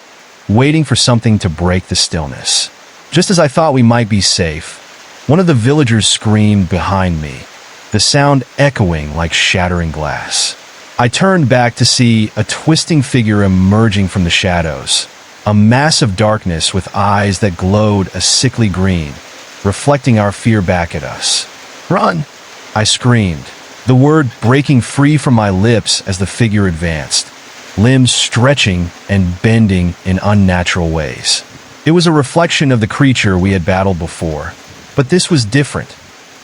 waiting for something to break the stillness. Just as I thought we might be safe, one of the villagers screamed behind me, the sound echoing like shattering glass. I turned back to see a twisting figure emerging from the shadows, a mass of darkness with eyes that glowed a sickly green, reflecting our fear back at us. "Run!" I screamed, the word breaking free from my lips as the figure advanced, limbs stretching and bending in unnatural ways. It was a reflection of the creature we had battled before, but this was different,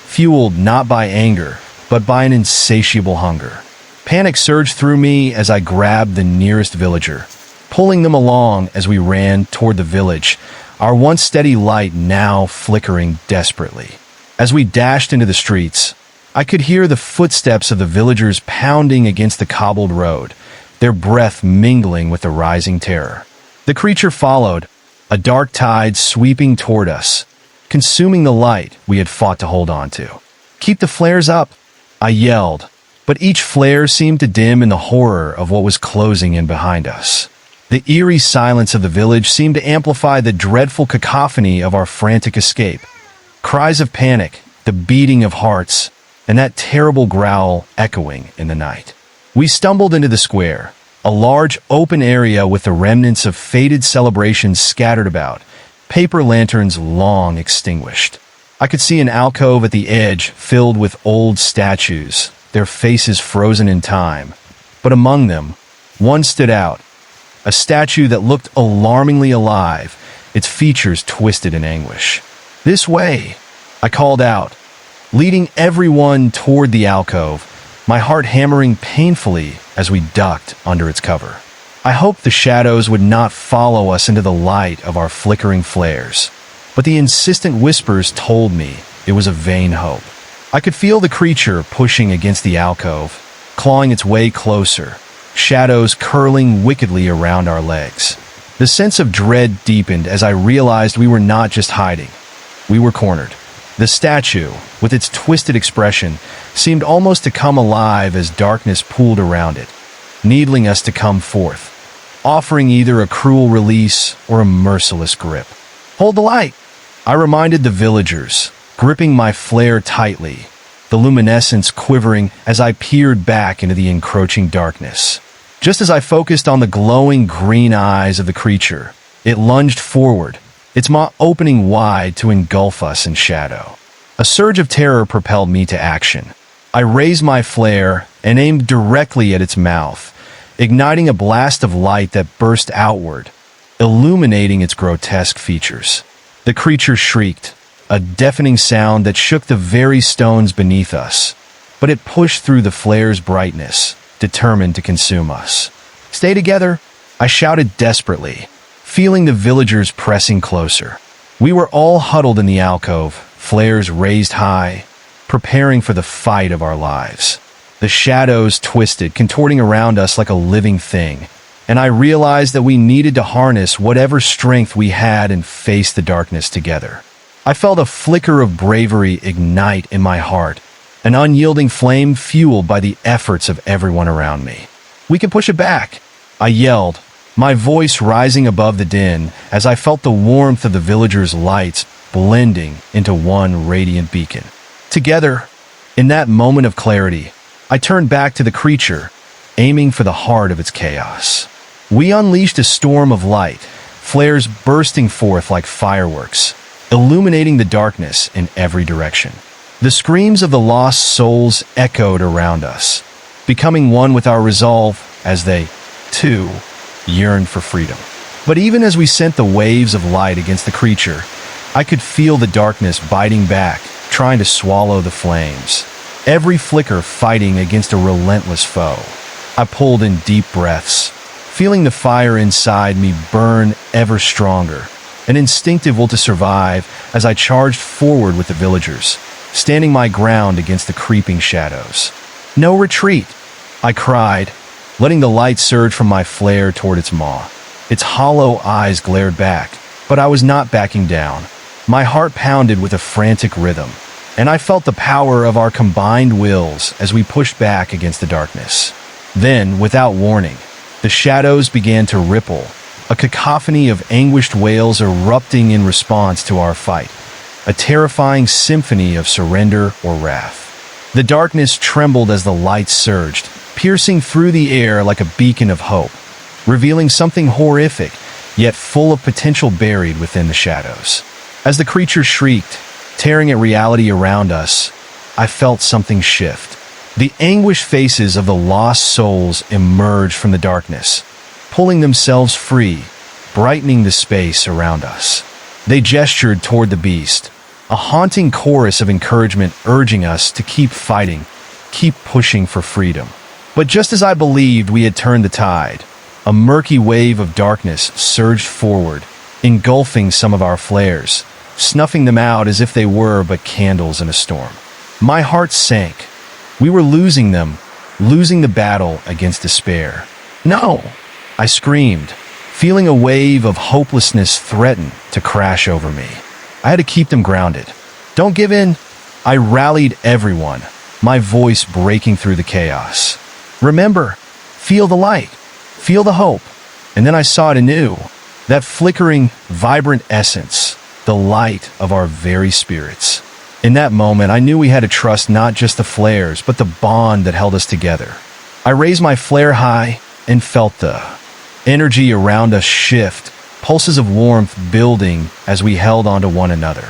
fueled not by anger, but by an insatiable hunger. Panic surged through me as I grabbed the nearest villager, pulling them along as we ran toward the village, our once steady light now flickering desperately. As we dashed into the streets, I could hear the footsteps of the villagers pounding against the cobbled road, their breath mingling with the rising terror. The creature followed, a dark tide sweeping toward us, consuming the light we had fought to hold on to. "Keep the flares up," I yelled, but each flare seemed to dim in the horror of what was closing in behind us. The eerie silence of the village seemed to amplify the dreadful cacophony of our frantic escape. Cries of panic, the beating of hearts, and that terrible growl echoing in the night. We stumbled into the square, a large open area with the remnants of faded celebrations scattered about, paper lanterns long extinguished. I could see an alcove at the edge filled with old statues, their faces frozen in time. But among them, one stood out, a statue that looked alarmingly alive, its features twisted in anguish. "This way," I called out, leading everyone toward the alcove, my heart hammering painfully as we ducked under its cover. I hoped the shadows would not follow us into the light of our flickering flares, but the insistent whispers told me it was a vain hope. I could feel the creature pushing against the alcove, clawing its way closer, shadows curling wickedly around our legs. The sense of dread deepened as I realized we were not just hiding. We were cornered. The statue, with its twisted expression, seemed almost to come alive as darkness pooled around it, needling us to come forth, offering either a cruel release or a merciless grip. "Hold the light," I reminded the villagers, gripping my flare tightly, the luminescence quivering as I peered back into the encroaching darkness. Just as I focused on the glowing green eyes of the creature, it lunged forward, its maw opening wide to engulf us in shadow. A surge of terror propelled me to action. I raised my flare and aimed directly at its mouth, igniting a blast of light that burst outward, illuminating its grotesque features. The creature shrieked, a deafening sound that shook the very stones beneath us, but it pushed through the flare's brightness, determined to consume us. "Stay together," I shouted desperately, feeling the villagers pressing closer. We were all huddled in the alcove, flares raised high, preparing for the fight of our lives. The shadows twisted, contorting around us like a living thing, and I realized that we needed to harness whatever strength we had and face the darkness together. I felt a flicker of bravery ignite in my heart, an unyielding flame fueled by the efforts of everyone around me. "We can push it back," I yelled, my voice rising above the din as I felt the warmth of the villagers' lights blending into one radiant beacon. Together, in that moment of clarity, I turned back to the creature, aiming for the heart of its chaos. We unleashed a storm of light, flares bursting forth like fireworks, illuminating the darkness in every direction. The screams of the lost souls echoed around us, becoming one with our resolve as they, too, yearned for freedom. But even as we sent the waves of light against the creature, I could feel the darkness biting back, trying to swallow the flames. Every flicker fighting against a relentless foe. I pulled in deep breaths, feeling the fire inside me burn ever stronger, an instinctive will to survive as I charged forward with the villagers, standing my ground against the creeping shadows. "No retreat!" I cried, letting the light surge from my flare toward its maw. Its hollow eyes glared back, but I was not backing down. My heart pounded with a frantic rhythm, and I felt the power of our combined wills as we pushed back against the darkness. Then, without warning, the shadows began to ripple, a cacophony of anguished wails erupting in response to our fight, a terrifying symphony of surrender or wrath. The darkness trembled as the light surged, piercing through the air like a beacon of hope, revealing something horrific, yet full of potential buried within the shadows. As the creature shrieked, tearing at reality around us, I felt something shift. The anguished faces of the lost souls emerged from the darkness, pulling themselves free, brightening the space around us. They gestured toward the beast, a haunting chorus of encouragement urging us to keep fighting, keep pushing for freedom. But just as I believed we had turned the tide, a murky wave of darkness surged forward, engulfing some of our flares, snuffing them out as if they were but candles in a storm. My heart sank. We were losing them, losing the battle against despair. "No!" I screamed, feeling a wave of hopelessness threaten to crash over me. I had to keep them grounded. "Don't give in!" I rallied everyone, my voice breaking through the chaos. "Remember, feel the light, feel the hope." And then I saw it anew, that flickering, vibrant essence, the light of our very spirits. In that moment, I knew we had to trust not just the flares, but the bond that held us together. I raised my flare high and felt the energy around us shift, pulses of warmth building as we held onto one another.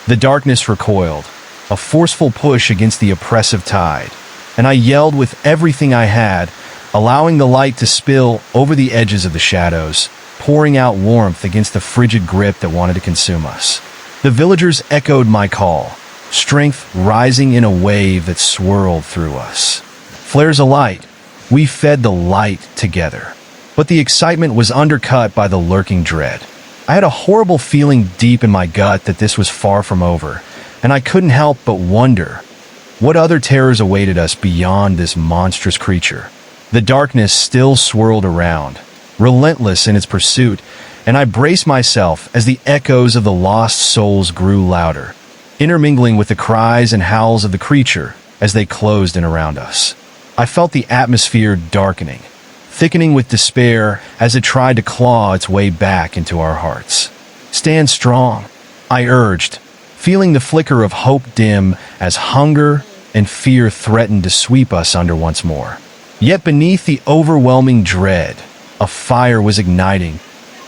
The darkness recoiled, a forceful push against the oppressive tide, and I yelled with everything I had, allowing the light to spill over the edges of the shadows, pouring out warmth against the frigid grip that wanted to consume us. The villagers echoed my call, strength rising in a wave that swirled through us. Flares alight, we fed the light together. But the excitement was undercut by the lurking dread. I had a horrible feeling deep in my gut that this was far from over, and I couldn't help but wonder what other terrors awaited us beyond this monstrous creature. The darkness still swirled around, relentless in its pursuit, and I braced myself as the echoes of the lost souls grew louder, intermingling with the cries and howls of the creature as they closed in around us. I felt the atmosphere darkening, thickening with despair as it tried to claw its way back into our hearts. "Stand strong," I urged, feeling the flicker of hope dim as hunger and fear threatened to sweep us under once more. Yet beneath the overwhelming dread, a fire was igniting,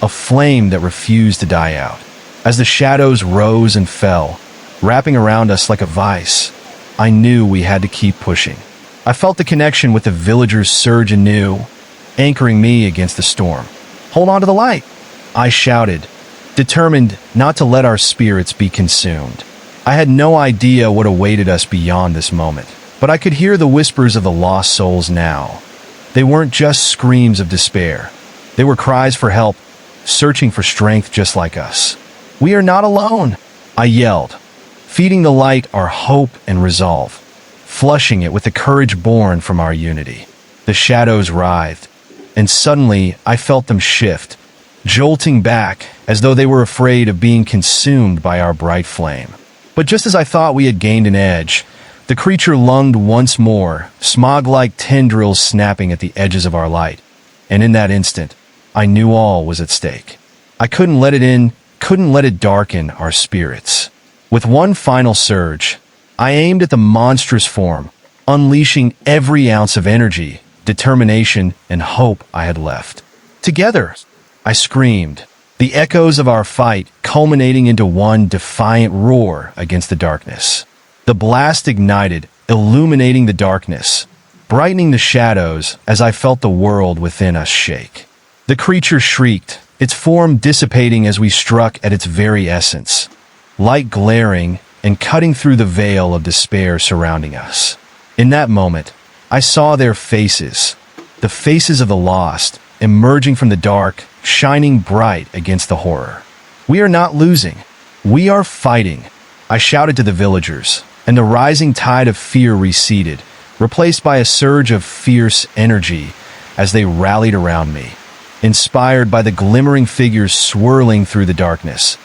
a flame that refused to die out. As the shadows rose and fell, wrapping around us like a vice, I knew we had to keep pushing. I felt the connection with the villagers surge anew, anchoring me against the storm. "Hold on to the light," I shouted, determined not to let our spirits be consumed. I had no idea what awaited us beyond this moment, but I could hear the whispers of the lost souls now. They weren't just screams of despair. They were cries for help, searching for strength just like us. "We are not alone," I yelled, feeding the light our hope and resolve, flushing it with the courage born from our unity. The shadows writhed, and suddenly I felt them shift, jolting back as though they were afraid of being consumed by our bright flame. But just as I thought we had gained an edge, the creature lunged once more, smog-like tendrils snapping at the edges of our light. And in that instant, I knew all was at stake. I couldn't let it in, couldn't let it darken our spirits. With one final surge, I aimed at the monstrous form, unleashing every ounce of energy, determination, and hope I had left. Together, I screamed, the echoes of our fight culminating into one defiant roar against the darkness. The blast ignited, illuminating the darkness, brightening the shadows as I felt the world within us shake. The creature shrieked, its form dissipating as we struck at its very essence, light glaring and cutting through the veil of despair surrounding us. In that moment, I saw their faces, the faces of the lost, emerging from the dark, shining bright against the horror. We are not losing. We are fighting, I shouted to the villagers, and the rising tide of fear receded, replaced by a surge of fierce energy as they rallied around me, inspired by the glimmering figures swirling through the darkness,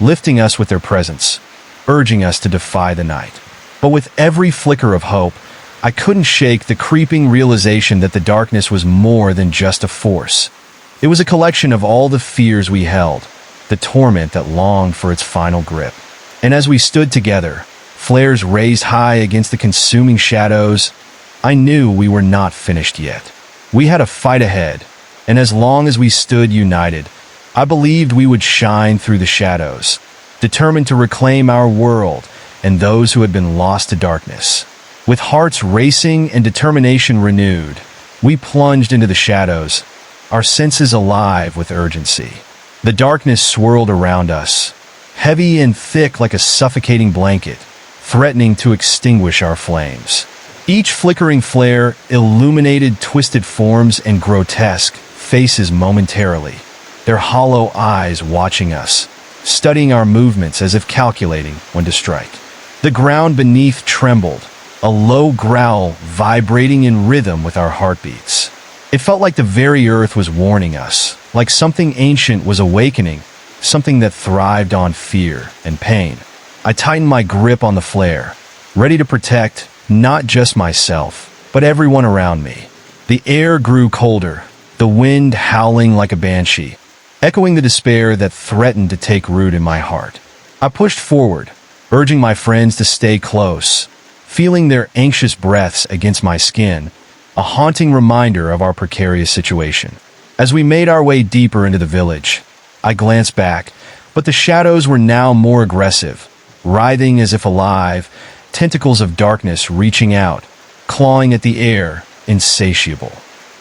lifting us with their presence, urging us to defy the night. But with every flicker of hope, I couldn't shake the creeping realization that the darkness was more than just a force. It was a collection of all the fears we held, the torment that longed for its final grip. And as we stood together, flares raised high against the consuming shadows, I knew we were not finished yet. We had a fight ahead, and as long as we stood united, I believed we would shine through the shadows, determined to reclaim our world and those who had been lost to darkness. With hearts racing and determination renewed, we plunged into the shadows, our senses alive with urgency. The darkness swirled around us, heavy and thick like a suffocating blanket, threatening to extinguish our flames. Each flickering flare illuminated twisted forms and grotesque faces momentarily, their hollow eyes watching us, studying our movements as if calculating when to strike. The ground beneath trembled, a low growl vibrating in rhythm with our heartbeats. It felt like the very earth was warning us, like something ancient was awakening, something that thrived on fear and pain. I tightened my grip on the flare, ready to protect not just myself, but everyone around me. The air grew colder, the wind howling like a banshee, echoing the despair that threatened to take root in my heart. I pushed forward, urging my friends to stay close, feeling their anxious breaths against my skin, a haunting reminder of our precarious situation. As we made our way deeper into the village, I glanced back, but the shadows were now more aggressive, writhing as if alive, tentacles of darkness reaching out, clawing at the air, insatiable.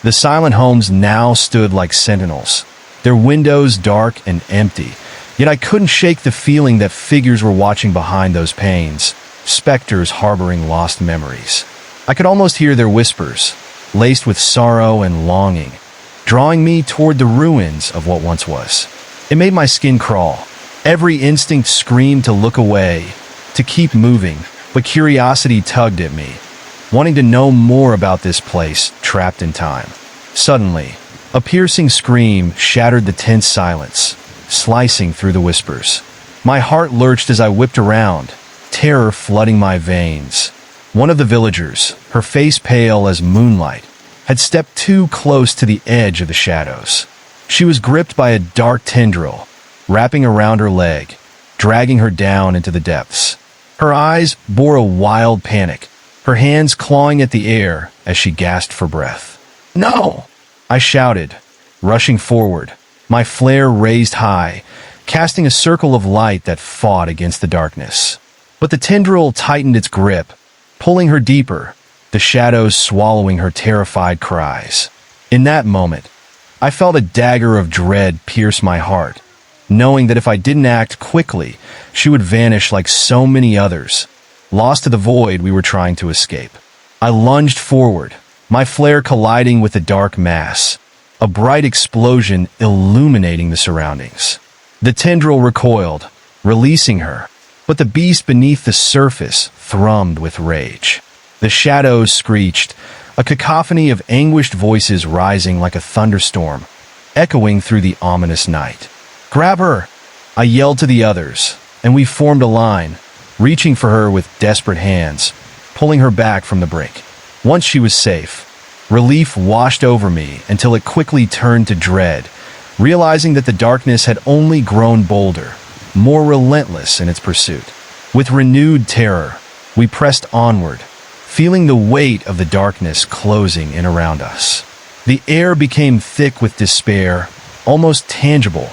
The silent homes now stood like sentinels, their windows dark and empty, yet I couldn't shake the feeling that figures were watching behind those panes, specters harboring lost memories. I could almost hear their whispers, laced with sorrow and longing, drawing me toward the ruins of what once was. It made my skin crawl. Every instinct screamed to look away, to keep moving, but curiosity tugged at me, wanting to know more about this place trapped in time. Suddenly, a piercing scream shattered the tense silence, slicing through the whispers. My heart lurched as I whipped around, terror flooding my veins. One of the villagers, her face pale as moonlight, had stepped too close to the edge of the shadows. She was gripped by a dark tendril, wrapping around her leg, dragging her down into the depths. Her eyes bore a wild panic, her hands clawing at the air as she gasped for breath. "No!" I shouted, rushing forward, my flare raised high, casting a circle of light that fought against the darkness. But the tendril tightened its grip, pulling her deeper, the shadows swallowing her terrified cries. In that moment, I felt a dagger of dread pierce my heart, knowing that if I didn't act quickly, she would vanish like so many others, lost to the void we were trying to escape. I lunged forward, my flare colliding with the dark mass, a bright explosion illuminating the surroundings. The tendril recoiled, releasing her, but the beast beneath the surface thrummed with rage. The shadows screeched, a cacophony of anguished voices rising like a thunderstorm, echoing through the ominous night. "Grab her!" I yelled to the others, and we formed a line, reaching for her with desperate hands, pulling her back from the brink. Once she was safe, relief washed over me until it quickly turned to dread, realizing that the darkness had only grown bolder, more relentless in its pursuit. With renewed terror, we pressed onward, feeling the weight of the darkness closing in around us. The air became thick with despair, almost tangible,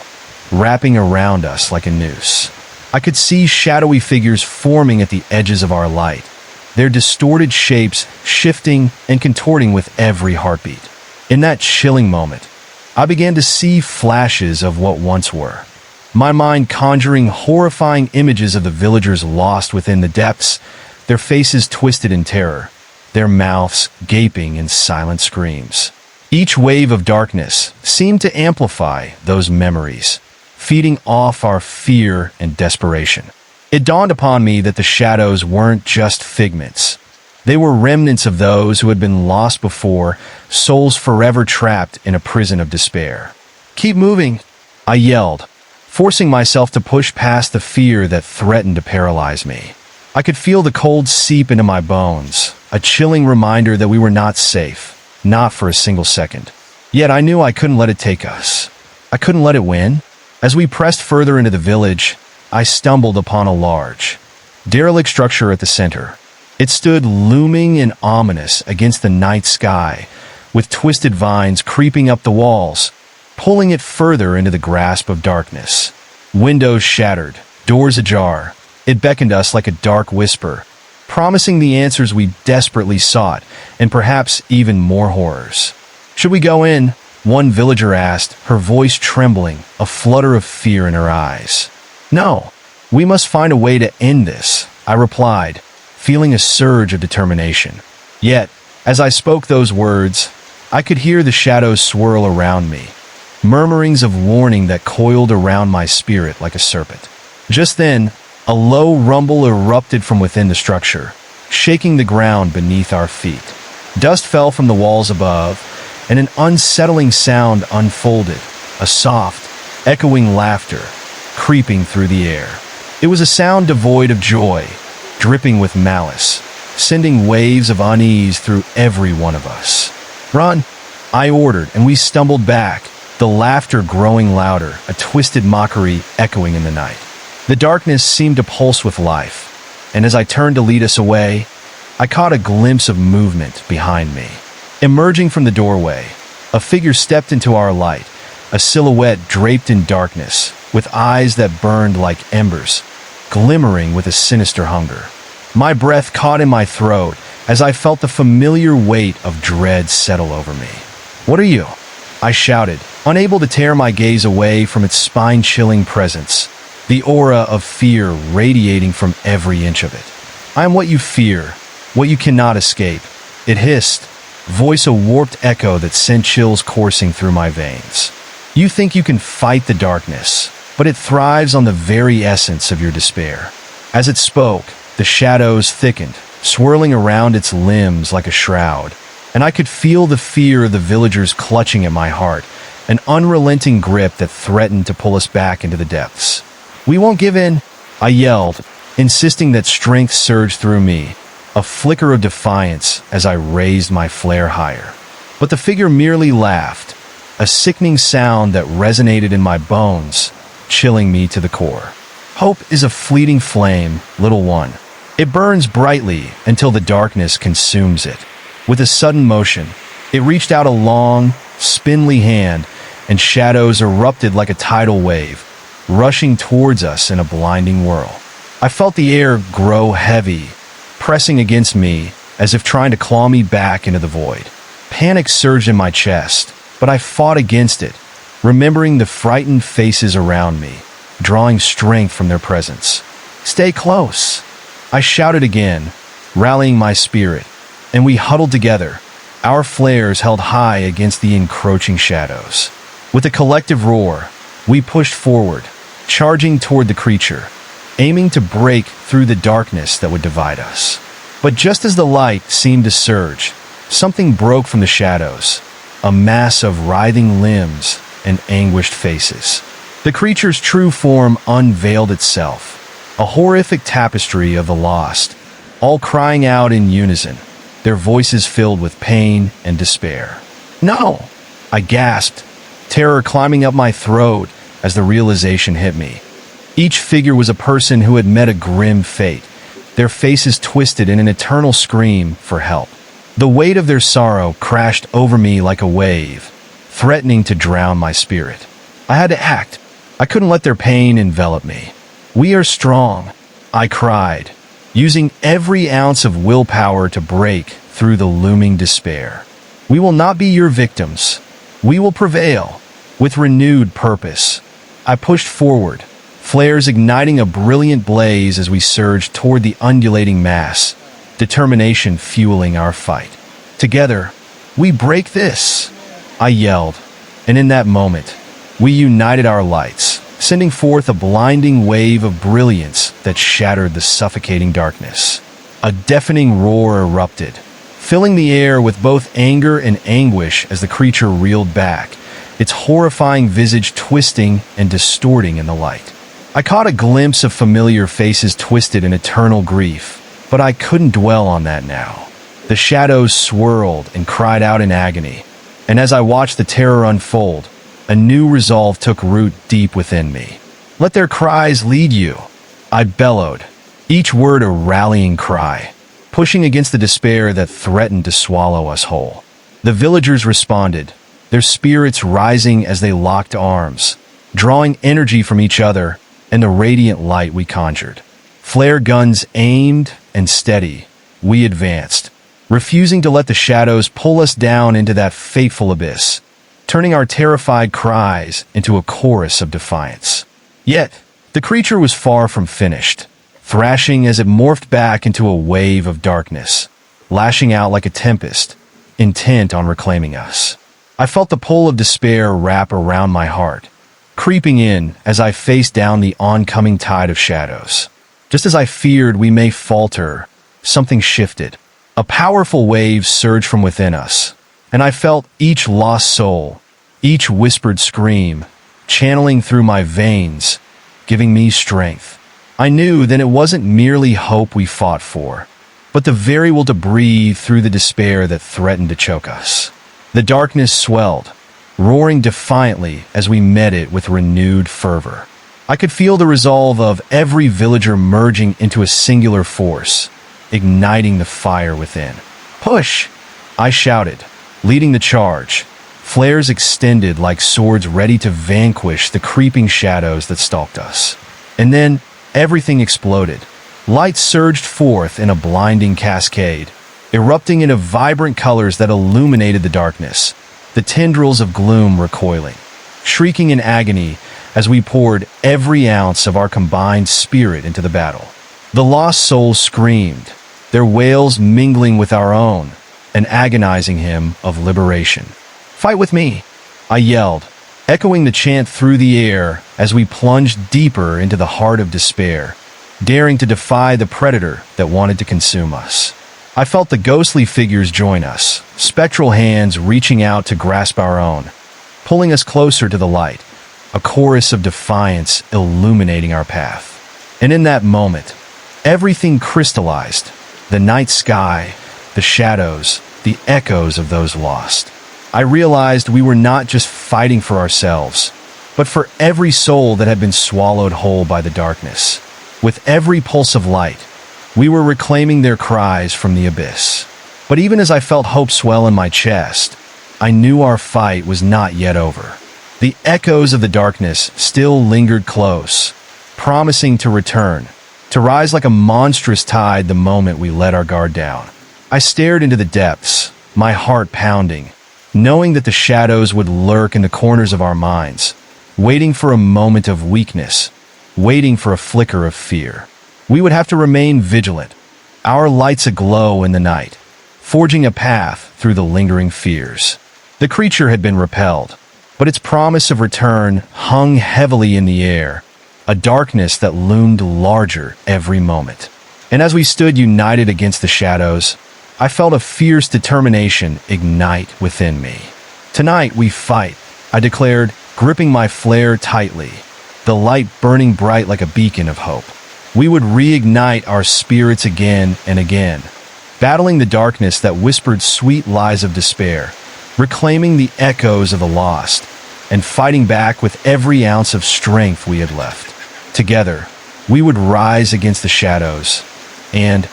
wrapping around us like a noose. I could see shadowy figures forming at the edges of our light, their distorted shapes shifting and contorting with every heartbeat. In that chilling moment, I began to see flashes of what once were, my mind conjuring horrifying images of the villagers lost within the depths, their faces twisted in terror, their mouths gaping in silent screams. Each wave of darkness seemed to amplify those memories, feeding off our fear and desperation. It dawned upon me that the shadows weren't just figments. They were remnants of those who had been lost before, souls forever trapped in a prison of despair. "Keep moving," I yelled, forcing myself to push past the fear that threatened to paralyze me. I could feel the cold seep into my bones, a chilling reminder that we were not safe, not for a single second. Yet I knew I couldn't let it take us. I couldn't let it win. As we pressed further into the village, I stumbled upon a large, derelict structure at the center. It stood looming and ominous against the night sky, with twisted vines creeping up the walls, pulling it further into the grasp of darkness. Windows shattered, doors ajar, it beckoned us like a dark whisper, promising the answers we desperately sought, and perhaps even more horrors. "Should we go in?" one villager asked, her voice trembling, a flutter of fear in her eyes. "No, we must find a way to end this," I replied, feeling a surge of determination. Yet, as I spoke those words, I could hear the shadows swirl around me, murmurings of warning that coiled around my spirit like a serpent. Just then, a low rumble erupted from within the structure, shaking the ground beneath our feet. Dust fell from the walls above, and an unsettling sound unfolded, a soft, echoing laughter creeping through the air. It was a sound devoid of joy, dripping with malice, sending waves of unease through every one of us. "Run!" I ordered, and we stumbled back, the laughter growing louder, a twisted mockery echoing in the night. The darkness seemed to pulse with life, and as I turned to lead us away, I caught a glimpse of movement behind me. Emerging from the doorway, a figure stepped into our light, a silhouette draped in darkness, with eyes that burned like embers, glimmering with a sinister hunger. My breath caught in my throat as I felt the familiar weight of dread settle over me. "What are you?" I shouted, unable to tear my gaze away from its spine-chilling presence, the aura of fear radiating from every inch of it. "I am what you fear, what you cannot escape," it hissed, voice a warped echo that sent chills coursing through my veins. "You think you can fight the darkness, but it thrives on the very essence of your despair." As it spoke, the shadows thickened, swirling around its limbs like a shroud, and I could feel the fear of the villagers clutching at my heart, an unrelenting grip that threatened to pull us back into the depths. "We won't give in," I yelled, insisting that strength surge through me, a flicker of defiance as I raised my flare higher. But the figure merely laughed, a sickening sound that resonated in my bones, chilling me to the core. "Hope is a fleeting flame, little one. It burns brightly until the darkness consumes it." With a sudden motion, it reached out a long, spindly hand, and shadows erupted like a tidal wave, rushing towards us in a blinding whirl. I felt the air grow heavy, pressing against me as if trying to claw me back into the void. Panic surged in my chest, but I fought against it, remembering the frightened faces around me, drawing strength from their presence. "Stay close," I shouted again, rallying my spirit, and we huddled together, our flares held high against the encroaching shadows. With a collective roar, we pushed forward, charging toward the creature, aiming to break through the darkness that would divide us. But just as the light seemed to surge, something broke from the shadows, a mass of writhing limbs and anguished faces. The creature's true form unveiled itself, a horrific tapestry of the lost, all crying out in unison, their voices filled with pain and despair. "No!" I gasped, terror climbing up my throat as the realization hit me. Each figure was a person who had met a grim fate, their faces twisted in an eternal scream for help. The weight of their sorrow crashed over me like a wave, threatening to drown my spirit. I had to act. I couldn't let their pain envelop me. "We are strong," I cried, using every ounce of willpower to break through the looming despair. "We will not be your victims. We will prevail." With renewed purpose, I pushed forward, flares igniting a brilliant blaze as we surged toward the undulating mass, determination fueling our fight. "Together, we break this," I yelled, and in that moment, we united our lights, sending forth a blinding wave of brilliance that shattered the suffocating darkness. A deafening roar erupted, filling the air with both anger and anguish as the creature reeled back, its horrifying visage twisting and distorting in the light. I caught a glimpse of familiar faces twisted in eternal grief, but I couldn't dwell on that now. The shadows swirled and cried out in agony, and as I watched the terror unfold, a new resolve took root deep within me. "Let their cries lead you," I bellowed, each word a rallying cry, pushing against the despair that threatened to swallow us whole. The villagers responded, their spirits rising as they locked arms, drawing energy from each other and the radiant light we conjured. Flare guns aimed and steady, we advanced, refusing to let the shadows pull us down into that fateful abyss, turning our terrified cries into a chorus of defiance. Yet, the creature was far from finished, thrashing as it morphed back into a wave of darkness, lashing out like a tempest, intent on reclaiming us. I felt the pull of despair wrap around my heart, creeping in as I faced down the oncoming tide of shadows. Just as I feared we may falter, something shifted. A powerful wave surged from within us, and I felt each lost soul, each whispered scream, channeling through my veins, giving me strength. I knew that it wasn't merely hope we fought for, but the very will to breathe through the despair that threatened to choke us. The darkness swelled, roaring defiantly as we met it with renewed fervor. I could feel the resolve of every villager merging into a singular force, igniting the fire within. "Push!" I shouted, leading the charge, flares extended like swords ready to vanquish the creeping shadows that stalked us. And then, everything exploded. Light surged forth in a blinding cascade, erupting into vibrant colors that illuminated the darkness, the tendrils of gloom recoiling, shrieking in agony as we poured every ounce of our combined spirit into the battle. The lost souls screamed, their wails mingling with our own, an agonizing hymn of liberation. "Fight with me," I yelled, echoing the chant through the air as we plunged deeper into the heart of despair, daring to defy the predator that wanted to consume us. I felt the ghostly figures join us, spectral hands reaching out to grasp our own, pulling us closer to the light, a chorus of defiance illuminating our path. And in that moment, everything crystallized, the night sky, the shadows, the echoes of those lost. I realized we were not just fighting for ourselves, but for every soul that had been swallowed whole by the darkness. With every pulse of light, we were reclaiming their cries from the abyss. But even as I felt hope swell in my chest, I knew our fight was not yet over. The echoes of the darkness still lingered close, promising to return, to rise like a monstrous tide the moment we let our guard down. I stared into the depths, my heart pounding, knowing that the shadows would lurk in the corners of our minds, waiting for a moment of weakness, waiting for a flicker of fear. We would have to remain vigilant, our lights aglow in the night, forging a path through the lingering fears. The creature had been repelled, but its promise of return hung heavily in the air, a darkness that loomed larger every moment. And as we stood united against the shadows, I felt a fierce determination ignite within me. "Tonight we fight," I declared, gripping my flare tightly, the light burning bright like a beacon of hope. We would reignite our spirits again and again, battling the darkness that whispered sweet lies of despair, reclaiming the echoes of the lost, and fighting back with every ounce of strength we had left. Together, we would rise against the shadows, and,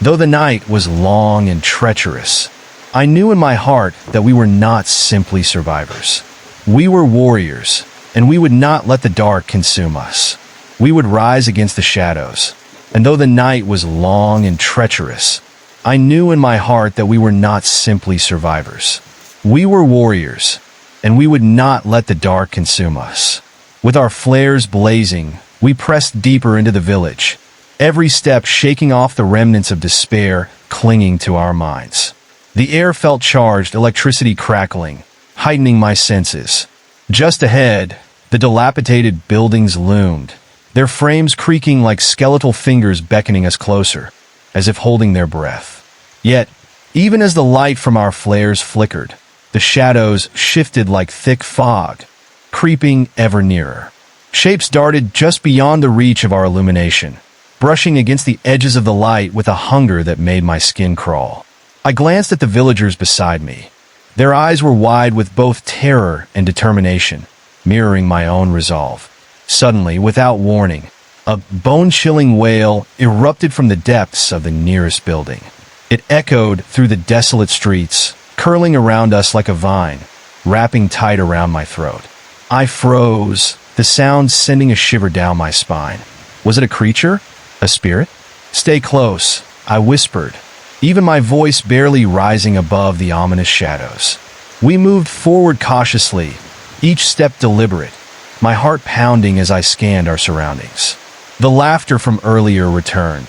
though the night was long and treacherous, I knew in my heart that we were not simply survivors. We were warriors, and we would not let the dark consume us. We would rise against the shadows, and though the night was long and treacherous, I knew in my heart that we were not simply survivors. We were warriors, and we would not let the dark consume us. With our flares blazing, we pressed deeper into the village, every step shaking off the remnants of despair clinging to our minds. The air felt charged, electricity crackling, heightening my senses. Just ahead, the dilapidated buildings loomed, their frames creaking like skeletal fingers beckoning us closer, as if holding their breath. Yet, even as the light from our flares flickered, the shadows shifted like thick fog, creeping ever nearer. Shapes darted just beyond the reach of our illumination, brushing against the edges of the light with a hunger that made my skin crawl. I glanced at the villagers beside me. Their eyes were wide with both terror and determination, mirroring my own resolve. Suddenly, without warning, a bone-chilling wail erupted from the depths of the nearest building. It echoed through the desolate streets, curling around us like a vine, wrapping tight around my throat. I froze, the sound sending a shiver down my spine. Was it a creature? A spirit? "Stay close," I whispered, even my voice barely rising above the ominous shadows. We moved forward cautiously, each step deliberate, my heart pounding as I scanned our surroundings. The laughter from earlier returned,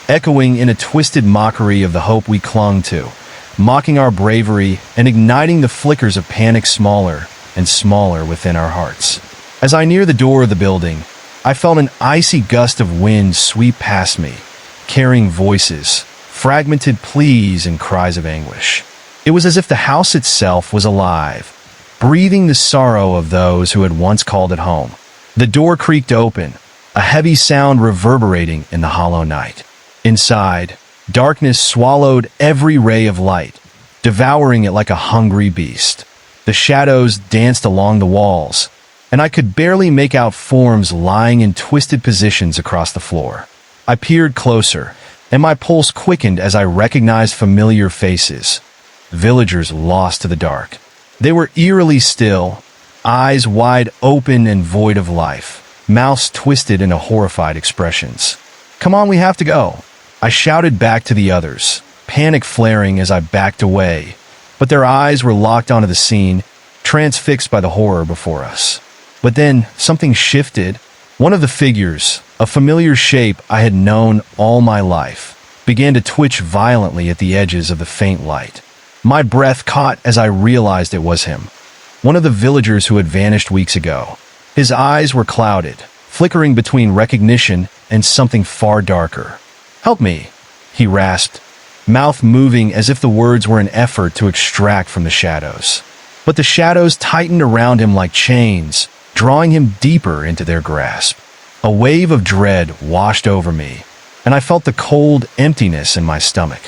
echoing in a twisted mockery of the hope we clung to, mocking our bravery and igniting the flickers of panic smaller and smaller within our hearts. As I neared the door of the building, I felt an icy gust of wind sweep past me, carrying voices, fragmented pleas and cries of anguish. It was as if the house itself was alive, breathing the sorrow of those who had once called it home. The door creaked open, a heavy sound reverberating in the hollow night. Inside, darkness swallowed every ray of light, devouring it like a hungry beast. The shadows danced along the walls, and I could barely make out forms lying in twisted positions across the floor. I peered closer, and my pulse quickened as I recognized familiar faces. Villagers lost to the dark. They were eerily still, eyes wide open and void of life, mouths twisted into horrified expressions. "Come on, we have to go," I shouted back to the others, panic flaring as I backed away, but their eyes were locked onto the scene, transfixed by the horror before us. But then something shifted. One of the figures, a familiar shape I had known all my life, began to twitch violently at the edges of the faint light. My breath caught as I realized it was him, one of the villagers who had vanished weeks ago. His eyes were clouded, flickering between recognition and something far darker. "Help me," he rasped, mouth moving as if the words were an effort to extract from the shadows. But the shadows tightened around him like chains, drawing him deeper into their grasp. A wave of dread washed over me, and I felt the cold emptiness in my stomach.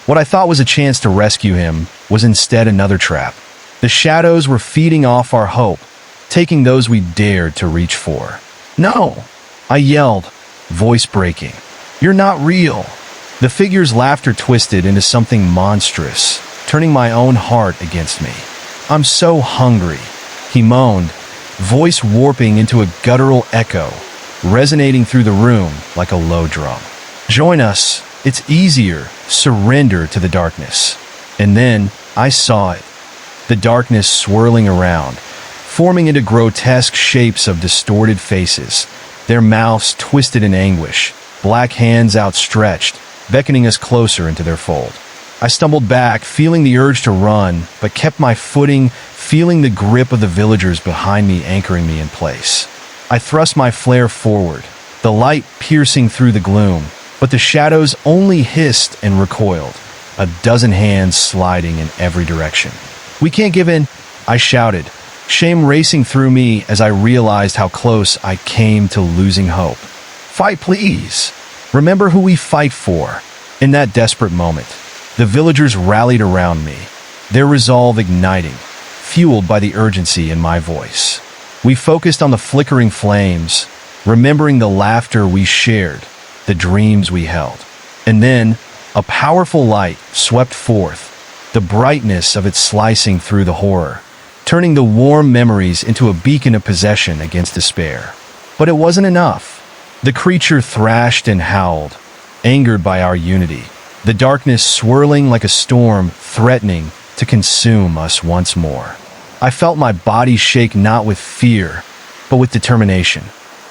What I thought was a chance to rescue him was instead another trap. The shadows were feeding off our hope, taking those we dared to reach for. "No!" I yelled, voice breaking. "You're not real!" The figure's laughter twisted into something monstrous, turning my own heart against me. "I'm so hungry," he moaned, voice warping into a guttural echo, resonating through the room like a low drum. "Join us. It's easier. Surrender to the darkness." And then I saw it. The darkness swirling around, forming into grotesque shapes of distorted faces, their mouths twisted in anguish, black hands outstretched, beckoning us closer into their fold. I stumbled back, feeling the urge to run, but kept my footing, feeling the grip of the villagers behind me anchoring me in place. I thrust my flare forward, the light piercing through the gloom, but the shadows only hissed and recoiled, a dozen hands sliding in every direction. "We can't give in," I shouted, shame racing through me as I realized how close I came to losing hope. "Fight, please. Remember who we fight for." In that desperate moment, the villagers rallied around me, their resolve igniting, fueled by the urgency in my voice. We focused on the flickering flames, remembering the laughter we shared, the dreams we held. And then, a powerful light swept forth, the brightness of it slicing through the horror, turning the warm memories into a beacon of possession against despair. But it wasn't enough. The creature thrashed and howled, angered by our unity, the darkness swirling like a storm, threatening to consume us once more. I felt my body shake not with fear, but with determination.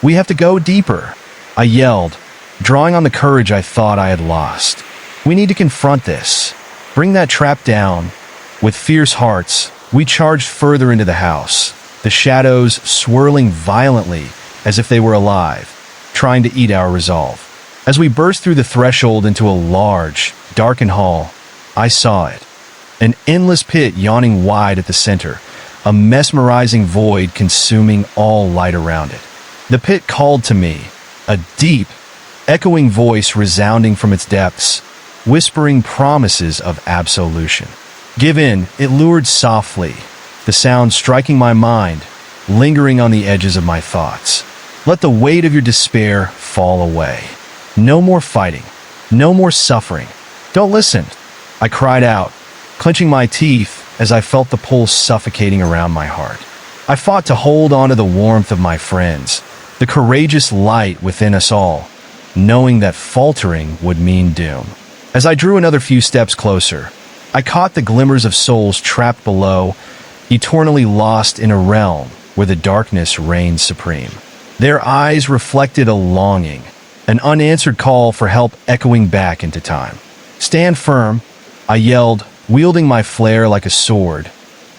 "We have to go deeper," I yelled, drawing on the courage I thought I had lost. "We need to confront this. Bring that trap down." With fierce hearts, we charged further into the house, the shadows swirling violently as if they were alive, trying to eat our resolve. As we burst through the threshold into a large, darkened hall, I saw it. An endless pit yawning wide at the center, a mesmerizing void consuming all light around it. The pit called to me, a deep, echoing voice resounding from its depths, whispering promises of absolution. "Give in," it lured softly, the sound striking my mind, lingering on the edges of my thoughts. "Let the weight of your despair fall away. No more fighting. No more suffering. Don't listen," I cried out, clenching my teeth as I felt the pulse suffocating around my heart. I fought to hold on to the warmth of my friends, the courageous light within us all, knowing that faltering would mean doom. As I drew another few steps closer, I caught the glimmers of souls trapped below, eternally lost in a realm where the darkness reigned supreme. Their eyes reflected a longing, an unanswered call for help echoing back into time. "Stand firm," I yelled, wielding my flare like a sword,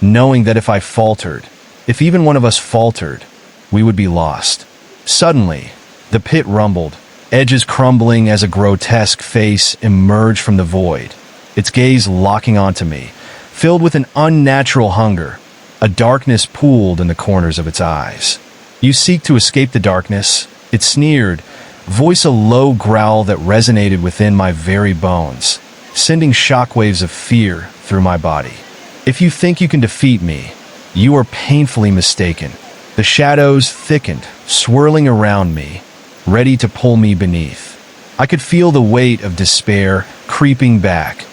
knowing that if I faltered, if even one of us faltered, we would be lost. Suddenly, the pit rumbled, edges crumbling as a grotesque face emerged from the void, its gaze locking onto me, filled with an unnatural hunger. A darkness pooled in the corners of its eyes. "You seek to escape the darkness," it sneered, voice a low growl that resonated within my very bones, sending shockwaves of fear through my body. "If you think you can defeat me, you are painfully mistaken." The shadows thickened, swirling around me, ready to pull me beneath. I could feel the weight of despair creeping back,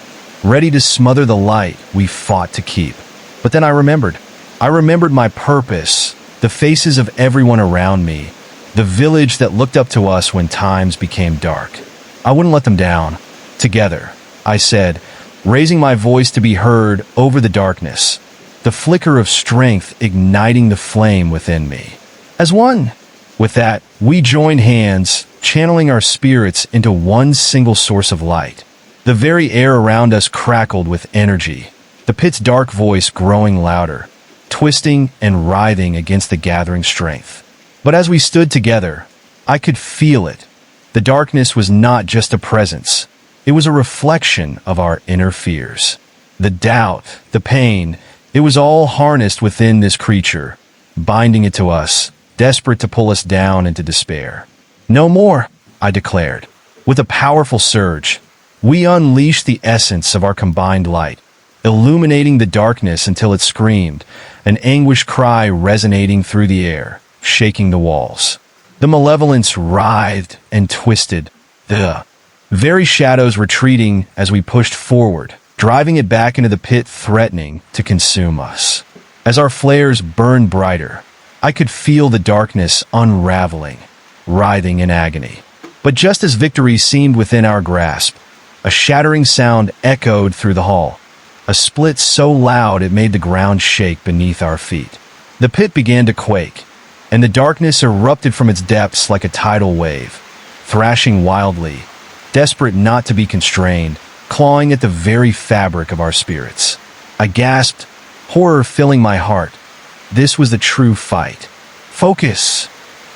ready to smother the light we fought to keep. But then I remembered. I remembered my purpose, the faces of everyone around me, the village that looked up to us when times became dark. I wouldn't let them down. "Together," I said, raising my voice to be heard over the darkness, the flicker of strength igniting the flame within me. "As one." With that, we joined hands, channeling our spirits into one single source of light. The very air around us crackled with energy, the pit's dark voice growing louder, twisting and writhing against the gathering strength. But as we stood together, I could feel it. The darkness was not just a presence. It was a reflection of our inner fears. The doubt, the pain, it was all harnessed within this creature, binding it to us, desperate to pull us down into despair. "No more," I declared. With a powerful surge, we unleashed the essence of our combined light, illuminating the darkness until it screamed, an anguished cry resonating through the air, shaking the walls. The malevolence writhed and twisted, the very shadows retreating as we pushed forward, driving it back into the pit, threatening to consume us. As our flares burned brighter, I could feel the darkness unraveling, writhing in agony. But just as victory seemed within our grasp, a shattering sound echoed through the hall, a split so loud it made the ground shake beneath our feet. The pit began to quake, and the darkness erupted from its depths like a tidal wave, thrashing wildly, desperate not to be constrained, clawing at the very fabric of our spirits. I gasped, horror filling my heart. This was the true fight. "Focus!"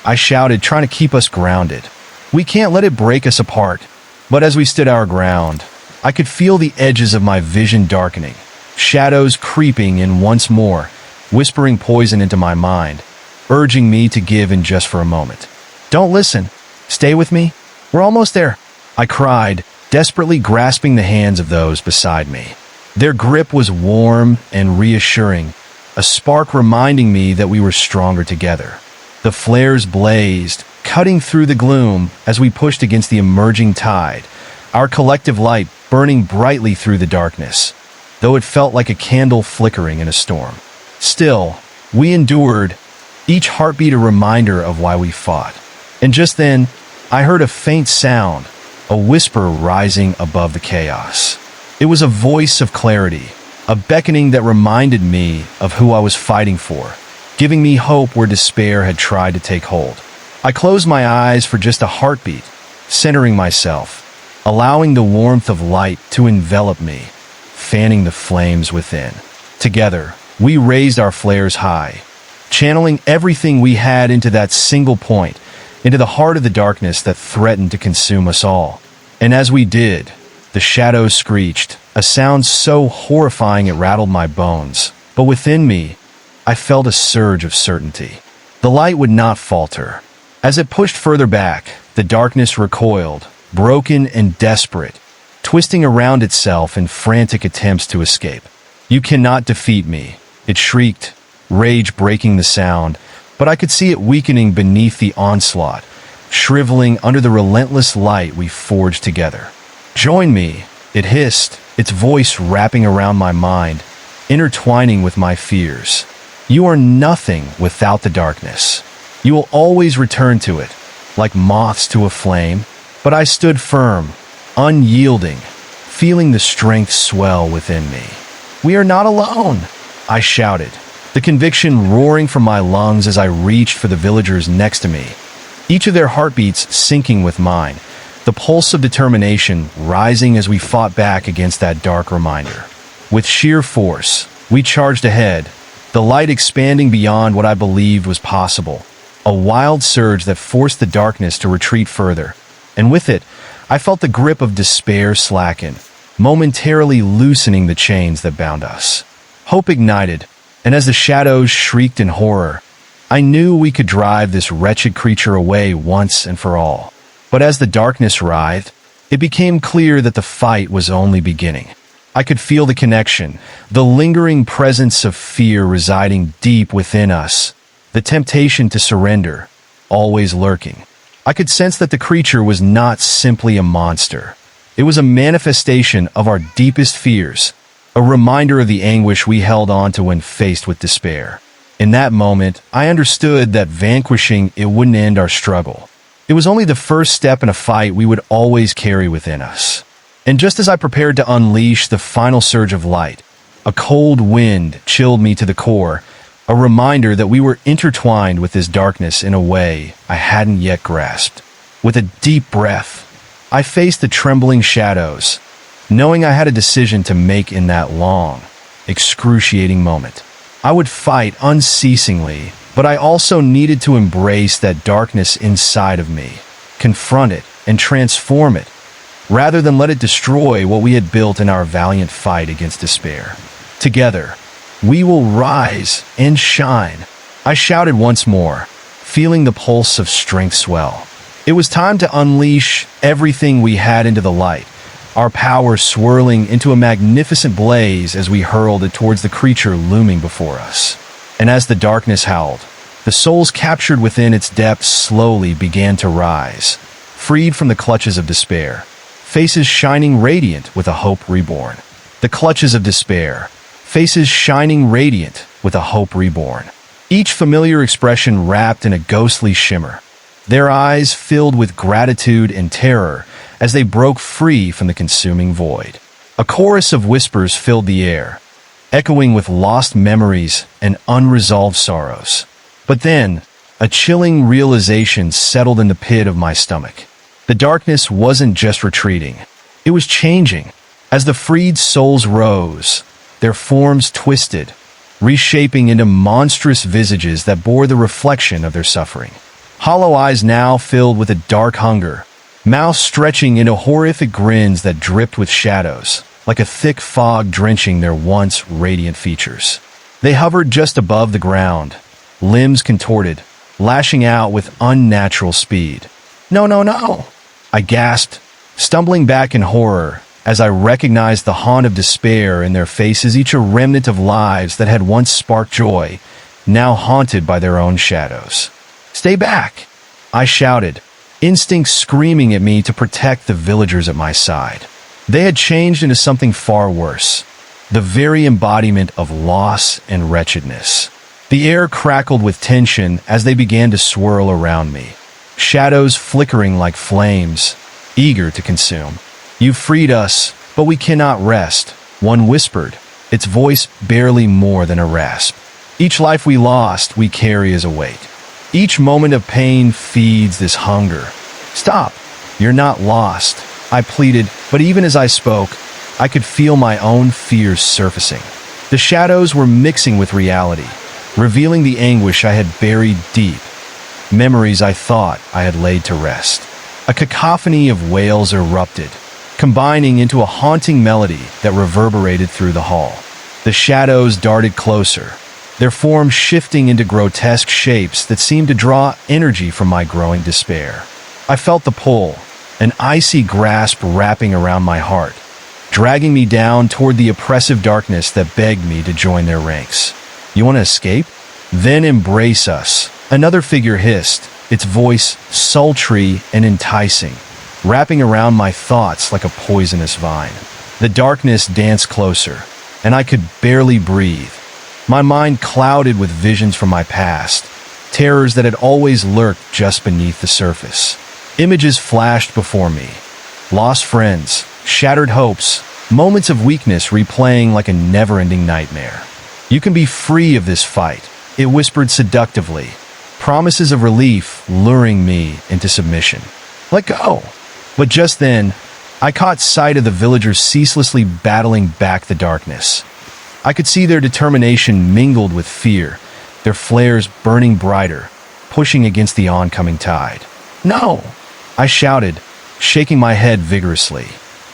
I shouted, trying to keep us grounded. "We can't let it break us apart." But as we stood our ground, I could feel the edges of my vision darkening, shadows creeping in once more, whispering poison into my mind, urging me to give in just for a moment. "Don't listen. Stay with me. We're almost there," I cried, desperately grasping the hands of those beside me. Their grip was warm and reassuring, a spark reminding me that we were stronger together. The flares blazed, cutting through the gloom as we pushed against the emerging tide, our collective light burning brightly through the darkness, though it felt like a candle flickering in a storm. Still, we endured, each heartbeat a reminder of why we fought. And just then, I heard a faint sound, a whisper rising above the chaos. It was a voice of clarity, a beckoning that reminded me of who I was fighting for, giving me hope where despair had tried to take hold. I closed my eyes for just a heartbeat, centering myself, allowing the warmth of light to envelop me, fanning the flames within. Together, we raised our flares high, channeling everything we had into that single point, into the heart of the darkness that threatened to consume us all. And as we did, the shadows screeched, a sound so horrifying it rattled my bones. But within me, I felt a surge of certainty. The light would not falter. As it pushed further back, the darkness recoiled, broken and desperate, twisting around itself in frantic attempts to escape. "You cannot defeat me," it shrieked, rage breaking the sound, but I could see it weakening beneath the onslaught, shriveling under the relentless light we forged together. "Join me," it hissed, its voice wrapping around my mind, intertwining with my fears. "You are nothing without the darkness. You will always return to it, like moths to a flame." But I stood firm, unyielding, feeling the strength swell within me. "We are not alone," I shouted, the conviction roaring from my lungs as I reached for the villagers next to me, each of their heartbeats syncing with mine, the pulse of determination rising as we fought back against that dark reminder. With sheer force, we charged ahead, the light expanding beyond what I believed was possible, a wild surge that forced the darkness to retreat further. And with it, I felt the grip of despair slacken, momentarily loosening the chains that bound us. Hope ignited, and as the shadows shrieked in horror, I knew we could drive this wretched creature away once and for all. But as the darkness writhed, it became clear that the fight was only beginning. I could feel the connection, the lingering presence of fear residing deep within us, the temptation to surrender, always lurking. I could sense that the creature was not simply a monster. It was a manifestation of our deepest fears, a reminder of the anguish we held on to when faced with despair. In that moment, I understood that vanquishing it wouldn't end our struggle. It was only the first step in a fight we would always carry within us. And just as I prepared to unleash the final surge of light, a cold wind chilled me to the core, a reminder that we were intertwined with this darkness in a way I hadn't yet grasped. With a deep breath, I faced the trembling shadows, knowing I had a decision to make in that long, excruciating moment. I would fight unceasingly, but I also needed to embrace that darkness inside of me, confront it, and transform it, rather than let it destroy what we had built in our valiant fight against despair. Together, we will rise and shine, I shouted once more, feeling the pulse of strength swell. It was time to unleash everything we had into the light, our power swirling into a magnificent blaze as we hurled it towards the creature looming before us. And as the darkness howled, the souls captured within its depths slowly began to rise, freed from the clutches of despair, faces shining radiant with a hope reborn. The clutches of despair, faces shining radiant with a hope reborn. Each familiar expression wrapped in a ghostly shimmer, their eyes filled with gratitude and terror as they broke free from the consuming void. A chorus of whispers filled the air, echoing with lost memories and unresolved sorrows. But then, a chilling realization settled in the pit of my stomach. The darkness wasn't just retreating, it was changing. As the freed souls rose, their forms twisted, reshaping into monstrous visages that bore the reflection of their suffering. Hollow eyes now filled with a dark hunger, mouths stretching into horrific grins that dripped with shadows, like a thick fog drenching their once radiant features. They hovered just above the ground, limbs contorted, lashing out with unnatural speed. "No, no, no!" I gasped, stumbling back in horror as I recognized the haunt of despair in their faces, each a remnant of lives that had once sparked joy, now haunted by their own shadows. "Stay back!" I shouted, instinct screaming at me to protect the villagers at my side. They had changed into something far worse, the very embodiment of loss and wretchedness. The air crackled with tension as they began to swirl around me, shadows flickering like flames, eager to consume. "You freed us, but we cannot rest," one whispered, its voice barely more than a rasp. "Each life we lost, we carry as a weight. Each moment of pain feeds this hunger." "Stop! You're not lost," I pleaded, but even as I spoke, I could feel my own fears surfacing. The shadows were mixing with reality, revealing the anguish I had buried deep, memories I thought I had laid to rest. A cacophony of wails erupted, combining into a haunting melody that reverberated through the hall. The shadows darted closer, their forms shifting into grotesque shapes that seemed to draw energy from my growing despair. I felt the pull, an icy grasp wrapping around my heart, dragging me down toward the oppressive darkness that begged me to join their ranks. "You want to escape? Then embrace us," another figure hissed, its voice sultry and enticing, wrapping around my thoughts like a poisonous vine. The darkness danced closer, and I could barely breathe. My mind clouded with visions from my past, terrors that had always lurked just beneath the surface. Images flashed before me, lost friends, shattered hopes, moments of weakness replaying like a never-ending nightmare. "You can be free of this fight," it whispered seductively, promises of relief luring me into submission. "Let go!" But just then, I caught sight of the villagers ceaselessly battling back the darkness. I could see their determination mingled with fear, their flares burning brighter, pushing against the oncoming tide. "No!" I shouted, shaking my head vigorously.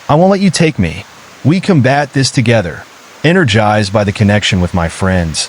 "I won't let you take me. We combat this together." Energized by the connection with my friends,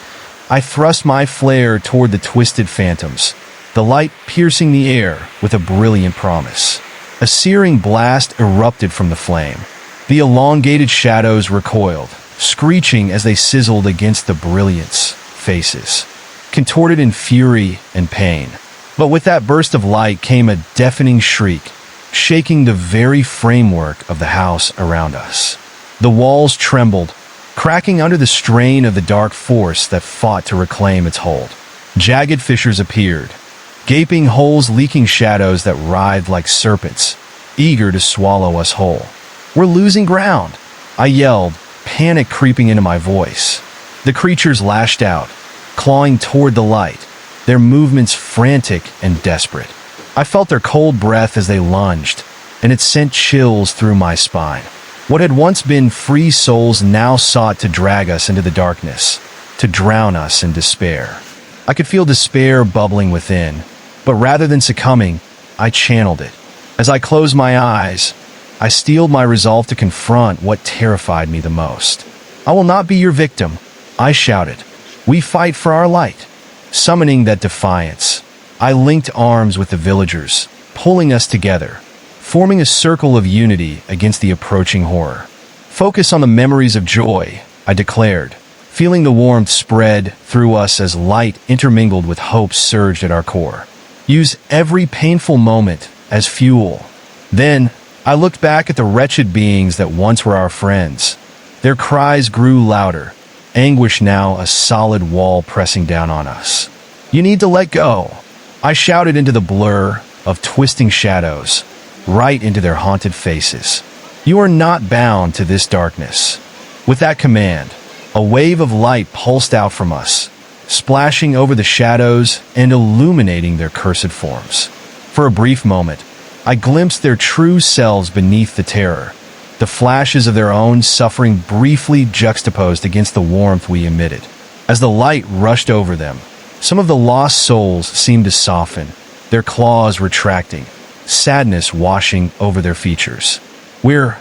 I thrust my flare toward the twisted phantoms, the light piercing the air with a brilliant promise. A searing blast erupted from the flame. The elongated shadows recoiled, screeching as they sizzled against the brilliance faces, contorted in fury and pain. But with that burst of light came a deafening shriek, shaking the very framework of the house around us. The walls trembled, cracking under the strain of the dark force that fought to reclaim its hold. Jagged fissures appeared, gaping holes leaking shadows that writhed like serpents, eager to swallow us whole. "We're losing ground," I yelled, panic creeping into my voice. The creatures lashed out, clawing toward the light, their movements frantic and desperate. I felt their cold breath as they lunged, and it sent chills through my spine. What had once been free souls now sought to drag us into the darkness, to drown us in despair. I could feel despair bubbling within, but rather than succumbing, I channeled it. As I closed my eyes, I steeled my resolve to confront what terrified me the most. "I will not be your victim," I shouted. "We fight for our light." Summoning that defiance, I linked arms with the villagers, pulling us together, forming a circle of unity against the approaching horror. "Focus on the memories of joy," I declared, feeling the warmth spread through us as light intermingled with hope surged at our core. "Use every painful moment as fuel." Then, I looked back at the wretched beings that once were our friends. Their cries grew louder, anguish now a solid wall pressing down on us. "You need to let go," I shouted into the blur of twisting shadows, right into their haunted faces. "You are not bound to this darkness." With that command, a wave of light pulsed out from us, splashing over the shadows and illuminating their cursed forms. For a brief moment, I glimpsed their true selves beneath the terror, the flashes of their own suffering briefly juxtaposed against the warmth we emitted. As the light rushed over them, some of the lost souls seemed to soften, their claws retracting, sadness washing over their features. We're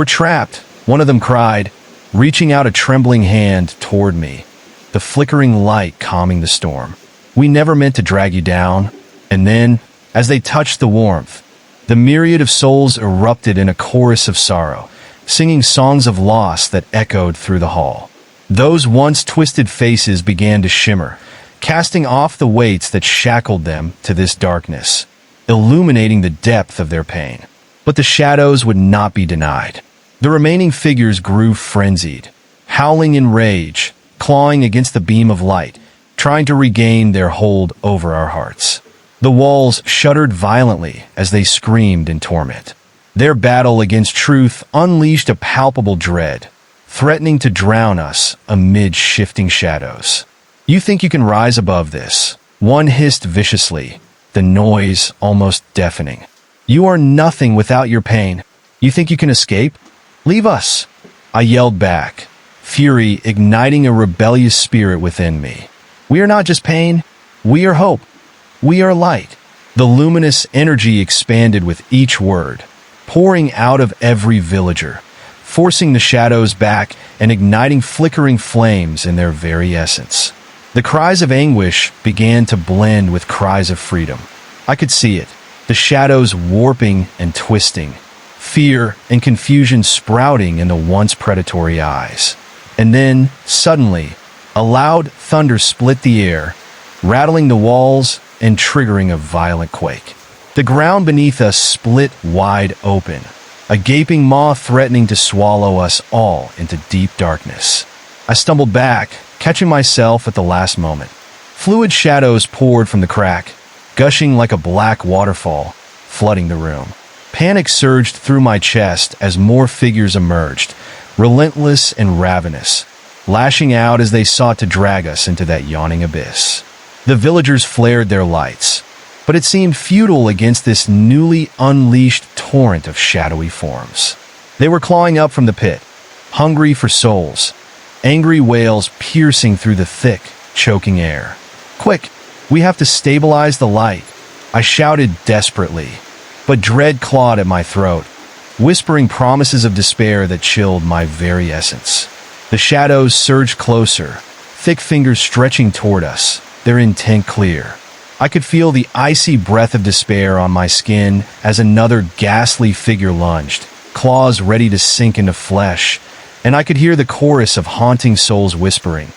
trapped, one of them cried, reaching out a trembling hand toward me, the flickering light calming the storm. We never meant to drag you down. And then, as they touched the warmth, the myriad of souls erupted in a chorus of sorrow, singing songs of loss that echoed through the hall. Those once twisted faces began to shimmer, casting off the weights that shackled them to this darkness, illuminating the depth of their pain. But the shadows would not be denied. The remaining figures grew frenzied, howling in rage, clawing against the beam of light, trying to regain their hold over our hearts. The walls shuddered violently as they screamed in torment. Their battle against truth unleashed a palpable dread, threatening to drown us amid shifting shadows. You think you can rise above this? One hissed viciously, the noise almost deafening. You are nothing without your pain. You think you can escape? Leave us, I yelled back, fury igniting a rebellious spirit within me. We are not just pain, we are hope. We are light. The luminous energy expanded with each word, pouring out of every villager, forcing the shadows back and igniting flickering flames in their very essence. The cries of anguish began to blend with cries of freedom. I could see it, the shadows warping and twisting, fear and confusion sprouting in the once predatory eyes. And then, suddenly, a loud thunder split the air, rattling the walls and triggering a violent quake. The ground beneath us split wide open, a gaping maw threatening to swallow us all into deep darkness. I stumbled back, catching myself at the last moment. Fluid shadows poured from the crack, gushing like a black waterfall, flooding the room. Panic surged through my chest as more figures emerged, relentless and ravenous, lashing out as they sought to drag us into that yawning abyss. The villagers flared their lights, but it seemed futile against this newly unleashed torrent of shadowy forms. They were clawing up from the pit, hungry for souls, angry wails piercing through the thick, choking air. Quick, we have to stabilize the light, I shouted desperately, but dread clawed at my throat, whispering promises of despair that chilled my very essence. The shadows surged closer, thick fingers stretching toward us, their intent clear. I could feel the icy breath of despair on my skin as another ghastly figure lunged, claws ready to sink into flesh, and I could hear the chorus of haunting souls whispering,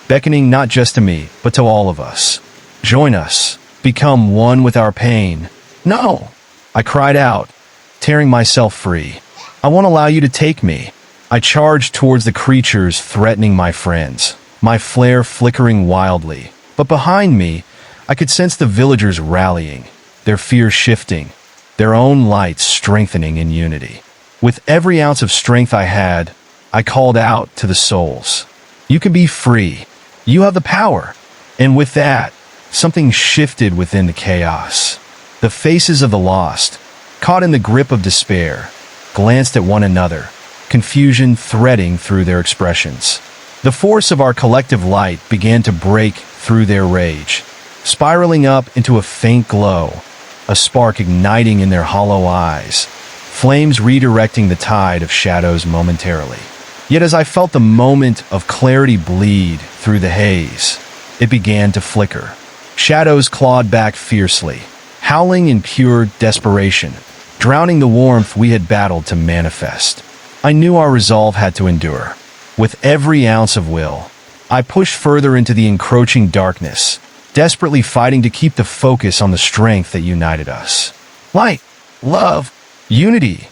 beckoning not just to me, but to all of us. Join us. Become one with our pain. No! I cried out, tearing myself free. I won't allow you to take me. I charged towards the creatures threatening my friends, my flare flickering wildly. But behind me, I could sense the villagers rallying, their fear shifting, their own lights strengthening in unity. With every ounce of strength I had, I called out to the souls. You can be free. You have the power. And with that, something shifted within the chaos. The faces of the lost, caught in the grip of despair, glanced at one another, confusion threading through their expressions. The force of our collective light began to break through their rage, spiraling up into a faint glow, a spark igniting in their hollow eyes, flames redirecting the tide of shadows momentarily. Yet as I felt the moment of clarity bleed through the haze, it began to flicker. Shadows clawed back fiercely, howling in pure desperation, drowning the warmth we had battled to manifest. I knew our resolve had to endure. With every ounce of will, I pushed further into the encroaching darkness, desperately fighting to keep the focus on the strength that united us. Light, love, unity,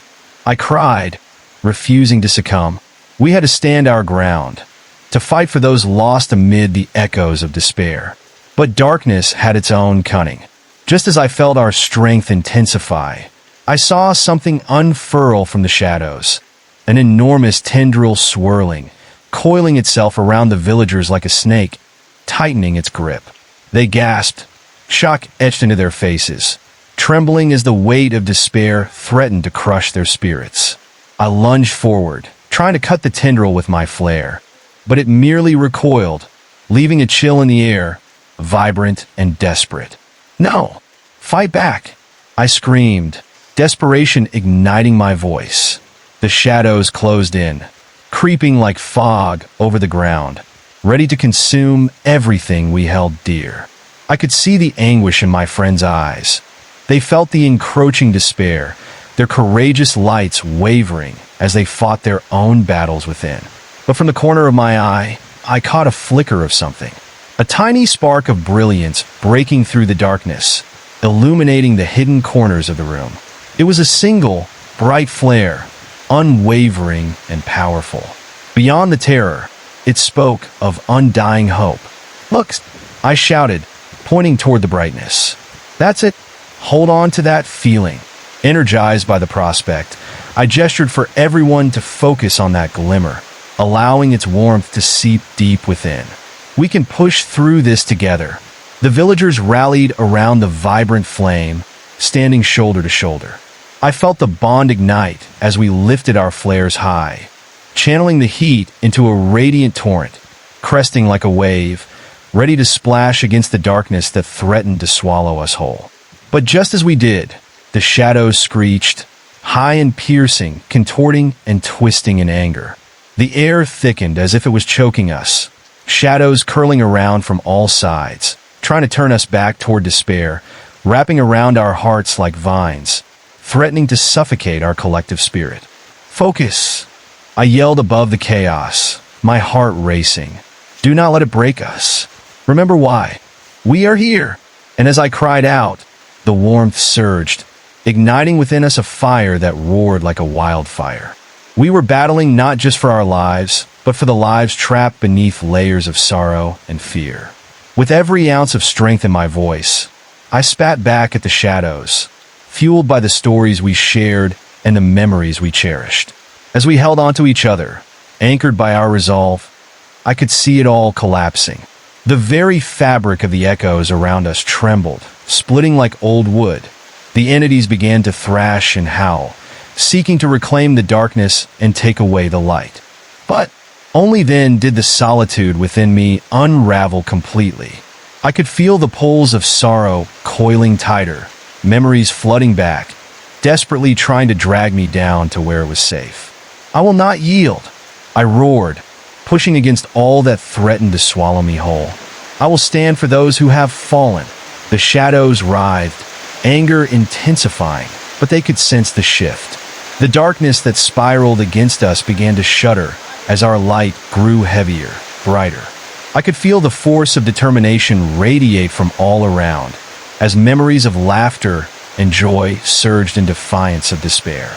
I cried, refusing to succumb. We had to stand our ground, to fight for those lost amid the echoes of despair. But darkness had its own cunning. Just as I felt our strength intensify, I saw something unfurl from the shadows, an enormous tendril swirling, coiling itself around the villagers like a snake, tightening its grip. They gasped, shock etched into their faces, trembling as the weight of despair threatened to crush their spirits. I lunged forward, trying to cut the tendril with my flare, but it merely recoiled, leaving a chill in the air, vibrant and desperate. No! Fight back! I screamed, desperation igniting my voice. The shadows closed in, creeping like fog over the ground, ready to consume everything we held dear. I could see the anguish in my friends' eyes. They felt the encroaching despair, their courageous lights wavering as they fought their own battles within. But from the corner of my eye, I caught a flicker of something. A tiny spark of brilliance breaking through the darkness, illuminating the hidden corners of the room. It was a single, bright flare, unwavering and powerful. Beyond the terror, it spoke of undying hope. "Look," I shouted, pointing toward the brightness. "That's it. Hold on to that feeling." Energized by the prospect, I gestured for everyone to focus on that glimmer, allowing its warmth to seep deep within. "We can push through this together." The villagers rallied around the vibrant flame, standing shoulder to shoulder. I felt the bond ignite as we lifted our flares high, channeling the heat into a radiant torrent, cresting like a wave, ready to splash against the darkness that threatened to swallow us whole. But just as we did, the shadows screeched, high and piercing, contorting and twisting in anger. The air thickened as if it was choking us, shadows curling around from all sides, trying to turn us back toward despair, wrapping around our hearts like vines, threatening to suffocate our collective spirit. "Focus!" I yelled above the chaos, my heart racing. "Do not let it break us. Remember why. We are here." And as I cried out, the warmth surged, igniting within us a fire that roared like a wildfire. We were battling not just for our lives, but for the lives trapped beneath layers of sorrow and fear. With every ounce of strength in my voice, I spat back at the shadows, fueled by the stories we shared and the memories we cherished. As we held onto each other, anchored by our resolve, I could see it all collapsing. The very fabric of the echoes around us trembled, splitting like old wood. The entities began to thrash and howl, seeking to reclaim the darkness and take away the light. But only then did the solitude within me unravel completely. I could feel the pulls of sorrow coiling tighter, memories flooding back, desperately trying to drag me down to where it was safe. "I will not yield," I roared, pushing against all that threatened to swallow me whole. "I will stand for those who have fallen." The shadows writhed, anger intensifying, but they could sense the shift. The darkness that spiraled against us began to shudder as our light grew heavier, brighter. I could feel the force of determination radiate from all around, as memories of laughter and joy surged in defiance of despair.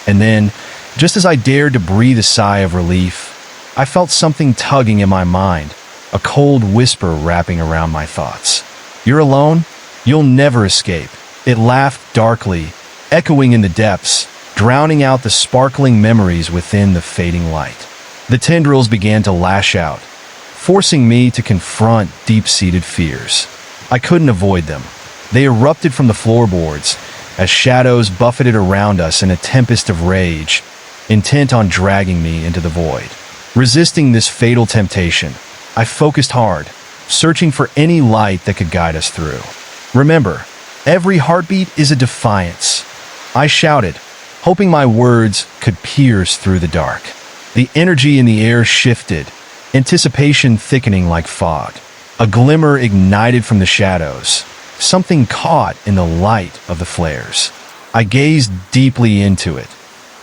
And then, just as I dared to breathe a sigh of relief, I felt something tugging in my mind, a cold whisper wrapping around my thoughts. "You're alone? You'll never escape." It laughed darkly, echoing in the depths, drowning out the sparkling memories within the fading light. The tendrils began to lash out, forcing me to confront deep-seated fears. I couldn't avoid them. They erupted from the floorboards as shadows buffeted around us in a tempest of rage, intent on dragging me into the void. Resisting this fatal temptation, I focused hard, searching for any light that could guide us through. "Remember, every heartbeat is a defiance," I shouted, hoping my words could pierce through the dark. The energy in the air shifted, anticipation thickening like fog. A glimmer ignited from the shadows, something caught in the light of the flares. I gazed deeply into it.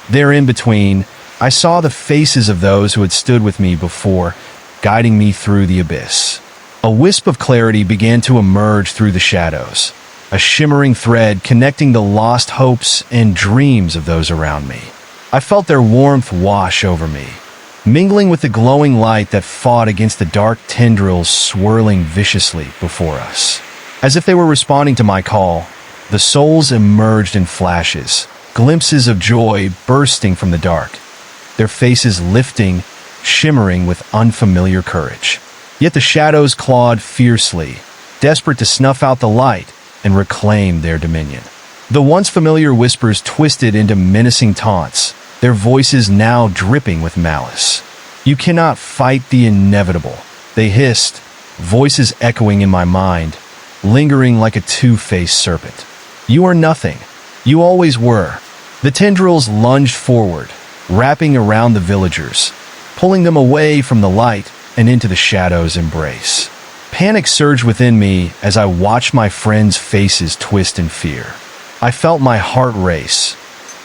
There in between, I saw the faces of those who had stood with me before, guiding me through the abyss. A wisp of clarity began to emerge through the shadows, a shimmering thread connecting the lost hopes and dreams of those around me. I felt their warmth wash over me, mingling with the glowing light that fought against the dark tendrils swirling viciously before us. As if they were responding to my call, the souls emerged in flashes, glimpses of joy bursting from the dark, their faces lifting, shimmering with unfamiliar courage. Yet the shadows clawed fiercely, desperate to snuff out the light and reclaim their dominion. The once familiar whispers twisted into menacing taunts, their voices now dripping with malice. "You cannot fight the inevitable," they hissed, voices echoing in my mind, lingering like a two-faced serpent. "You are nothing. You always were. The tendrils lunged forward, wrapping around the villagers, pulling them away from the light and into the shadow's embrace. Panic surged within me as I watched my friends' faces twist in fear. I felt my heart race,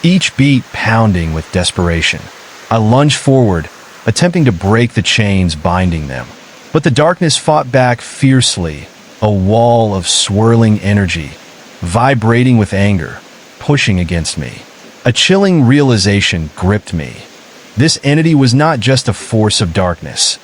each beat pounding with desperation. I lunged forward, attempting to break the chains binding them. But the darkness fought back fiercely, a wall of swirling energy, vibrating with anger, pushing against me. A chilling realization gripped me. This entity was not just a force of darkness.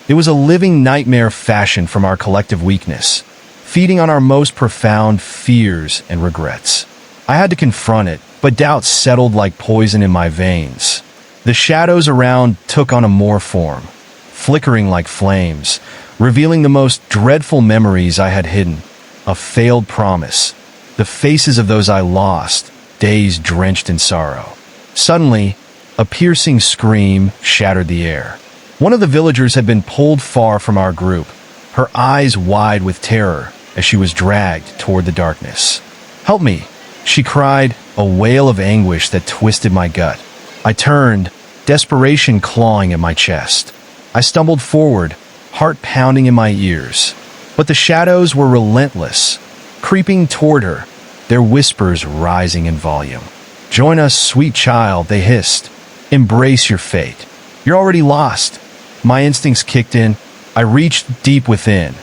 It was a living nightmare fashioned from our collective weakness, feeding on our most profound fears and regrets. I had to confront it, but doubt settled like poison in my veins. The shadows around took on a more form, flickering like flames, revealing the most dreadful memories I had hidden. A failed promise, the faces of those I lost, days drenched in sorrow. Suddenly, a piercing scream shattered the air. One of the villagers had been pulled far from our group, her eyes wide with terror as she was dragged toward the darkness. "Help me!" she cried, a wail of anguish that twisted my gut. I turned, desperation clawing at my chest. I stumbled forward, heart pounding in my ears. But the shadows were relentless, creeping toward her, their whispers rising in volume. "Join us, sweet child," they hissed. "Embrace your fate. You're already lost." My instincts kicked in. I reached deep within,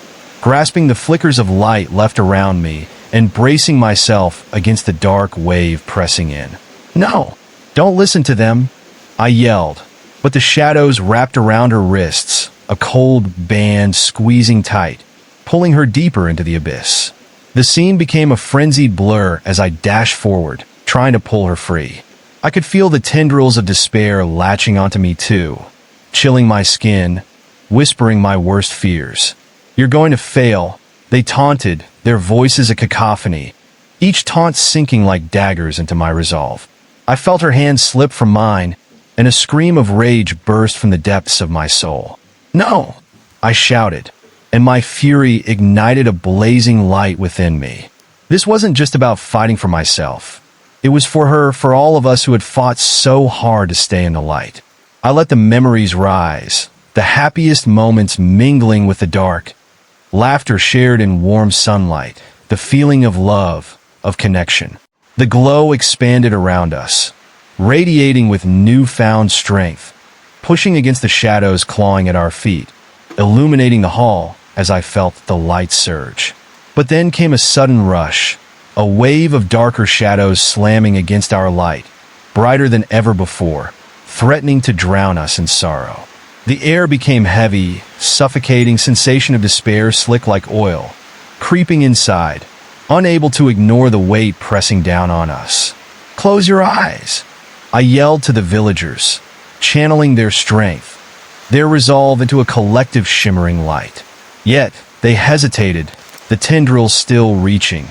grasping the flickers of light left around me and bracing myself against the dark wave pressing in. "No, don't listen to them," I yelled, but the shadows wrapped around her wrists, a cold band squeezing tight, pulling her deeper into the abyss. The scene became a frenzied blur as I dashed forward, trying to pull her free. I could feel the tendrils of despair latching onto me too, chilling my skin, whispering my worst fears. "You're going to fail," they taunted, their voices a cacophony, each taunt sinking like daggers into my resolve. I felt her hand slip from mine, and a scream of rage burst from the depths of my soul. "No!" I shouted, and my fury ignited a blazing light within me. This wasn't just about fighting for myself. It was for her, for all of us who had fought so hard to stay in the light. I let the memories rise, the happiest moments mingling with the dark, laughter shared in warm sunlight, the feeling of love, of connection. The glow expanded around us, radiating with newfound strength, pushing against the shadows clawing at our feet, illuminating the hall as I felt the light surge. But then came a sudden rush, a wave of darker shadows slamming against our light, brighter than ever before, threatening to drown us in sorrow. The air became heavy, suffocating sensation of despair slick like oil, creeping inside, unable to ignore the weight pressing down on us. "Close your eyes," I yelled to the villagers, channeling their strength, their resolve into a collective shimmering light. Yet, they hesitated, the tendrils still reaching,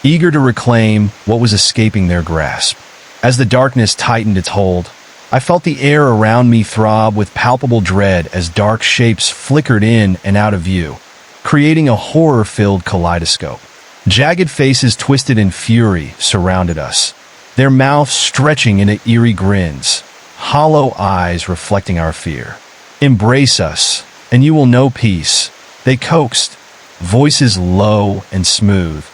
eager to reclaim what was escaping their grasp. As the darkness tightened its hold, I felt the air around me throb with palpable dread as dark shapes flickered in and out of view, creating a horror-filled kaleidoscope. Jagged faces twisted in fury surrounded us, their mouths stretching into eerie grins, hollow eyes reflecting our fear. "Embrace us, and you will know peace," they coaxed, voices low and smooth,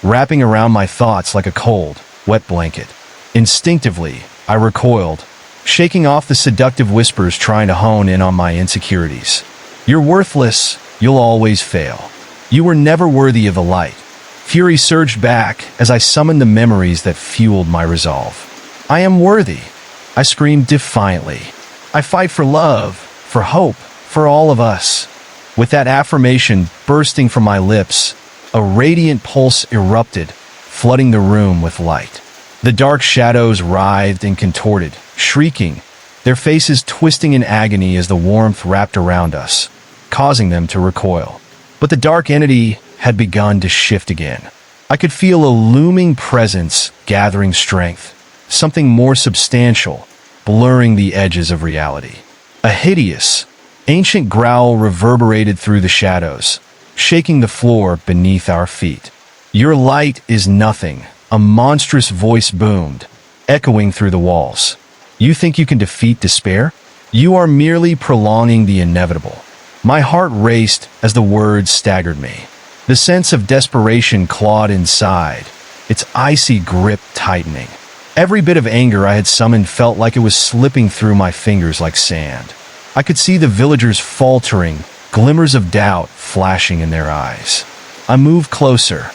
wrapping around my thoughts like a cold, wet blanket. Instinctively, I recoiled, shaking off the seductive whispers trying to hone in on my insecurities. "You're worthless, you'll always fail. You were never worthy of the light." Fury surged back as I summoned the memories that fueled my resolve. "I am worthy," I screamed defiantly. "I fight for love, for hope, for all of us." With that affirmation bursting from my lips, a radiant pulse erupted, flooding the room with light. The dark shadows writhed and contorted, shrieking, their faces twisting in agony as the warmth wrapped around us, causing them to recoil. But the dark entity had begun to shift again. I could feel a looming presence gathering strength, something more substantial, blurring the edges of reality. A hideous, ancient growl reverberated through the shadows, shaking the floor beneath our feet. "Your light is nothing," a monstrous voice boomed, echoing through the walls. You think you can defeat despair? You are merely prolonging the inevitable. My heart raced as the words staggered me. The sense of desperation clawed inside, its icy grip tightening. Every bit of anger I had summoned felt like it was slipping through my fingers like sand. I could see the villagers faltering, glimmers of doubt flashing in their eyes. I moved closer,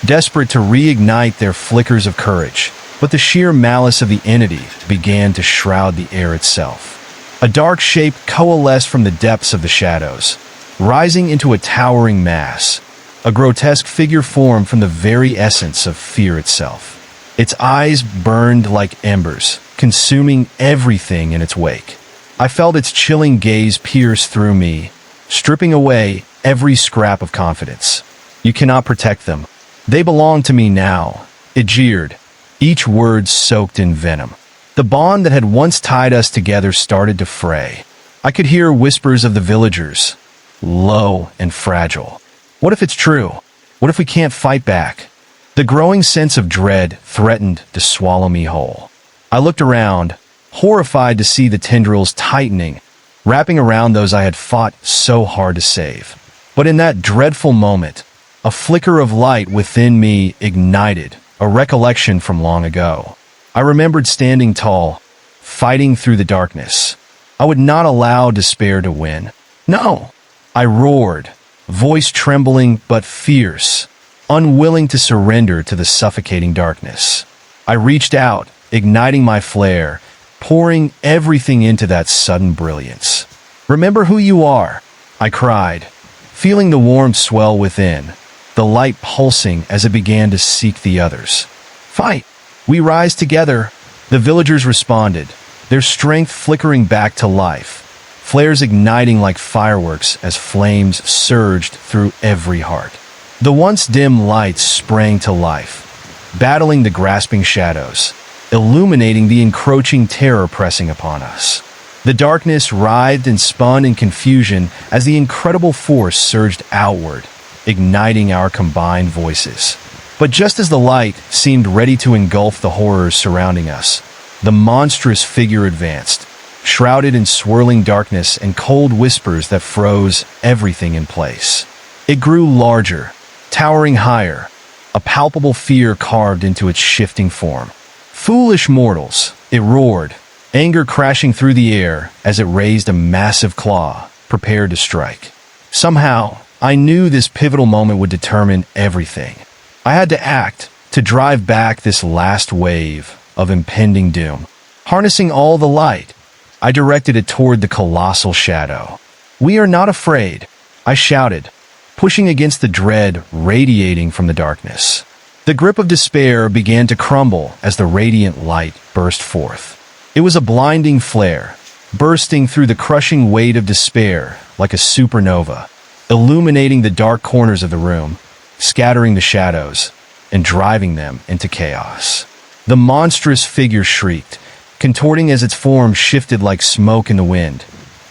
desperate to reignite their flickers of courage, but the sheer malice of the entity began to shroud the air itself. A dark shape coalesced from the depths of the shadows, rising into a towering mass. A grotesque figure formed from the very essence of fear itself. Its eyes burned like embers, consuming everything in its wake. I felt its chilling gaze pierce through me, stripping away every scrap of confidence. You cannot protect them. They belong to me now, it jeered, each word soaked in venom. The bond that had once tied us together started to fray. I could hear whispers of the villagers, low and fragile. What if it's true? What if we can't fight back? The growing sense of dread threatened to swallow me whole. I looked around, horrified to see the tendrils tightening, wrapping around those I had fought so hard to save. But in that dreadful moment, a flicker of light within me ignited, a recollection from long ago. I remembered standing tall, fighting through the darkness. I would not allow despair to win. No! I roared, voice trembling but fierce, unwilling to surrender to the suffocating darkness. I reached out, igniting my flare, pouring everything into that sudden brilliance. Remember who you are, I cried, feeling the warmth swell within, the light pulsing as it began to seek the others. Fight! We rise together, the villagers responded, their strength flickering back to life, flares igniting like fireworks as flames surged through every heart. The once dim lights sprang to life, battling the grasping shadows, illuminating the encroaching terror pressing upon us. The darkness writhed and spun in confusion as the incredible force surged outward, igniting our combined voices. But just as the light seemed ready to engulf the horrors surrounding us, the monstrous figure advanced, shrouded in swirling darkness and cold whispers that froze everything in place. It grew larger, towering higher, a palpable fear carved into its shifting form. Foolish mortals, it roared, anger crashing through the air as it raised a massive claw, prepared to strike. Somehow, I knew this pivotal moment would determine everything. I had to act, to drive back this last wave of impending doom. Harnessing all the light, I directed it toward the colossal shadow. We are not afraid, I shouted, pushing against the dread radiating from the darkness. The grip of despair began to crumble as the radiant light burst forth. It was a blinding flare, bursting through the crushing weight of despair like a supernova, illuminating the dark corners of the room, scattering the shadows, and driving them into chaos. The monstrous figure shrieked, contorting as its form shifted like smoke in the wind,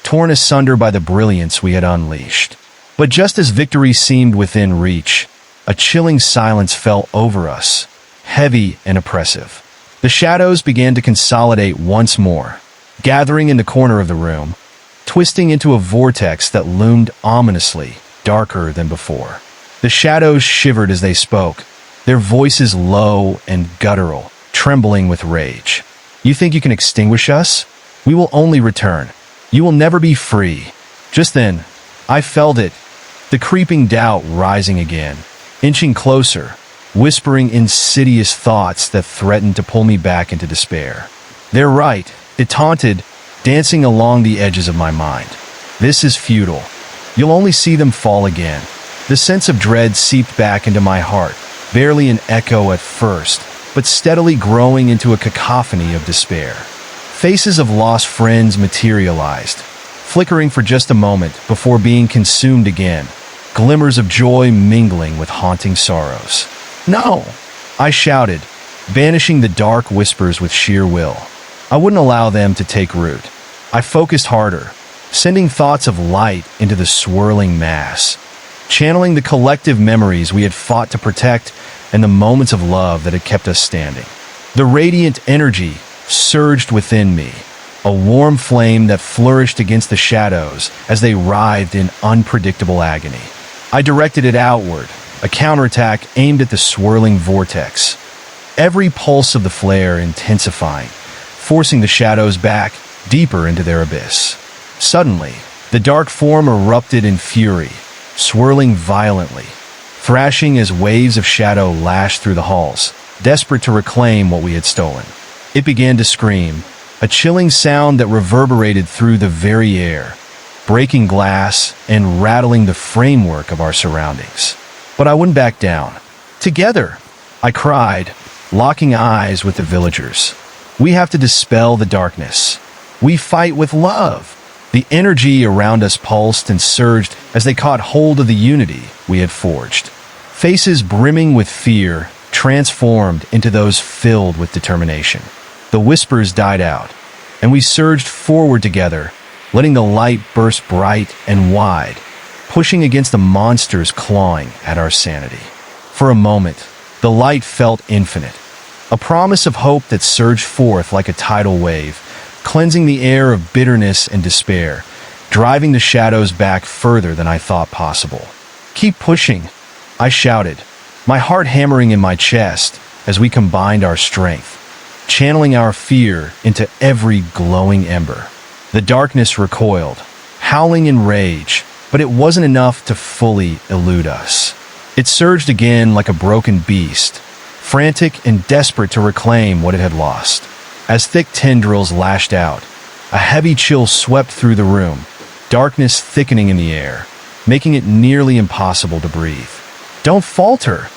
torn asunder by the brilliance we had unleashed. But just as victory seemed within reach, a chilling silence fell over us, heavy and oppressive. The shadows began to consolidate once more, gathering in the corner of the room, twisting into a vortex that loomed ominously, darker than before. The shadows shivered as they spoke, their voices low and guttural, trembling with rage. You think you can extinguish us? We will only return. You will never be free. Just then, I felt it, the creeping doubt rising again, inching closer, whispering insidious thoughts that threatened to pull me back into despair. They're right, it taunted, dancing along the edges of my mind. This is futile. You'll only see them fall again. The sense of dread seeped back into my heart, barely an echo at first, but steadily growing into a cacophony of despair. Faces of lost friends materialized, flickering for just a moment before being consumed again, glimmers of joy mingling with haunting sorrows. No! I shouted, banishing the dark whispers with sheer will. I wouldn't allow them to take root. I focused harder, sending thoughts of light into the swirling mass, channeling the collective memories we had fought to protect and the moments of love that had kept us standing. The radiant energy surged within me, a warm flame that flourished against the shadows as they writhed in unpredictable agony. I directed it outward, a counterattack aimed at the swirling vortex, every pulse of the flare intensifying, forcing the shadows back deeper into their abyss. Suddenly, the dark form erupted in fury, swirling violently, thrashing as waves of shadow lashed through the halls, desperate to reclaim what we had stolen. It began to scream, a chilling sound that reverberated through the very air, breaking glass and rattling the framework of our surroundings. But I wouldn't back down. Together, I cried, locking eyes with the villagers. We have to dispel the darkness. We fight with love. The energy around us pulsed and surged as they caught hold of the unity we had forged. Faces brimming with fear transformed into those filled with determination. The whispers died out, and we surged forward together, letting the light burst bright and wide, pushing against the monsters clawing at our sanity. For a moment, the light felt infinite, a promise of hope that surged forth like a tidal wave, cleansing the air of bitterness and despair, driving the shadows back further than I thought possible. "Keep pushing," I shouted, my heart hammering in my chest as we combined our strength, channeling our fear into every glowing ember. The darkness recoiled, howling in rage, but it wasn't enough to fully elude us. It surged again like a broken beast, frantic and desperate to reclaim what it had lost. As thick tendrils lashed out, a heavy chill swept through the room, darkness thickening in the air, making it nearly impossible to breathe. "Don't falter,"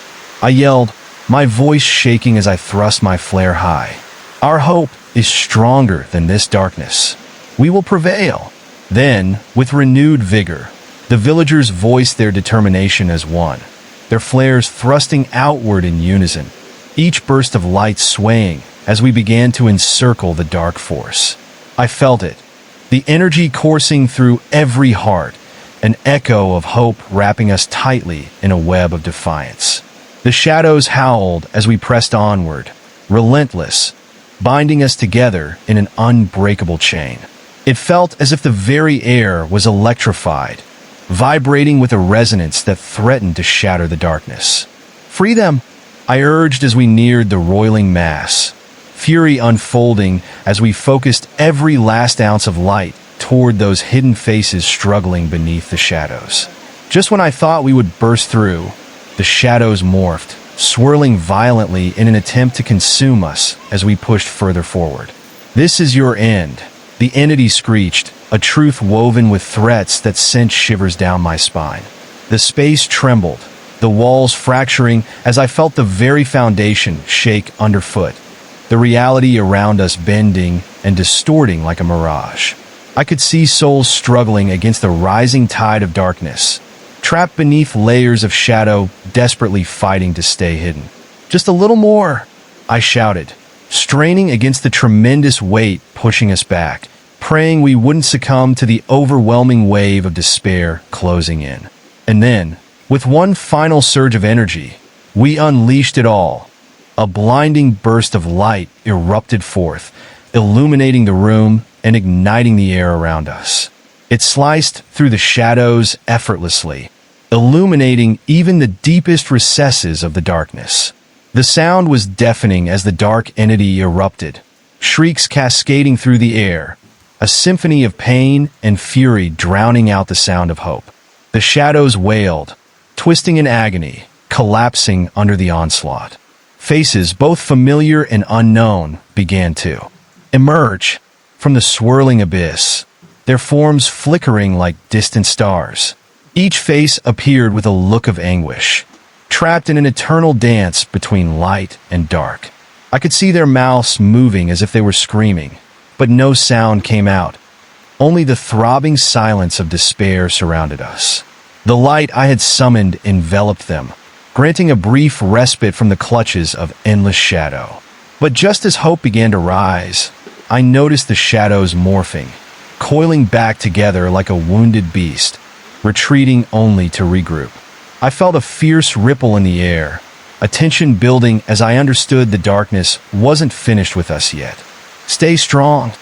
I yelled, my voice shaking as I thrust my flare high. "Our hope is stronger than this darkness. We will prevail." Then, with renewed vigor, the villagers voiced their determination as one, their flares thrusting outward in unison, each burst of light swaying as we began to encircle the dark force. I felt it, the energy coursing through every heart, an echo of hope wrapping us tightly in a web of defiance. The shadows howled as we pressed onward, relentless, binding us together in an unbreakable chain. It felt as if the very air was electrified, vibrating with a resonance that threatened to shatter the darkness. "Free them," I urged as we neared the roiling mass, fury unfolding as we focused every last ounce of light toward those hidden faces struggling beneath the shadows. Just when I thought we would burst through, the shadows morphed, swirling violently in an attempt to consume us as we pushed further forward. "This is your end," the entity screeched, a truth woven with threats that sent shivers down my spine. The space trembled, the walls fracturing as I felt the very foundation shake underfoot, the reality around us bending and distorting like a mirage. I could see souls struggling against the rising tide of darkness, trapped beneath layers of shadow, desperately fighting to stay hidden. "Just a little more," I shouted, straining against the tremendous weight pushing us back, praying we wouldn't succumb to the overwhelming wave of despair closing in. And then, with one final surge of energy, we unleashed it all. A blinding burst of light erupted forth, illuminating the room and igniting the air around us. It sliced through the shadows effortlessly, illuminating even the deepest recesses of the darkness. The sound was deafening as the dark entity erupted, shrieks cascading through the air, a symphony of pain and fury drowning out the sound of hope. The shadows wailed, twisting in agony, collapsing under the onslaught. Faces, both familiar and unknown, began to emerge from the swirling abyss, their forms flickering like distant stars. Each face appeared with a look of anguish, trapped in an eternal dance between light and dark. I could see their mouths moving as if they were screaming, but no sound came out. Only the throbbing silence of despair surrounded us. The light I had summoned enveloped them, granting a brief respite from the clutches of endless shadow. But just as hope began to rise, I noticed the shadows morphing, coiling back together like a wounded beast, retreating only to regroup. I felt a fierce ripple in the air, a tension building as I understood the darkness wasn't finished with us yet. "Stay strong,"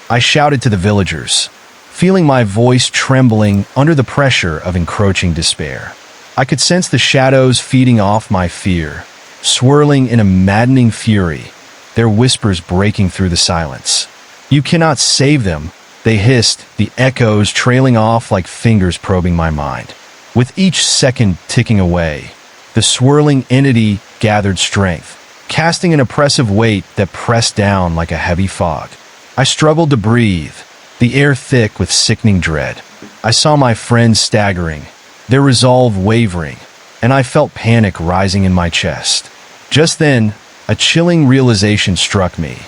I shouted to the villagers, feeling my voice trembling under the pressure of encroaching despair. I could sense the shadows feeding off my fear, swirling in a maddening fury, their whispers breaking through the silence. "You cannot save them," they hissed, the echoes trailing off like fingers probing my mind. With each second ticking away, the swirling entity gathered strength, casting an oppressive weight that pressed down like a heavy fog. I struggled to breathe, the air thick with sickening dread. I saw my friends staggering, their resolve wavering, and I felt panic rising in my chest. Just then, a chilling realization struck me.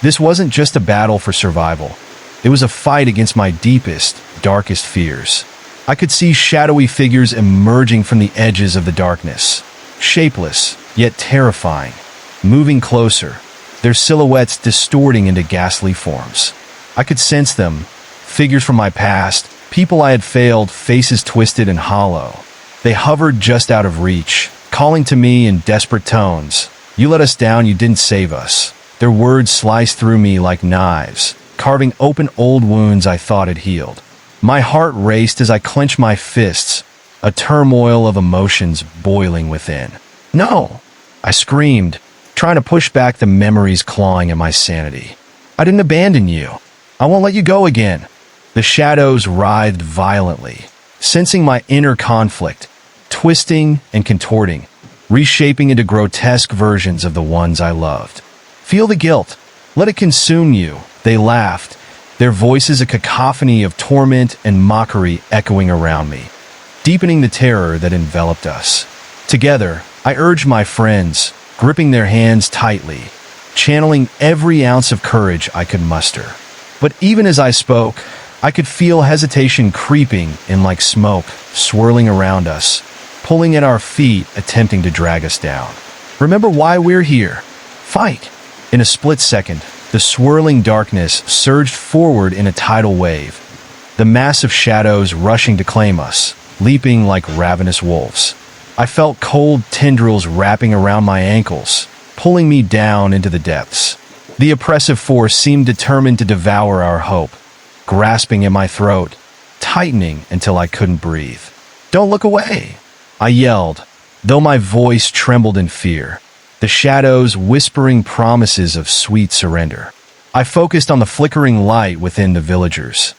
This wasn't just a battle for survival. It was a fight against my deepest, darkest fears. I could see shadowy figures emerging from the edges of the darkness, shapeless, yet terrifying, moving closer, their silhouettes distorting into ghastly forms. I could sense them, figures from my past, people I had failed, faces twisted and hollow. They hovered just out of reach, calling to me in desperate tones. "You let us down, you didn't save us." Their words sliced through me like knives, carving open old wounds I thought had healed. My heart raced as I clenched my fists, a turmoil of emotions boiling within. "No!" I screamed, trying to push back the memories clawing at my sanity. "I didn't abandon you. I won't let you go again." The shadows writhed violently, sensing my inner conflict, twisting and contorting, reshaping into grotesque versions of the ones I loved. "Feel the guilt. Let it consume you," they laughed, their voices a cacophony of torment and mockery echoing around me, deepening the terror that enveloped us. Together, I urged my friends, gripping their hands tightly, channeling every ounce of courage I could muster. But even as I spoke, I could feel hesitation creeping in like smoke, swirling around us, pulling at our feet, attempting to drag us down. "Remember why we're here. Fight!" In a split second, the swirling darkness surged forward in a tidal wave, the massive shadows rushing to claim us, leaping like ravenous wolves. I felt cold tendrils wrapping around my ankles, pulling me down into the depths. The oppressive force seemed determined to devour our hope, grasping at my throat, tightening until I couldn't breathe. "Don't look away!" I yelled, though my voice trembled in fear, the shadows whispering promises of sweet surrender. I focused on the flickering light within the villagers,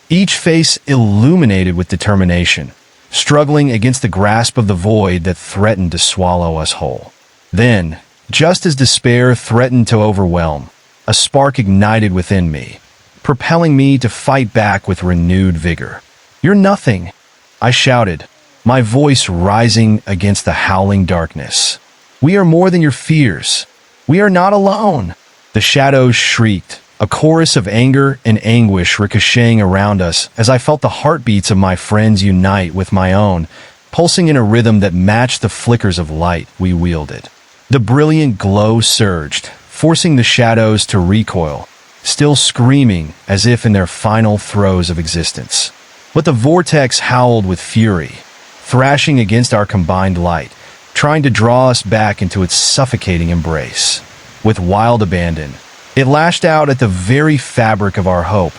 each face illuminated with determination, struggling against the grasp of the void that threatened to swallow us whole. Then, just as despair threatened to overwhelm, a spark ignited within me, propelling me to fight back with renewed vigor. "You're nothing," I shouted, my voice rising against the howling darkness. "We are more than your fears. We are not alone." The shadows shrieked, a chorus of anger and anguish ricocheting around us as I felt the heartbeats of my friends unite with my own, pulsing in a rhythm that matched the flickers of light we wielded. The brilliant glow surged, forcing the shadows to recoil, still screaming as if in their final throes of existence. But the vortex howled with fury, thrashing against our combined light, trying to draw us back into its suffocating embrace. With wild abandon, it lashed out at the very fabric of our hope,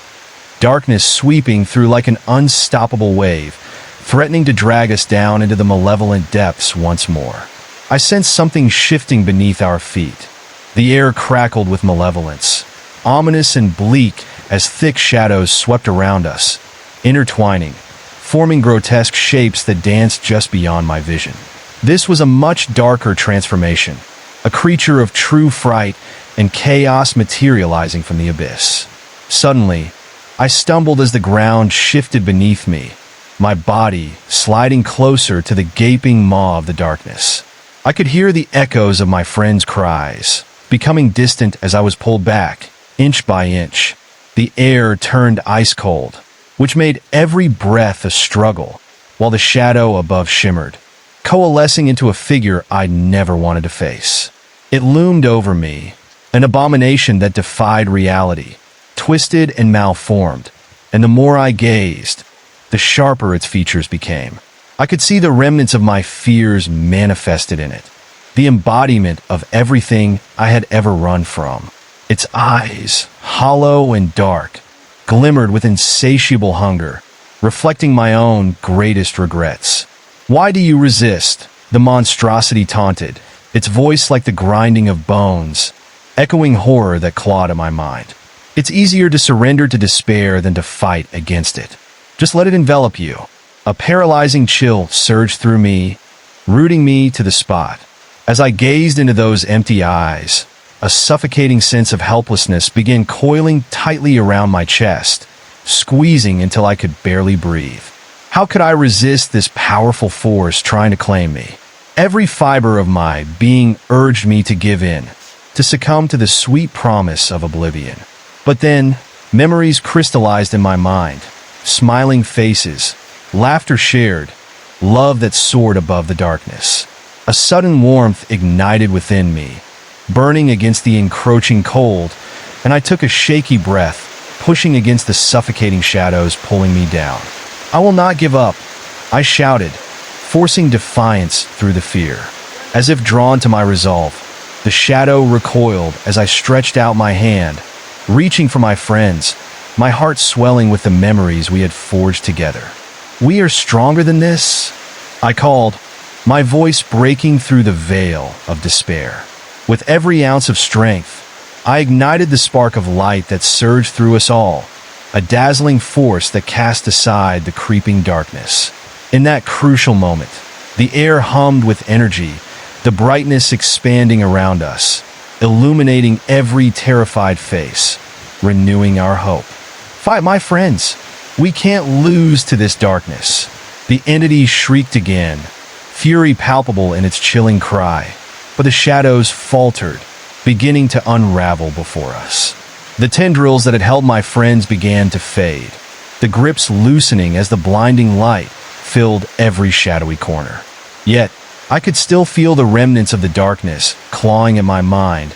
darkness sweeping through like an unstoppable wave, threatening to drag us down into the malevolent depths once more. I sensed something shifting beneath our feet. The air crackled with malevolence, ominous and bleak as thick shadows swept around us, intertwining, forming grotesque shapes that danced just beyond my vision. This was a much darker transformation, a creature of true fright and chaos materializing from the abyss. Suddenly, I stumbled as the ground shifted beneath me, my body sliding closer to the gaping maw of the darkness. I could hear the echoes of my friends' cries, becoming distant as I was pulled back, inch by inch. The air turned ice cold, which made every breath a struggle, while the shadow above shimmered, coalescing into a figure I'd never wanted to face. It loomed over me, an abomination that defied reality, twisted and malformed, and the more I gazed, the sharper its features became. I could see the remnants of my fears manifested in it. the embodiment of everything I had ever run from. Its eyes, hollow and dark, glimmered with insatiable hunger, reflecting my own greatest regrets. "Why do you resist?" the monstrosity taunted, its voice like the grinding of bones, echoing horror that clawed at my mind. "It's easier to surrender to despair than to fight against it. Just let it envelop you." A paralyzing chill surged through me, rooting me to the spot. As I gazed into those empty eyes, a suffocating sense of helplessness began coiling tightly around my chest, squeezing until I could barely breathe. How could I resist this powerful force trying to claim me? Every fiber of my being urged me to give in, to succumb to the sweet promise of oblivion. But then, memories crystallized in my mind, smiling faces, laughter shared, love that soared above the darkness. A sudden warmth ignited within me, burning against the encroaching cold, and I took a shaky breath, pushing against the suffocating shadows pulling me down. "I will not give up," I shouted, forcing defiance through the fear. As if drawn to my resolve, the shadow recoiled as I stretched out my hand, reaching for my friends, my heart swelling with the memories we had forged together. "We are stronger than this," I called, my voice breaking through the veil of despair. With every ounce of strength, I ignited the spark of light that surged through us all, a dazzling force that cast aside the creeping darkness. In that crucial moment, the air hummed with energy, the brightness expanding around us, illuminating every terrified face, renewing our hope. "Fight, my friends! We can't lose to this darkness!" The entity shrieked again, fury palpable in its chilling cry, but the shadows faltered, beginning to unravel before us. The tendrils that had held my friends began to fade, the grips loosening as the blinding light filled every shadowy corner. Yet, I could still feel the remnants of the darkness clawing at my mind,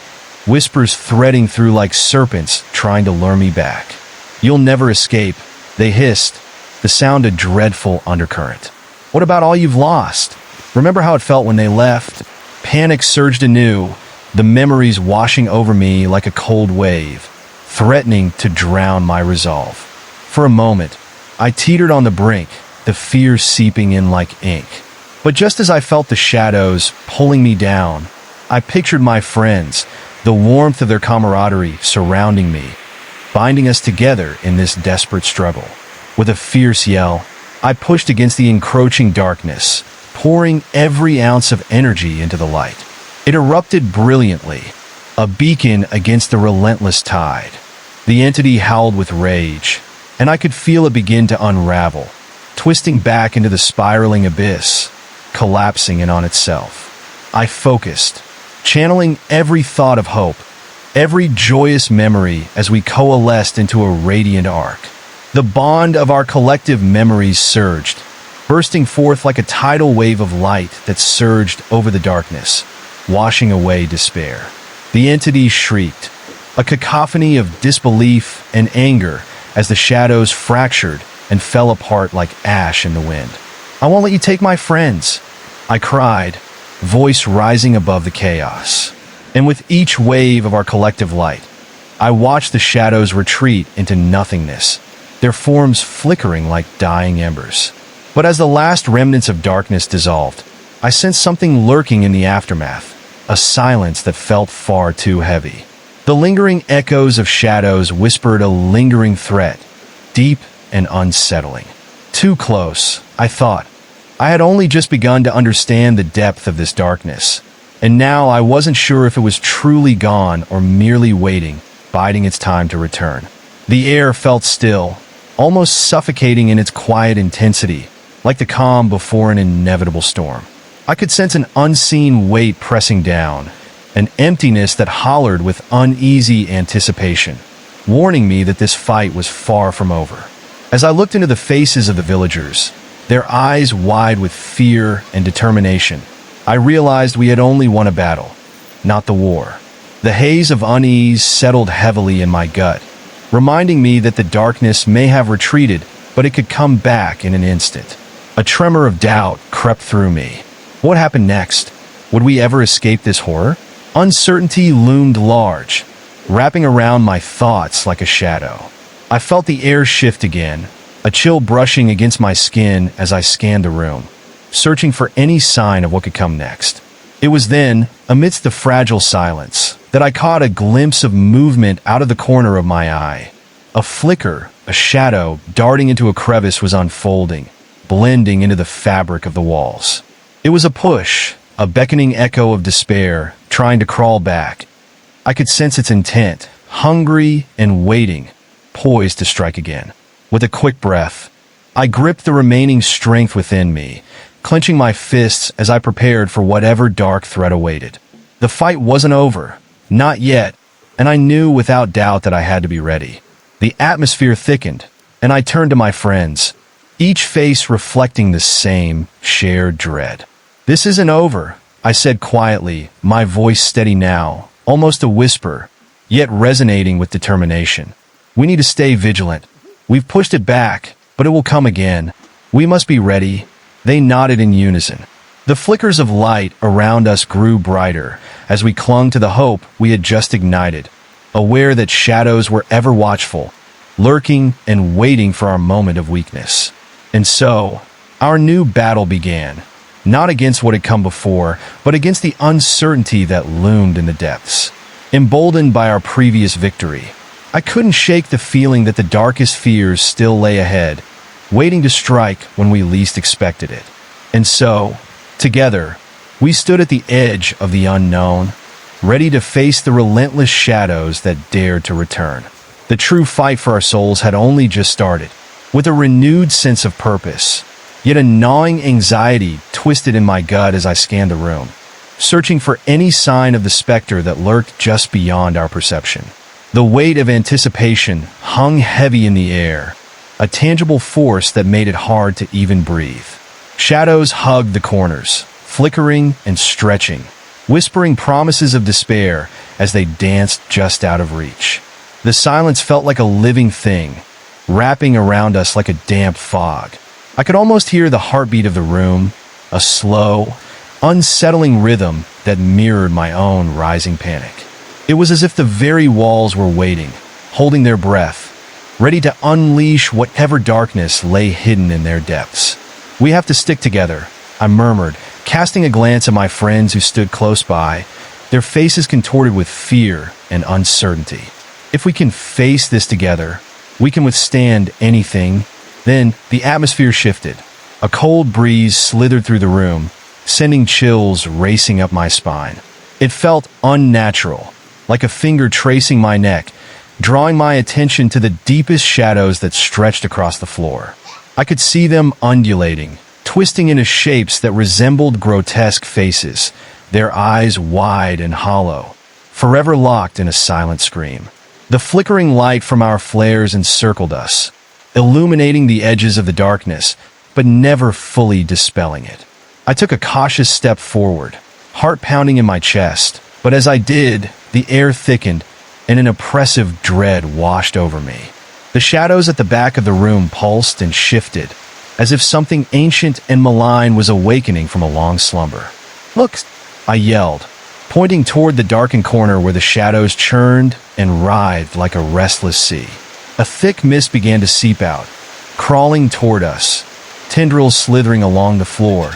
whispers threading through like serpents trying to lure me back. "You'll never escape," they hissed, the sound a dreadful undercurrent. "What about all you've lost? Remember how it felt when they left?" Panic surged anew, the memories washing over me like a cold wave, threatening to drown my resolve. For a moment, I teetered on the brink, the fear seeping in like ink. But just as I felt the shadows pulling me down, I pictured my friends, the warmth of their camaraderie surrounding me, binding us together in this desperate struggle. With a fierce yell, I pushed against the encroaching darkness, pouring every ounce of energy into the light. It erupted brilliantly, a beacon against the relentless tide. The entity howled with rage, and I could feel it begin to unravel, twisting back into the spiraling abyss, collapsing in on itself. I focused, channeling every thought of hope, every joyous memory as we coalesced into a radiant arc. The bond of our collective memories surged, bursting forth like a tidal wave of light that surged over the darkness, washing away despair. The entity shrieked, a cacophony of disbelief and anger as the shadows fractured and fell apart like ash in the wind. "I won't let you take my friends," I cried, voice rising above the chaos. And with each wave of our collective light, I watched the shadows retreat into nothingness, their forms flickering like dying embers. But as the last remnants of darkness dissolved, I sensed something lurking in the aftermath, a silence that felt far too heavy. The lingering echoes of shadows whispered a lingering threat, deep and unsettling. Too close, I thought. I had only just begun to understand the depth of this darkness, and now I wasn't sure if it was truly gone or merely waiting, biding its time to return. The air felt still, almost suffocating in its quiet intensity, like the calm before an inevitable storm. I could sense an unseen weight pressing down, an emptiness that hollered with uneasy anticipation, warning me that this fight was far from over. As I looked into the faces of the villagers, their eyes wide with fear and determination, I realized we had only won a battle, not the war. The haze of unease settled heavily in my gut, reminding me that the darkness may have retreated, but it could come back in an instant. A tremor of doubt crept through me. What happened next? Would we ever escape this horror? Uncertainty loomed large, wrapping around my thoughts like a shadow. I felt the air shift again, a chill brushing against my skin as I scanned the room, searching for any sign of what could come next. It was then, amidst the fragile silence, that I caught a glimpse of movement out of the corner of my eye. A flicker, a shadow darting into a crevice was unfolding, blending into the fabric of the walls. It was a push, a beckoning echo of despair, trying to crawl back. I could sense its intent, hungry and waiting, poised to strike again. With a quick breath, I gripped the remaining strength within me, clenching my fists as I prepared for whatever dark threat awaited. The fight wasn't over, not yet, and I knew without doubt that I had to be ready. The atmosphere thickened, and I turned to my friends, each face reflecting the same shared dread. "This isn't over," I said quietly, my voice steady now, almost a whisper, yet resonating with determination. "We need to stay vigilant. We've pushed it back, but it will come again. We must be ready." They nodded in unison. The flickers of light around us grew brighter as we clung to the hope we had just ignited, aware that shadows were ever watchful, lurking and waiting for our moment of weakness. And so, our new battle began, not against what had come before, but against the uncertainty that loomed in the depths. Emboldened by our previous victory, I couldn't shake the feeling that the darkest fears still lay ahead, waiting to strike when we least expected it. And so, together, we stood at the edge of the unknown, ready to face the relentless shadows that dared to return. The true fight for our souls had only just started, with a renewed sense of purpose, yet a gnawing anxiety twisted in my gut as I scanned the room, searching for any sign of the specter that lurked just beyond our perception. The weight of anticipation hung heavy in the air, a tangible force that made it hard to even breathe. Shadows hugged the corners, flickering and stretching, whispering promises of despair as they danced just out of reach. The silence felt like a living thing, wrapping around us like a damp fog. I could almost hear the heartbeat of the room, a slow, unsettling rhythm that mirrored my own rising panic. It was as if the very walls were waiting, holding their breath, ready to unleash whatever darkness lay hidden in their depths. "We have to stick together," I murmured, casting a glance at my friends who stood close by, their faces contorted with fear and uncertainty. "If we can face this together, we can withstand anything." Then the atmosphere shifted. A cold breeze slithered through the room, sending chills racing up my spine. It felt unnatural, like a finger tracing my neck, drawing my attention to the deepest shadows that stretched across the floor. I could see them undulating, twisting into shapes that resembled grotesque faces, their eyes wide and hollow, forever locked in a silent scream. The flickering light from our flares encircled us, illuminating the edges of the darkness, but never fully dispelling it. I took a cautious step forward, heart pounding in my chest, but as I did, the air thickened and an oppressive dread washed over me. The shadows at the back of the room pulsed and shifted, as if something ancient and malign was awakening from a long slumber. "Look!" I yelled, pointing toward the darkened corner where the shadows churned and writhed like a restless sea. A thick mist began to seep out, crawling toward us, tendrils slithering along the floor,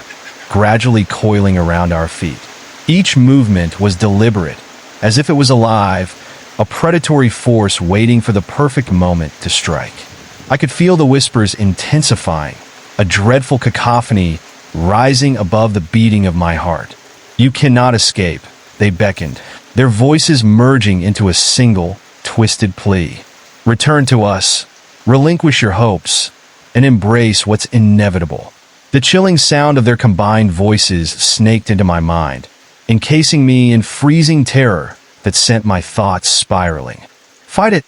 gradually coiling around our feet. Each movement was deliberate, as if it was alive, a predatory force waiting for the perfect moment to strike. I could feel the whispers intensifying, a dreadful cacophony rising above the beating of my heart. "You cannot escape," they beckoned, their voices merging into a single, twisted plea. "Return to us, relinquish your hopes, and embrace what's inevitable." The chilling sound of their combined voices snaked into my mind, encasing me in freezing terror that sent my thoughts spiraling. "Fight it!"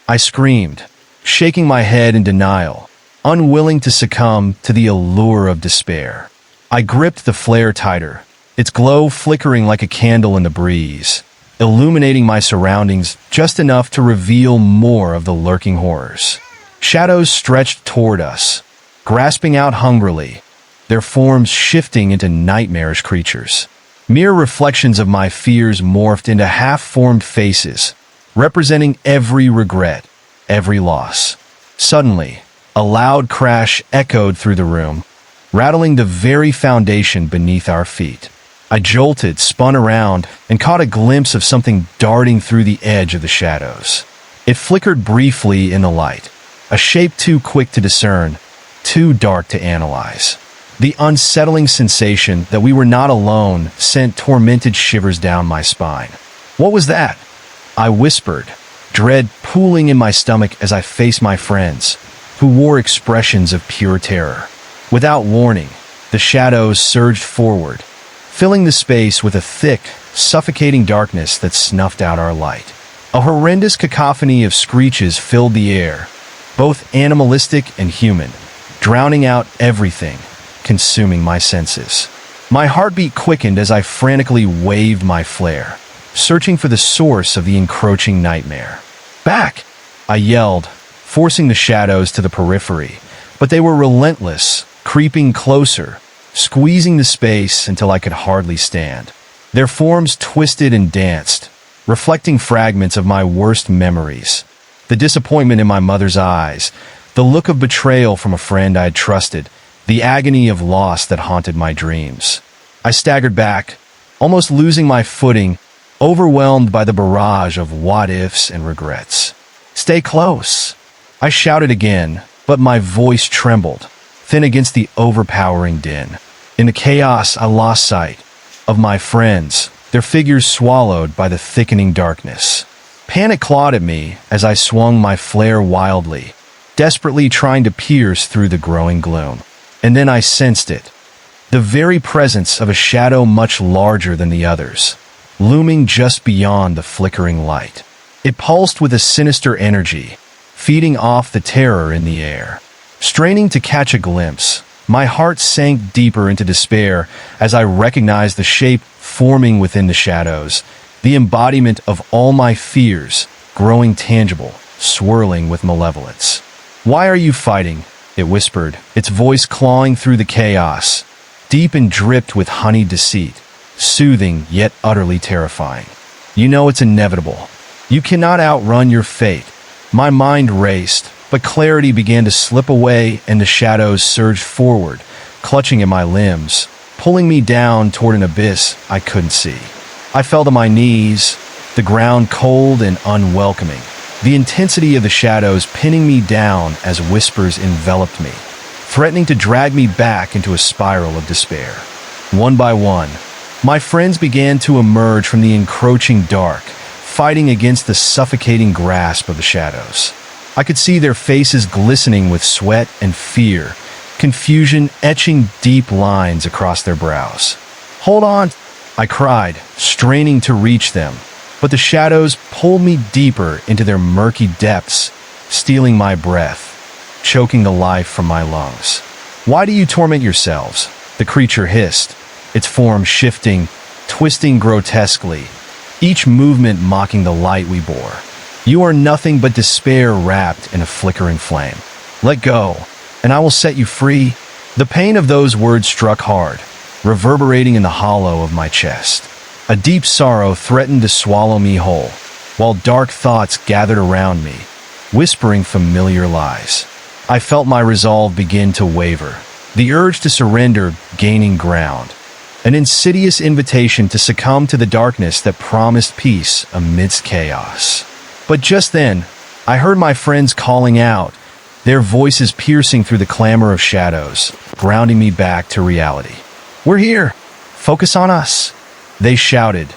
I screamed, shaking my head in denial, unwilling to succumb to the allure of despair. I gripped the flare tighter, its glow flickering like a candle in the breeze, illuminating my surroundings just enough to reveal more of the lurking horrors. Shadows stretched toward us, grasping out hungrily, their forms shifting into nightmarish creatures. Mere reflections of my fears morphed into half-formed faces, representing every regret, every loss. Suddenly, a loud crash echoed through the room, rattling the very foundation beneath our feet. I jolted, spun around, and caught a glimpse of something darting through the edge of the shadows. It flickered briefly in the light, a shape too quick to discern, too dark to analyze. The unsettling sensation that we were not alone sent tormented shivers down my spine. "What was that?" I whispered, dread pooling in my stomach as I faced my friends, who wore expressions of pure terror. Without warning, the shadows surged forward, filling the space with a thick, suffocating darkness that snuffed out our light. A horrendous cacophony of screeches filled the air, both animalistic and human, drowning out everything, consuming my senses. My heartbeat quickened as I frantically waved my flare, searching for the source of the encroaching nightmare. "Back!" I yelled, forcing the shadows to the periphery, but they were relentless, creeping closer, squeezing the space until I could hardly stand. Their forms twisted and danced, reflecting fragments of my worst memories. The disappointment in my mother's eyes, the look of betrayal from a friend I had trusted, the agony of loss that haunted my dreams. I staggered back, almost losing my footing, overwhelmed by the barrage of what-ifs and regrets. "Stay close!" I shouted again, but my voice trembled, thin against the overpowering din. In the chaos, I lost sight of my friends, their figures swallowed by the thickening darkness. Panic clawed at me as I swung my flare wildly, desperately trying to pierce through the growing gloom. And then I sensed it, the very presence of a shadow much larger than the others, looming just beyond the flickering light. It pulsed with a sinister energy, feeding off the terror in the air. Straining to catch a glimpse, my heart sank deeper into despair as I recognized the shape forming within the shadows, the embodiment of all my fears, growing tangible, swirling with malevolence. "Why are you fighting?" it whispered, its voice clawing through the chaos, deep and dripped with honeyed deceit, soothing yet utterly terrifying. "You know it's inevitable. You cannot outrun your fate." My mind raced, but clarity began to slip away and the shadows surged forward, clutching at my limbs, pulling me down toward an abyss I couldn't see. I fell to my knees, the ground cold and unwelcoming, the intensity of the shadows pinning me down as whispers enveloped me, threatening to drag me back into a spiral of despair. One by one, my friends began to emerge from the encroaching dark, fighting against the suffocating grasp of the shadows. I could see their faces glistening with sweat and fear, confusion etching deep lines across their brows. "Hold on!" I cried, straining to reach them, but the shadows pulled me deeper into their murky depths, stealing my breath, choking the life from my lungs. "Why do you torment yourselves?" the creature hissed, its form shifting, twisting grotesquely, each movement mocking the light we bore. "You are nothing but despair wrapped in a flickering flame. Let go, and I will set you free." The pain of those words struck hard, reverberating in the hollow of my chest. A deep sorrow threatened to swallow me whole, while dark thoughts gathered around me, whispering familiar lies. I felt my resolve begin to waver, the urge to surrender gaining ground, an insidious invitation to succumb to the darkness that promised peace amidst chaos. But just then, I heard my friends calling out, their voices piercing through the clamor of shadows, grounding me back to reality. "We're here! Focus on us!" They shouted,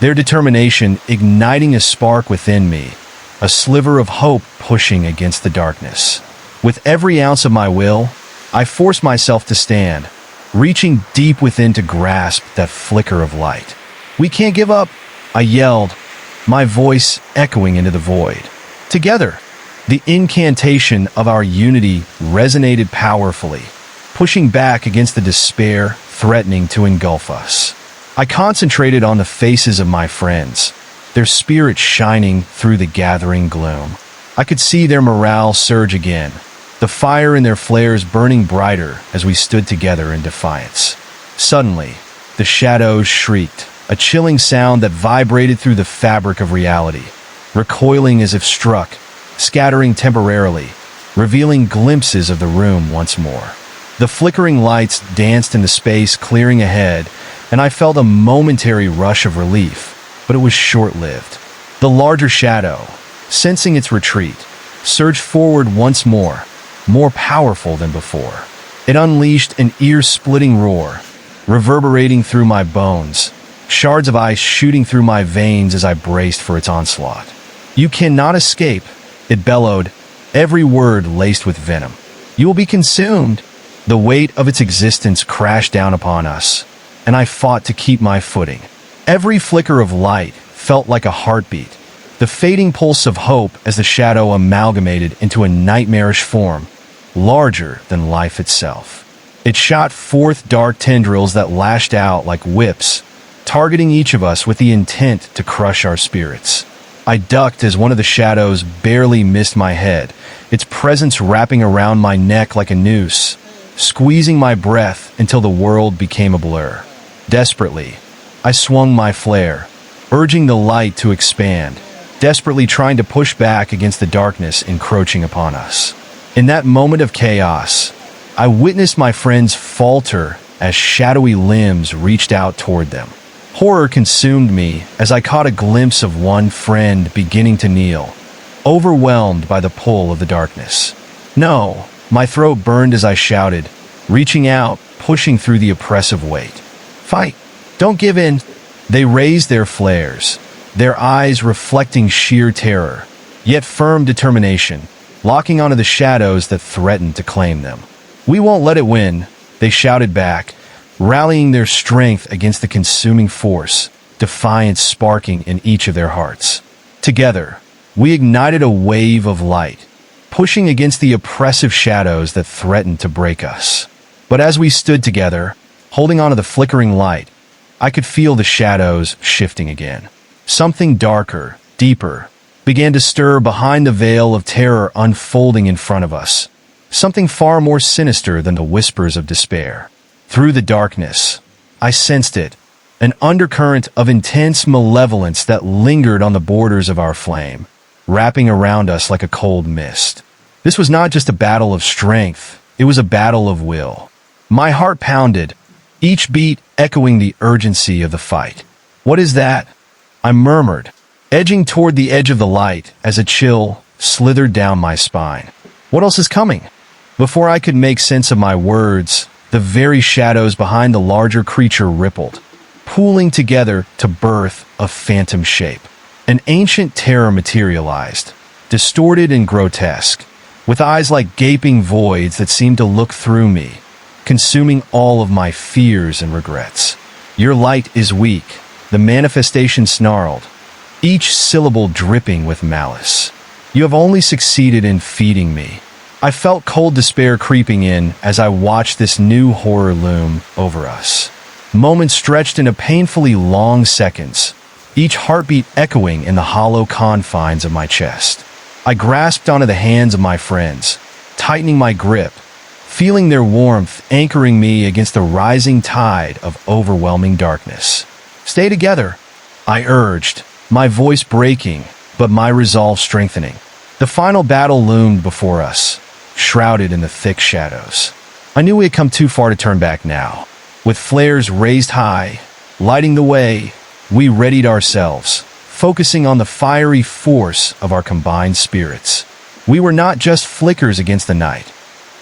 their determination igniting a spark within me, a sliver of hope pushing against the darkness. With every ounce of my will, I forced myself to stand, reaching deep within to grasp that flicker of light. "We can't give up!" I yelled, my voice echoing into the void. Together, the incantation of our unity resonated powerfully, pushing back against the despair threatening to engulf us. I concentrated on the faces of my friends, their spirits shining through the gathering gloom. I could see their morale surge again, the fire in their flares burning brighter as we stood together in defiance. Suddenly, The shadows shrieked, a chilling sound that vibrated through the fabric of reality, recoiling as if struck, scattering temporarily, revealing glimpses of the room once more. The flickering lights danced into space, clearing ahead, and I felt a momentary rush of relief, but it was short-lived. The larger shadow, sensing its retreat, surged forward once more powerful than before. It unleashed an ear-splitting roar, reverberating through my bones, shards of ice shooting through my veins as I braced for its onslaught. "You cannot escape," it bellowed, every word laced with venom. "You will be consumed." The weight of its existence crashed down upon us, and I fought to keep my footing. Every flicker of light felt like a heartbeat, the fading pulse of hope as the shadow amalgamated into a nightmarish form, larger than life itself. It shot forth dark tendrils that lashed out like whips, targeting each of us with the intent to crush our spirits. I ducked as one of the shadows barely missed my head, its presence wrapping around my neck like a noose, squeezing my breath until the world became a blur. Desperately, I swung my flare, urging the light to expand, desperately trying to push back against the darkness encroaching upon us. In that moment of chaos, I witnessed my friends falter as shadowy limbs reached out toward them. Horror consumed me as I caught a glimpse of one friend beginning to kneel, overwhelmed by the pull of the darkness. "No!" My throat burned as I shouted, reaching out, pushing through the oppressive weight. "Fight! Don't give in!" They raised their flares, their eyes reflecting sheer terror, yet firm determination, locking onto the shadows that threatened to claim them. "We won't let it win," they shouted back, rallying their strength against the consuming force, defiance sparking in each of their hearts. Together, we ignited a wave of light, pushing against the oppressive shadows that threatened to break us. But as we stood together, holding onto the flickering light, I could feel the shadows shifting again. Something darker, deeper, began to stir behind the veil of terror unfolding in front of us. Something far more sinister than the whispers of despair. Through the darkness, I sensed it, an undercurrent of intense malevolence that lingered on the borders of our flame, wrapping around us like a cold mist. This was not just a battle of strength, it was a battle of will. My heart pounded, each beat echoing the urgency of the fight. "What is that?" I murmured, edging toward the edge of the light as a chill slithered down my spine. "What else is coming?" Before I could make sense of my words, the very shadows behind the larger creature rippled, pooling together to birth a phantom shape. An ancient terror materialized, distorted and grotesque, with eyes like gaping voids that seemed to look through me, consuming all of my fears and regrets. "Your light is weak," the manifestation snarled, each syllable dripping with malice. "You have only succeeded in feeding me." I felt cold despair creeping in as I watched this new horror loom over us. Moments stretched into painfully long seconds, each heartbeat echoing in the hollow confines of my chest. I grasped onto the hands of my friends, tightening my grip, feeling their warmth anchoring me against the rising tide of overwhelming darkness. "Stay together," I urged, my voice breaking, but my resolve strengthening. The final battle loomed before us, shrouded in the thick shadows. I knew we had come too far to turn back now. With flares raised high, lighting the way, we readied ourselves, focusing on the fiery force of our combined spirits. We were not just flickers against the night.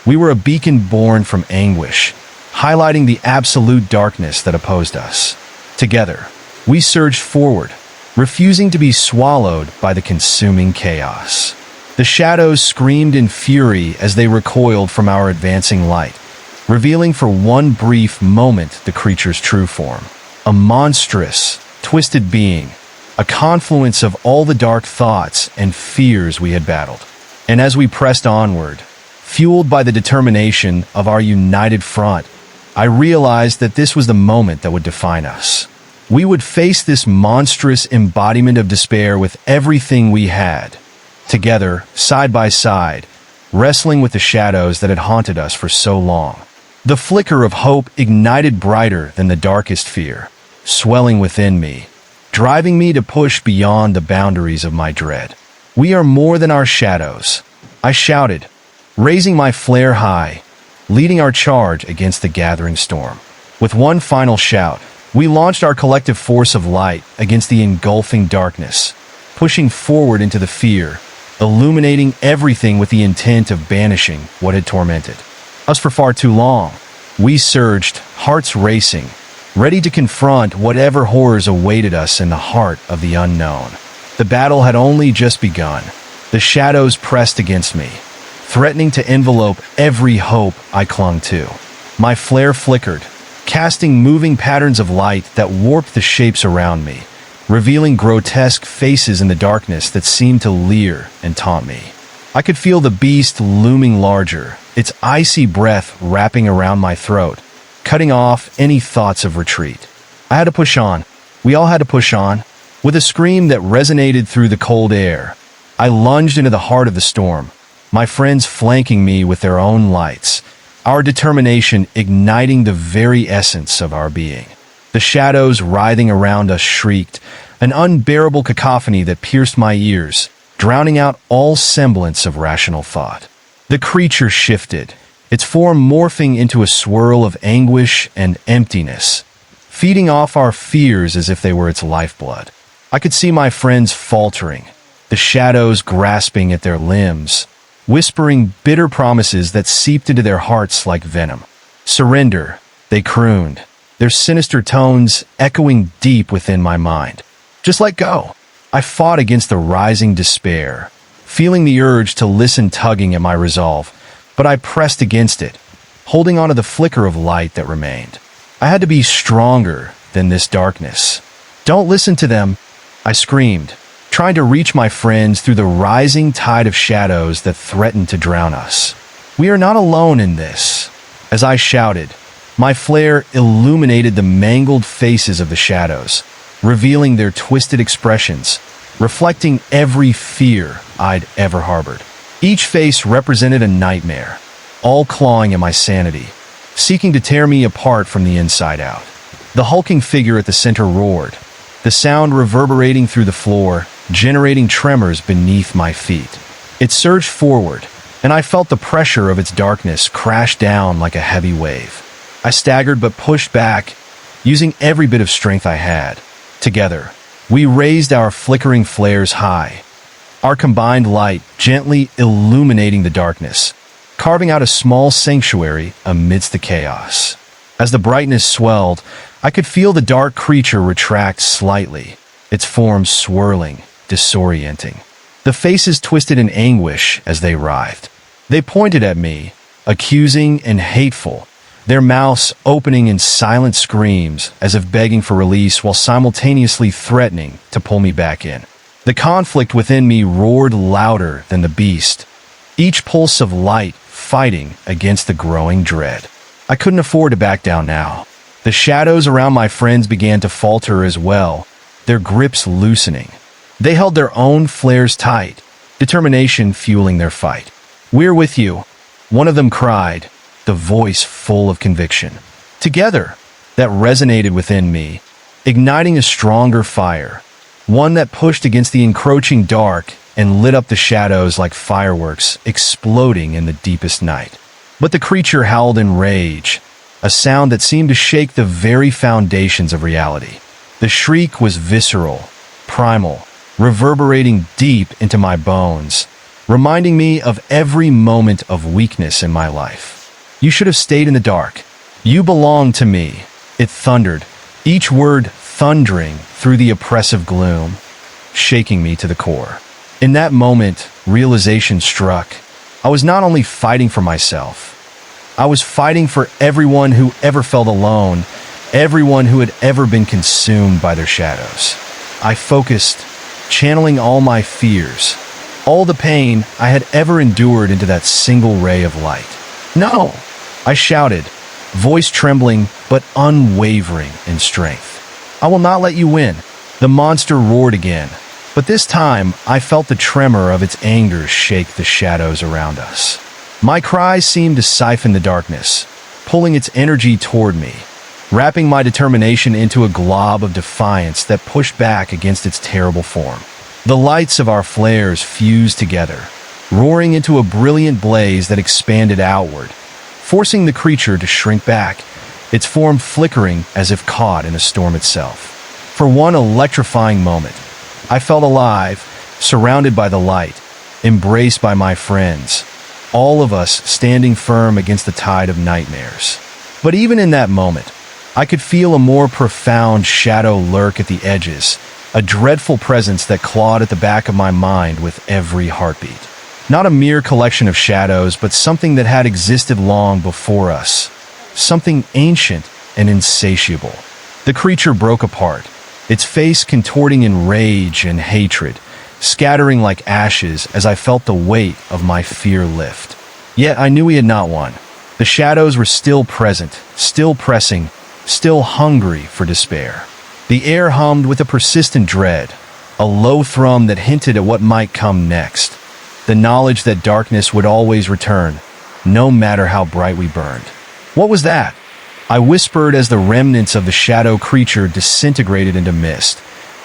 We were a beacon born from anguish, highlighting the absolute darkness that opposed us. Together, we surged forward, refusing to be swallowed by the consuming chaos. The shadows screamed in fury as they recoiled from our advancing light, revealing for one brief moment the creature's true form. A monstrous, twisted being, a confluence of all the dark thoughts and fears we had battled. And as we pressed onward, fueled by the determination of our united front, I realized that this was the moment that would define us. We would face this monstrous embodiment of despair with everything we had, together, side by side, wrestling with the shadows that had haunted us for so long. The flicker of hope ignited brighter than the darkest fear, swelling within me, driving me to push beyond the boundaries of my dread. "We are more than our shadows," I shouted, raising my flare high, leading our charge against the gathering storm. With one final shout, we launched our collective force of light against the engulfing darkness, pushing forward into the fear, illuminating everything with the intent of banishing what had tormented us for far too long. We surged, hearts racing, ready to confront whatever horrors awaited us in the heart of the unknown. The battle had only just begun. The shadows pressed against me, threatening to envelope every hope I clung to. My flare flickered, casting moving patterns of light that warped the shapes around me, revealing grotesque faces in the darkness that seemed to leer and taunt me. I could feel the beast looming larger, its icy breath wrapping around my throat, cutting off any thoughts of retreat. I had to push on. We all had to push on. With a scream that resonated through the cold air, I lunged into the heart of the storm, my friends flanking me with their own lights, our determination igniting the very essence of our being. The shadows writhing around us shrieked, an unbearable cacophony that pierced my ears, drowning out all semblance of rational thought. The creature shifted, its form morphing into a swirl of anguish and emptiness, feeding off our fears as if they were its lifeblood. I could see my friends faltering, the shadows grasping at their limbs, whispering bitter promises that seeped into their hearts like venom. "Surrender," they crooned, their sinister tones echoing deep within my mind. "Just let go." I fought against the rising despair, feeling the urge to listen tugging at my resolve, but I pressed against it, holding onto the flicker of light that remained. I had to be stronger than this darkness. "Don't listen to them," I screamed, trying to reach my friends through the rising tide of shadows that threatened to drown us. "We are not alone in this." As I shouted, my flare illuminated the mangled faces of the shadows, revealing their twisted expressions, reflecting every fear I'd ever harbored. Each face represented a nightmare, all clawing at my sanity, seeking to tear me apart from the inside out. The hulking figure at the center roared, the sound reverberating through the floor, generating tremors beneath my feet. It surged forward, and I felt the pressure of its darkness crash down like a heavy wave. I staggered but pushed back, using every bit of strength I had. Together, we raised our flickering flares high, our combined light gently illuminating the darkness, carving out a small sanctuary amidst the chaos. As the brightness swelled, I could feel the dark creature retract slightly, its form swirling, disorienting. The faces twisted in anguish as they writhed. They pointed at me, accusing and hateful, their mouths opening in silent screams as if begging for release while simultaneously threatening to pull me back in. The conflict within me roared louder than the beast, each pulse of light fighting against the growing dread. I couldn't afford to back down now. The shadows around my friends began to falter as well, their grips loosening. They held their own flares tight, determination fueling their fight. "We're with you," one of them cried, the voice full of conviction. Together, that resonated within me, igniting a stronger fire, one that pushed against the encroaching dark and lit up the shadows like fireworks exploding in the deepest night. But the creature howled in rage, a sound that seemed to shake the very foundations of reality. The shriek was visceral, primal, reverberating deep into my bones, reminding me of every moment of weakness in my life. "You should have stayed in the dark. You belong to me," it thundered, each word thundering through the oppressive gloom, shaking me to the core. In that moment, realization struck. I was not only fighting for myself, I was fighting for everyone who ever felt alone, everyone who had ever been consumed by their shadows. I focused, channeling all my fears, all the pain I had ever endured into that single ray of light. "No!" I shouted, voice trembling but unwavering in strength. "I will not let you win." The monster roared again, but this time I felt the tremor of its anger shake the shadows around us. My cries seemed to siphon the darkness, pulling its energy toward me, wrapping my determination into a glob of defiance that pushed back against its terrible form. The lights of our flares fused together, roaring into a brilliant blaze that expanded outward, forcing the creature to shrink back, its form flickering as if caught in a storm itself. For one electrifying moment, I felt alive, surrounded by the light, embraced by my friends, all of us standing firm against the tide of nightmares. But even in that moment, I could feel a more profound shadow lurk at the edges, a dreadful presence that clawed at the back of my mind with every heartbeat. Not a mere collection of shadows, but something that had existed long before us. Something ancient and insatiable. The creature broke apart, its face contorting in rage and hatred, scattering like ashes as I felt the weight of my fear lift. Yet I knew we had not won. The shadows were still present, still pressing, still hungry for despair. The air hummed with a persistent dread, a low thrum that hinted at what might come next. The knowledge that darkness would always return, no matter how bright we burned. What was that? I whispered as the remnants of the shadow creature disintegrated into mist,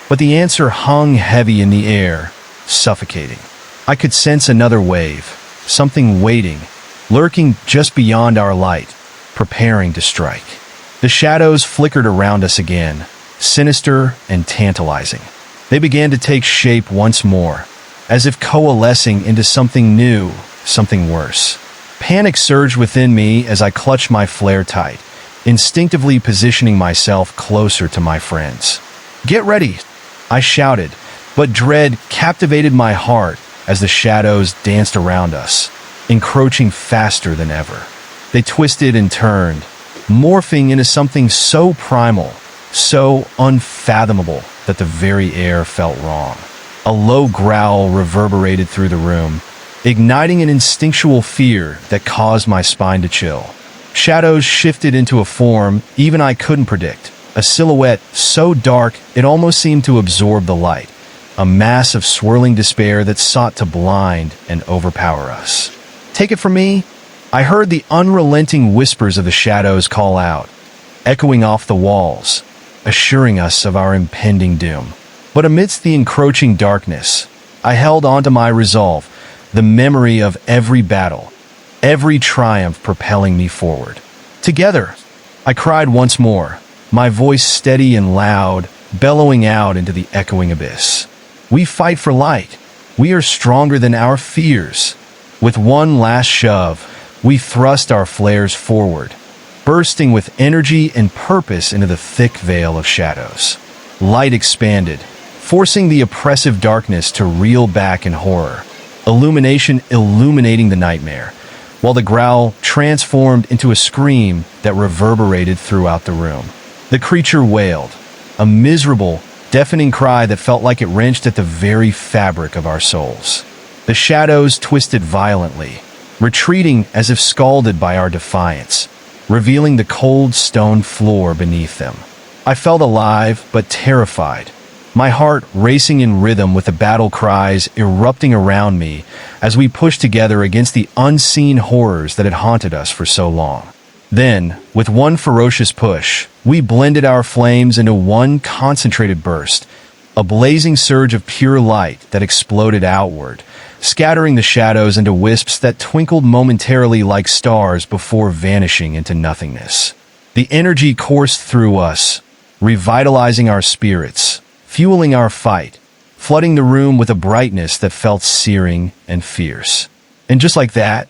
but the answer hung heavy in the air, suffocating. I could sense another wave, something waiting, lurking just beyond our light, preparing to strike. The shadows flickered around us again, sinister and tantalizing. They began to take shape once more, as if coalescing into something new, something worse. Panic surged within me as I clutched my flare tight, instinctively positioning myself closer to my friends. "Get ready!" I shouted, but dread captivated my heart as the shadows danced around us, encroaching faster than ever. They twisted and turned, morphing into something so primal, so unfathomable that the very air felt wrong. A low growl reverberated through the room, igniting an instinctual fear that caused my spine to chill. Shadows shifted into a form even I couldn't predict, a silhouette so dark it almost seemed to absorb the light, a mass of swirling despair that sought to blind and overpower us. "Take it from me," I heard the unrelenting whispers of the shadows call out, echoing off the walls, assuring us of our impending doom. But amidst the encroaching darkness, I held onto my resolve, the memory of every battle, every triumph propelling me forward. "Together!" I cried once more, my voice steady and loud, bellowing out into the echoing abyss. "We fight for light. We are stronger than our fears." With one last shove, we thrust our flares forward, bursting with energy and purpose into the thick veil of shadows. Light expanded, forcing the oppressive darkness to reel back in horror, illumination illuminating the nightmare, while the growl transformed into a scream that reverberated throughout the room. The creature wailed, a miserable, deafening cry that felt like it wrenched at the very fabric of our souls. The shadows twisted violently, retreating as if scalded by our defiance, revealing the cold stone floor beneath them. I felt alive but terrified, my heart racing in rhythm with the battle cries erupting around me as we pushed together against the unseen horrors that had haunted us for so long. Then, with one ferocious push, we blended our flames into one concentrated burst, a blazing surge of pure light that exploded outward, scattering the shadows into wisps that twinkled momentarily like stars before vanishing into nothingness. The energy coursed through us, revitalizing our spirits, fueling our fight, flooding the room with a brightness that felt searing and fierce. And just like that,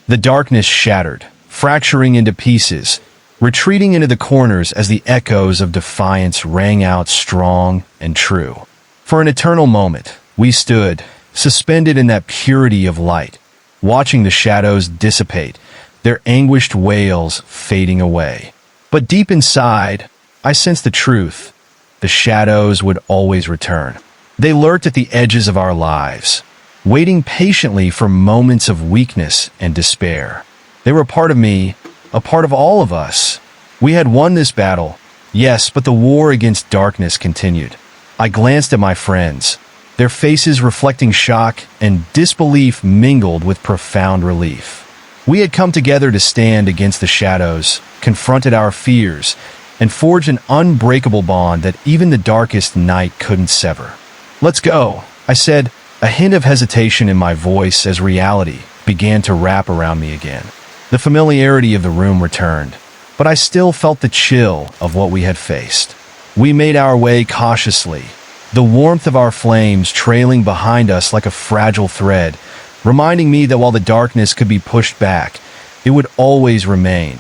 the darkness shattered, fracturing into pieces, retreating into the corners as the echoes of defiance rang out strong and true. For an eternal moment, we stood, suspended in that purity of light, watching the shadows dissipate, their anguished wails fading away. But deep inside, I sensed the truth. The shadows would always return. They lurked at the edges of our lives, waiting patiently for moments of weakness and despair. They were a part of me, a part of all of us. We had won this battle, yes, but the war against darkness continued. I glanced at my friends, their faces reflecting shock and disbelief mingled with profound relief. We had come together to stand against the shadows, confronted our fears, and forged an unbreakable bond that even the darkest night couldn't sever. "Let's go," I said, a hint of hesitation in my voice as reality began to wrap around me again. The familiarity of the room returned, but I still felt the chill of what we had faced. We made our way cautiously, the warmth of our flames trailing behind us like a fragile thread, reminding me that while the darkness could be pushed back, it would always remain,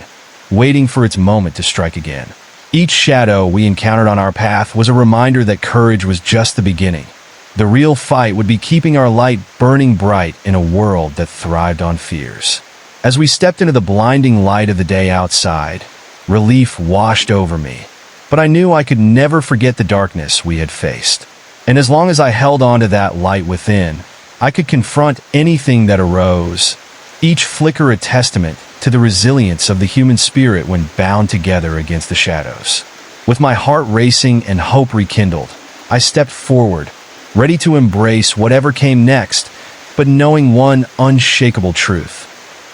waiting for its moment to strike again. Each shadow we encountered on our path was a reminder that courage was just the beginning. The real fight would be keeping our light burning bright in a world that thrived on fears. As we stepped into the blinding light of the day outside, relief washed over me. But I knew I could never forget the darkness we had faced. And as long as I held on to that light within, I could confront anything that arose, each flicker a testament to the resilience of the human spirit when bound together against the shadows. With my heart racing and hope rekindled, I stepped forward, ready to embrace whatever came next, but knowing one unshakable truth: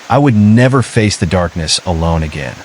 I would never face the darkness alone again.